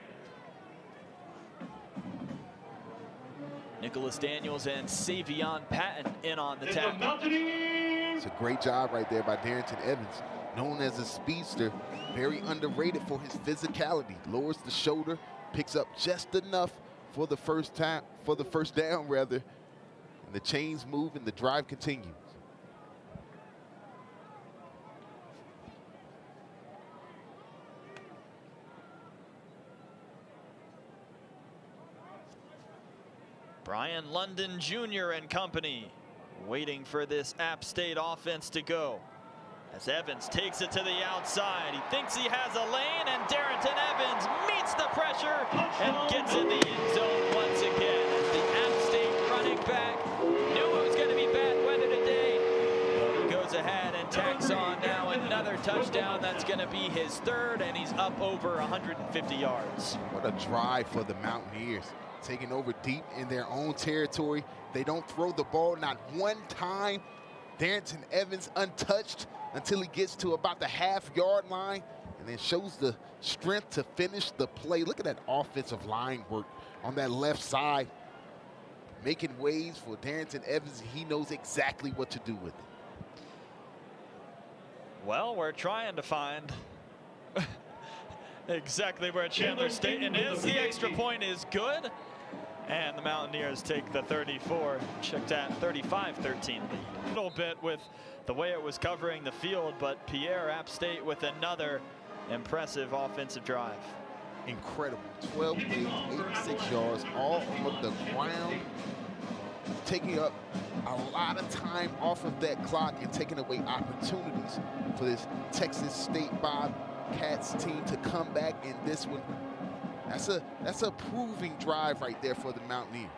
Nicholas Daniels and Savion Patton in on the tackle. It's a great job right there by Darrington Evans, known as a speedster, very underrated for his physicality. Lowers the shoulder, picks up just enough for the first down rather, and the chains move and the drive continues. Brian London Jr. and company waiting for this App State offense to go. As Evans takes it to the outside, he thinks he has a lane, and Darrington Evans meets the pressure and gets in the end zone once again. As the App State running back knew it was going to be bad weather today, he goes ahead and tacks on now another touchdown. That's going to be his third, and he's up over 150 yards. What a drive for the Mountaineers. Taking over deep in their own territory. They don't throw the ball not one time. Darrington Evans untouched until he gets to about the half-yard line and then shows the strength to finish the play. Look at that offensive line work on that left side. Making waves for Darrington Evans. He knows exactly what to do with it. Well, we're trying to find exactly where Chandler Staten is. The extra point is good. And the Mountaineers take the 34, checked at 35-13 lead. A little bit with the way it was covering the field, but Pierre App State with another impressive offensive drive. Incredible. 12 plays, 86 yards, all over the ground, taking up a lot of time off of that clock and taking away opportunities for this Texas State Bobcats team to come back in this one. That's a proving drive right there for the Mountaineers.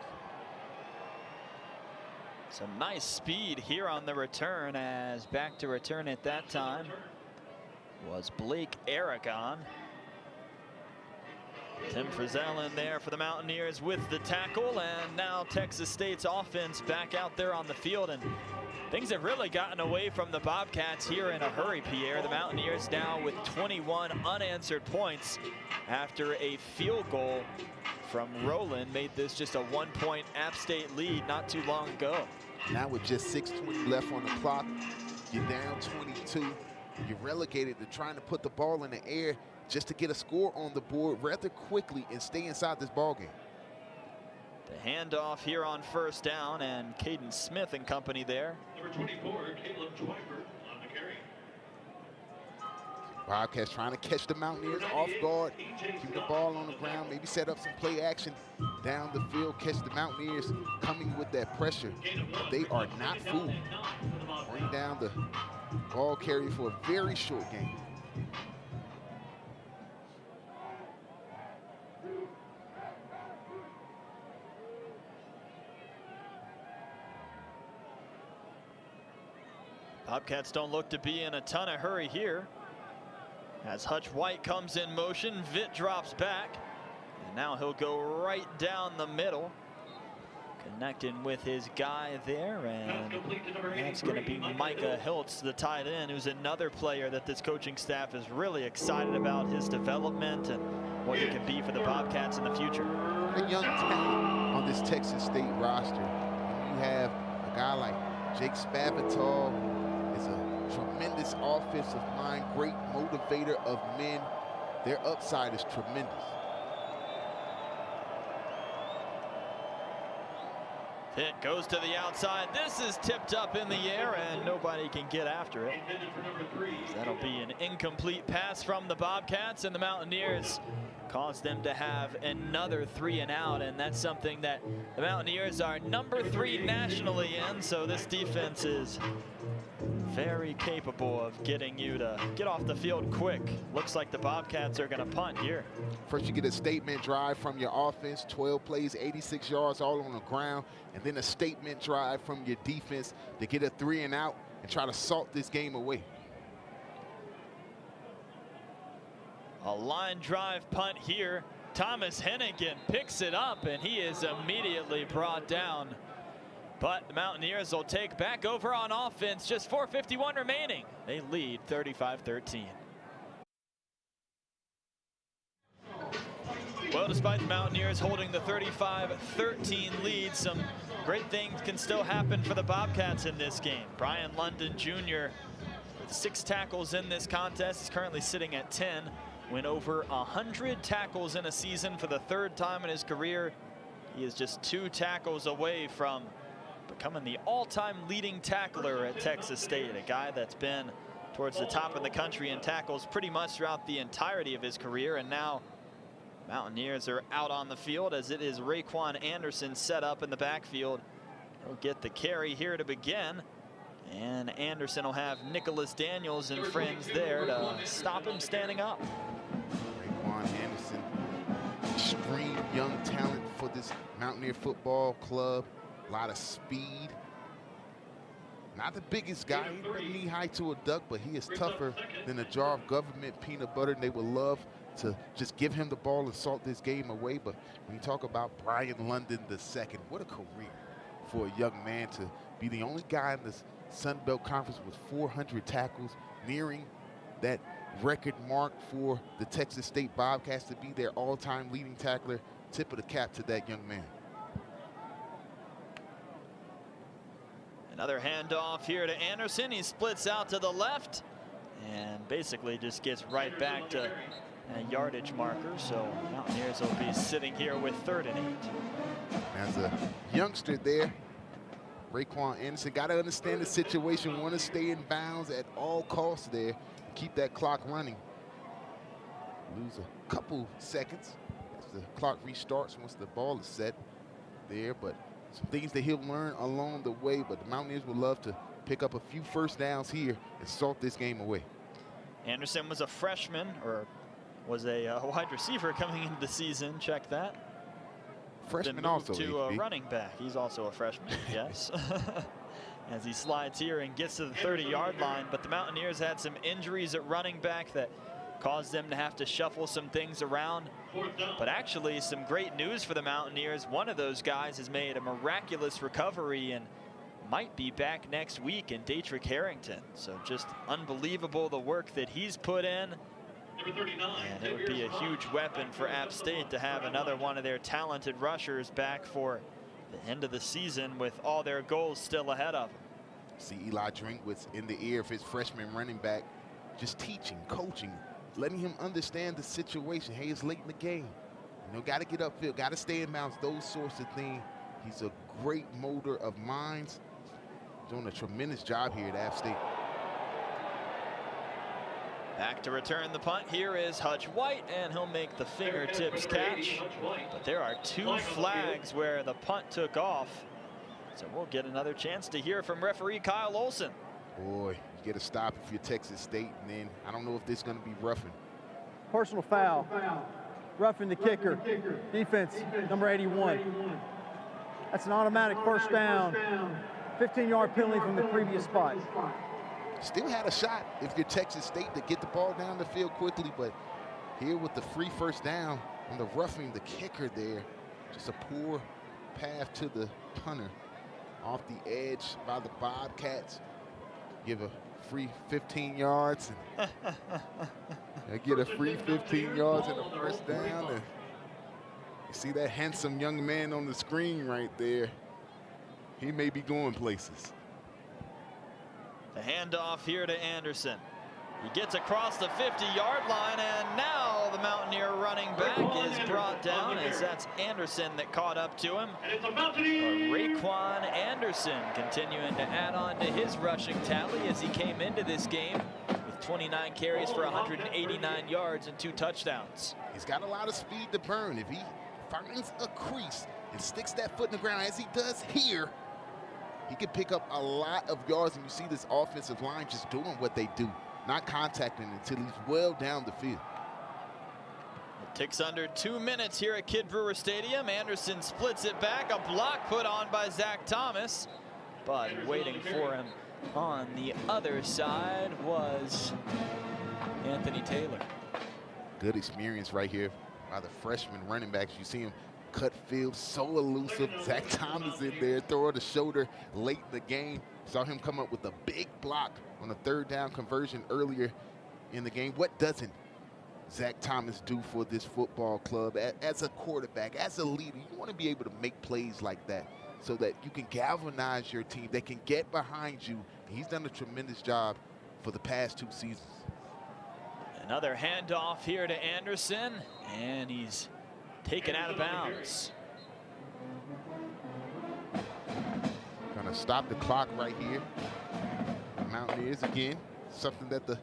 Some nice speed here on the return, as back to return at that time was Blake Aragon. Tim Frizzell in there for the Mountaineers with the tackle, and now Texas State's offense back out there on the field, and things have really gotten away from the Bobcats here in a hurry, Pierre. The Mountaineers now with 21 unanswered points after a field goal from Rowland made this just a 1-point App State lead not too long ago. Now with just 6:20 left on the clock, you're down 22. You're relegated to trying to put the ball in the air just to get a score on the board rather quickly and stay inside this ball game. The handoff here on first down, and Caden Smith and company there. Number 24, Caleb Joyford on the carry. Bobcats trying to catch the Mountaineers off guard, keep the ball on the ground, maybe set up some play action down the field, catch the Mountaineers coming with that pressure. They are not fooled. Bring down the ball carrier for a very short game. Bobcats don't look to be in a ton of hurry here. As Hutch White comes in motion, Vitt drops back, and now he'll go right down the middle, connecting with his guy there, and that's going to be Micah Hiltz, the tight end, who's another player that this coaching staff is really excited about his development and what he can be for the Bobcats in the future. A young talent on this Texas State roster. You have a guy like Jake Spavital, is a tremendous offensive mind, great motivator of men. Their upside is tremendous. It goes to the outside. This is tipped up in the air, and nobody can get after it. That'll be an incomplete pass from the Bobcats, and the Mountaineers caused them to have another 3 and out, and that's something that the Mountaineers are number 3 nationally in, so this defense is very capable of getting you to get off the field quick. Looks like the Bobcats are going to punt here. First you get a statement drive from your offense, 12 plays, 86 yards all on the ground, and then a statement drive from your defense to get a 3 and out and try to salt this game away. A line drive punt here. Thomas Hennigan picks it up, and he is immediately brought down. But the Mountaineers will take back over on offense. Just 4:51 remaining. They lead 35-13. Well, despite the Mountaineers holding the 35-13 lead, some great things can still happen for the Bobcats in this game. Brian London Jr. with 6 tackles in this contest is currently sitting at 10. Went over 100 tackles in a season for the 3rd time in his career. He is just 2 tackles away from becoming the all-time leading tackler at Texas State, a guy that's been towards the top of the country in tackles pretty much throughout the entirety of his career. And now Mountaineers are out on the field as it is Raekwon Anderson set up in the backfield. He'll get the carry here to begin. And Anderson will have Nicholas Daniels and friends there to stop him standing up. Raekwon Anderson, extreme young talent for this Mountaineer football club. A lot of speed. Not the biggest guy, knee-high to a duck, but he is tougher than a jar of government peanut butter, and they would love to just give him the ball and salt this game away. But when you talk about Brian London II, what a career for a young man to be the only guy in this Sun Belt Conference with 400 tackles, nearing that record mark for the Texas State Bobcats to be their all-time leading tackler. Tip of the cap to that young man. Another handoff here to Anderson. He splits out to the left and basically just gets right back to a yardage marker. So Mountaineers will be sitting here with 3rd and 8. As a youngster there, Raekwon Anderson got to understand the situation, want to stay in bounds at all costs there, keep that clock running. Lose a couple seconds as the clock restarts once the ball is set there, but some things that he'll learn along the way. But the Mountaineers would love to pick up a few first downs here and salt this game away. Anderson was a freshman, or was a wide receiver coming into the season. Check that. Freshman also to a running back. He's also a freshman, yes. As he slides here and gets to the 30-yard line. But the Mountaineers had some injuries at running back that caused them to have to shuffle some things around. But actually some great news for the Mountaineers. One of those guys has made a miraculous recovery and might be back next week in Datrick Harrington. So just unbelievable the work that he's put in. And it would be a huge weapon for App State to have another one of their talented rushers back for the end of the season with all their goals still ahead of them. See Eli Drinkwitz in the ear of his freshman running back, just teaching, coaching, letting him understand the situation. Hey, it's late in the game. You know, got to get upfield, got to stay in bounds, those sorts of things. He's a great motor of minds. Doing a tremendous job here at App State. Back to return the punt here is Hutch White, and he'll make the fingertips catch. But there are 2 flags where the punt took off. So we'll get another chance to hear from referee Kyle Olson. Boy, you get a stop if you're Texas State, and then I don't know if this is going to be roughing. Personal foul. Roughing the kicker. Defense, number 81. That's an automatic first down. 15-yard penalty from the previous spot. Still had a shot if you're Texas State to get the ball down the field quickly, but here with the free first down on the roughing the kicker there, just a poor path to the punter off the edge by the Bobcats. Give a free 15 yards and get a free 15 yards and a first down. And you see that handsome young man on the screen right there. He may be going places. The handoff here to Anderson. He gets across the 50-yard line, and now the Mountaineer running back is brought down as that's Anderson that caught up to him. Raekwon Anderson continuing to add on to his rushing tally as he came into this game with 29 carries for 189 yards and 2 touchdowns. He's got a lot of speed to burn. If he finds a crease and sticks that foot in the ground as he does here, he can pick up a lot of yards, and you see this offensive line just doing what they do, not contacting until he's well down the field. It takes under 2 minutes here at Kidd Brewer Stadium. Anderson splits it back, a block put on by Zach Thomas, but waiting for him on the other side was Anthony Taylor. Good experience right here by the freshman running backs. You see him cut field, so elusive. Zach Thomas in there, throwing the shoulder late in the game. Saw him come up with a big block on a 3rd down conversion earlier in the game. What doesn't Zach Thomas do for this football club as a quarterback, as a leader? You want to be able to make plays like that so that you can galvanize your team. They can get behind you. And he's done a tremendous job for the past 2 seasons. Another handoff here to Anderson, and he's taken out of bounds. Gonna stop the clock right here. The Mountaineers again, something that the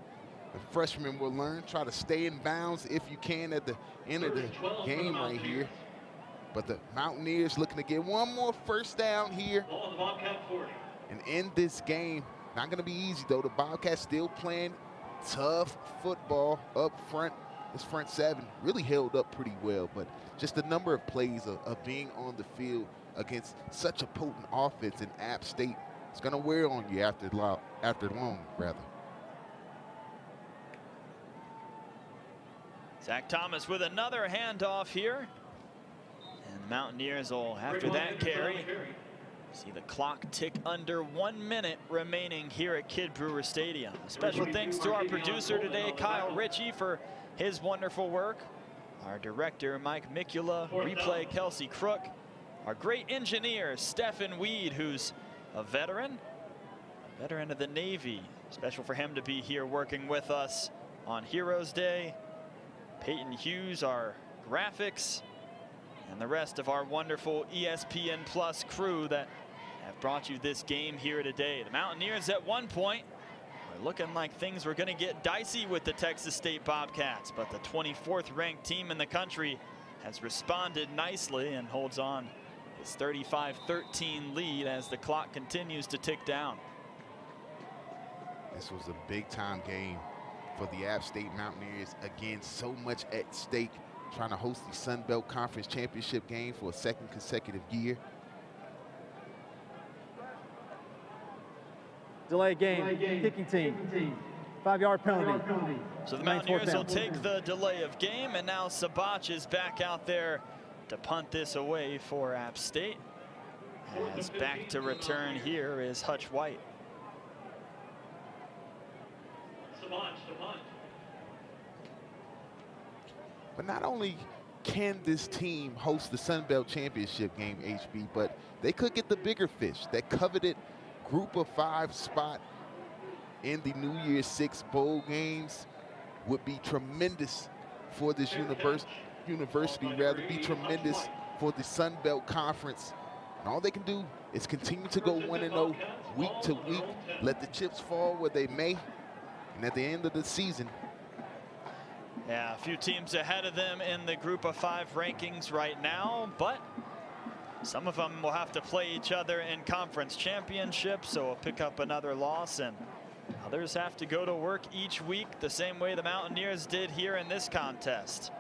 freshmen will learn. Try to stay in bounds if you can at the end of the game right here. But the Mountaineers looking to get one more 1st down here and end this game. Not gonna be easy though. The Bobcats still playing tough football up front. This front 7 really held up pretty well, but just the number of plays of being on the field against such a potent offense in App State, it's going to wear on you after long. Zach Thomas with another handoff here. And the Mountaineers will, after that carry, see the clock tick under 1 minute remaining here at Kidd Brewer Stadium. Special thanks to our producer today, Kyle Ritchie, for his wonderful work. Our director, Mike Mikula, replay, Kelsey Crook. Our great engineer, Stephen Weed, who's a veteran of the Navy. Special for him to be here working with us on Heroes Day. Peyton Hughes, our graphics, and the rest of our wonderful ESPN Plus crew that have brought you this game here today. The Mountaineers at one point were looking like things were going to get dicey with the Texas State Bobcats, but the 24th ranked team in the country has responded nicely and holds on its 35-13 lead as the clock continues to tick down. This was a big time game for the App State Mountaineers. Again, so much at stake, trying to host the Sun Belt Conference Championship game for a 2nd consecutive year. Delay game, kicking team. 5-yard penalty. So the Mountaineers will take the delay of game, and now Sabach is back out there to punt this away for App State. As back to return here is Hutch White. But not only can this team host the Sun Belt Championship game, HB, but they could get the bigger fish. That coveted Group of 5 spot in the New Year's 6 bowl games would be tremendous for this university, be tremendous for the Sun Belt Conference. And all they can do is continue to go 1-0 week to week, let the chips fall where they may, and at the end of the season. Yeah, a few teams ahead of them in the Group of 5 rankings right now, but some of them will have to play each other in conference championships, so we'll pick up another loss, and others have to go to work each week the same way the Mountaineers did here in this contest.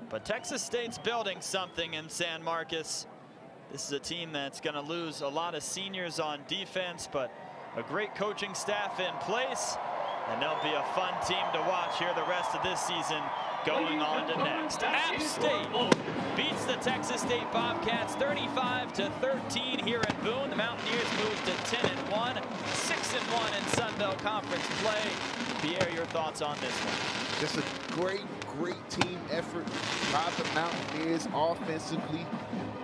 But Texas State's building something in San Marcos. This is a team that's going to lose a lot of seniors on defense, but a great coaching staff in place, and they'll be a fun team to watch here the rest of this season going on to next. App State beats the Texas State Bobcats 35-13 here in Boone. The Mountaineers move to 10-1, 6-1 in Sun Belt Conference play. Pierre, your thoughts on this one? Just a great team effort by the Mountaineers. Offensively,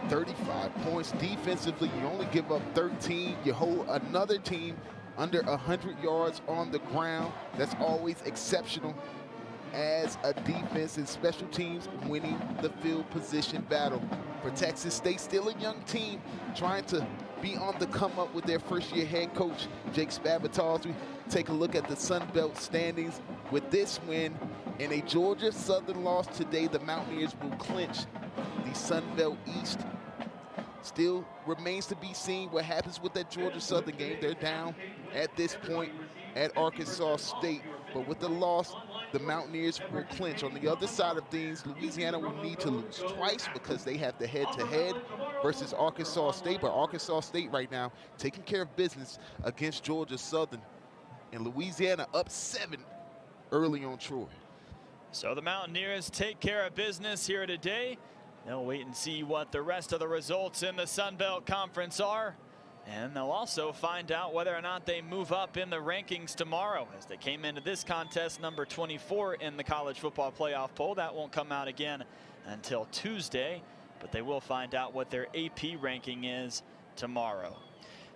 35 points. Defensively, you only give up 13. You hold another team under 100 yards on the ground. That's always exceptional as a defense, and special teams winning the field position battle. For Texas State, still a young team trying to be on the come up with their first-year head coach, Jake Spavital. As we take a look at the Sun Belt standings, with this win and a Georgia Southern loss today, the Mountaineers will clinch the Sun Belt East. Still remains to be seen what happens with that Georgia Southern game. They're down at this point at Arkansas State, but with the loss, the Mountaineers will clinch. On the other side of things, Louisiana will need to lose twice because they have the head-to-head versus Arkansas State. But Arkansas State right now taking care of business against Georgia Southern. And Louisiana up 7 early on Troy. So the Mountaineers take care of business here today. They'll wait and see what the rest of the results in the Sun Belt Conference are. And they'll also find out whether or not they move up in the rankings tomorrow, as they came into this contest number 24 in the college football playoff poll. That won't come out again until Tuesday, but they will find out what their AP ranking is tomorrow.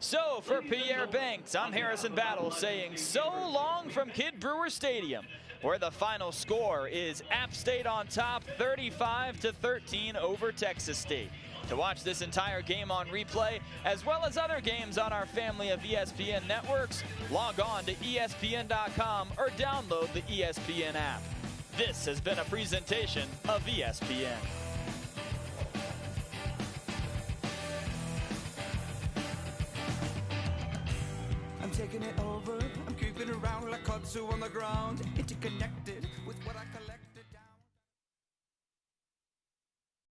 So for Pierre Banks, I'm Harrison Battle saying so long from Kidd Brewer Stadium, where the final score is App State on top 35-13 over Texas State. To watch this entire game on replay, as well as other games on our family of ESPN networks, log on to ESPN.com or download the ESPN app. This has been a presentation of ESPN. I'm taking it over, I'm creeping around like kudzu on the ground. Interconnect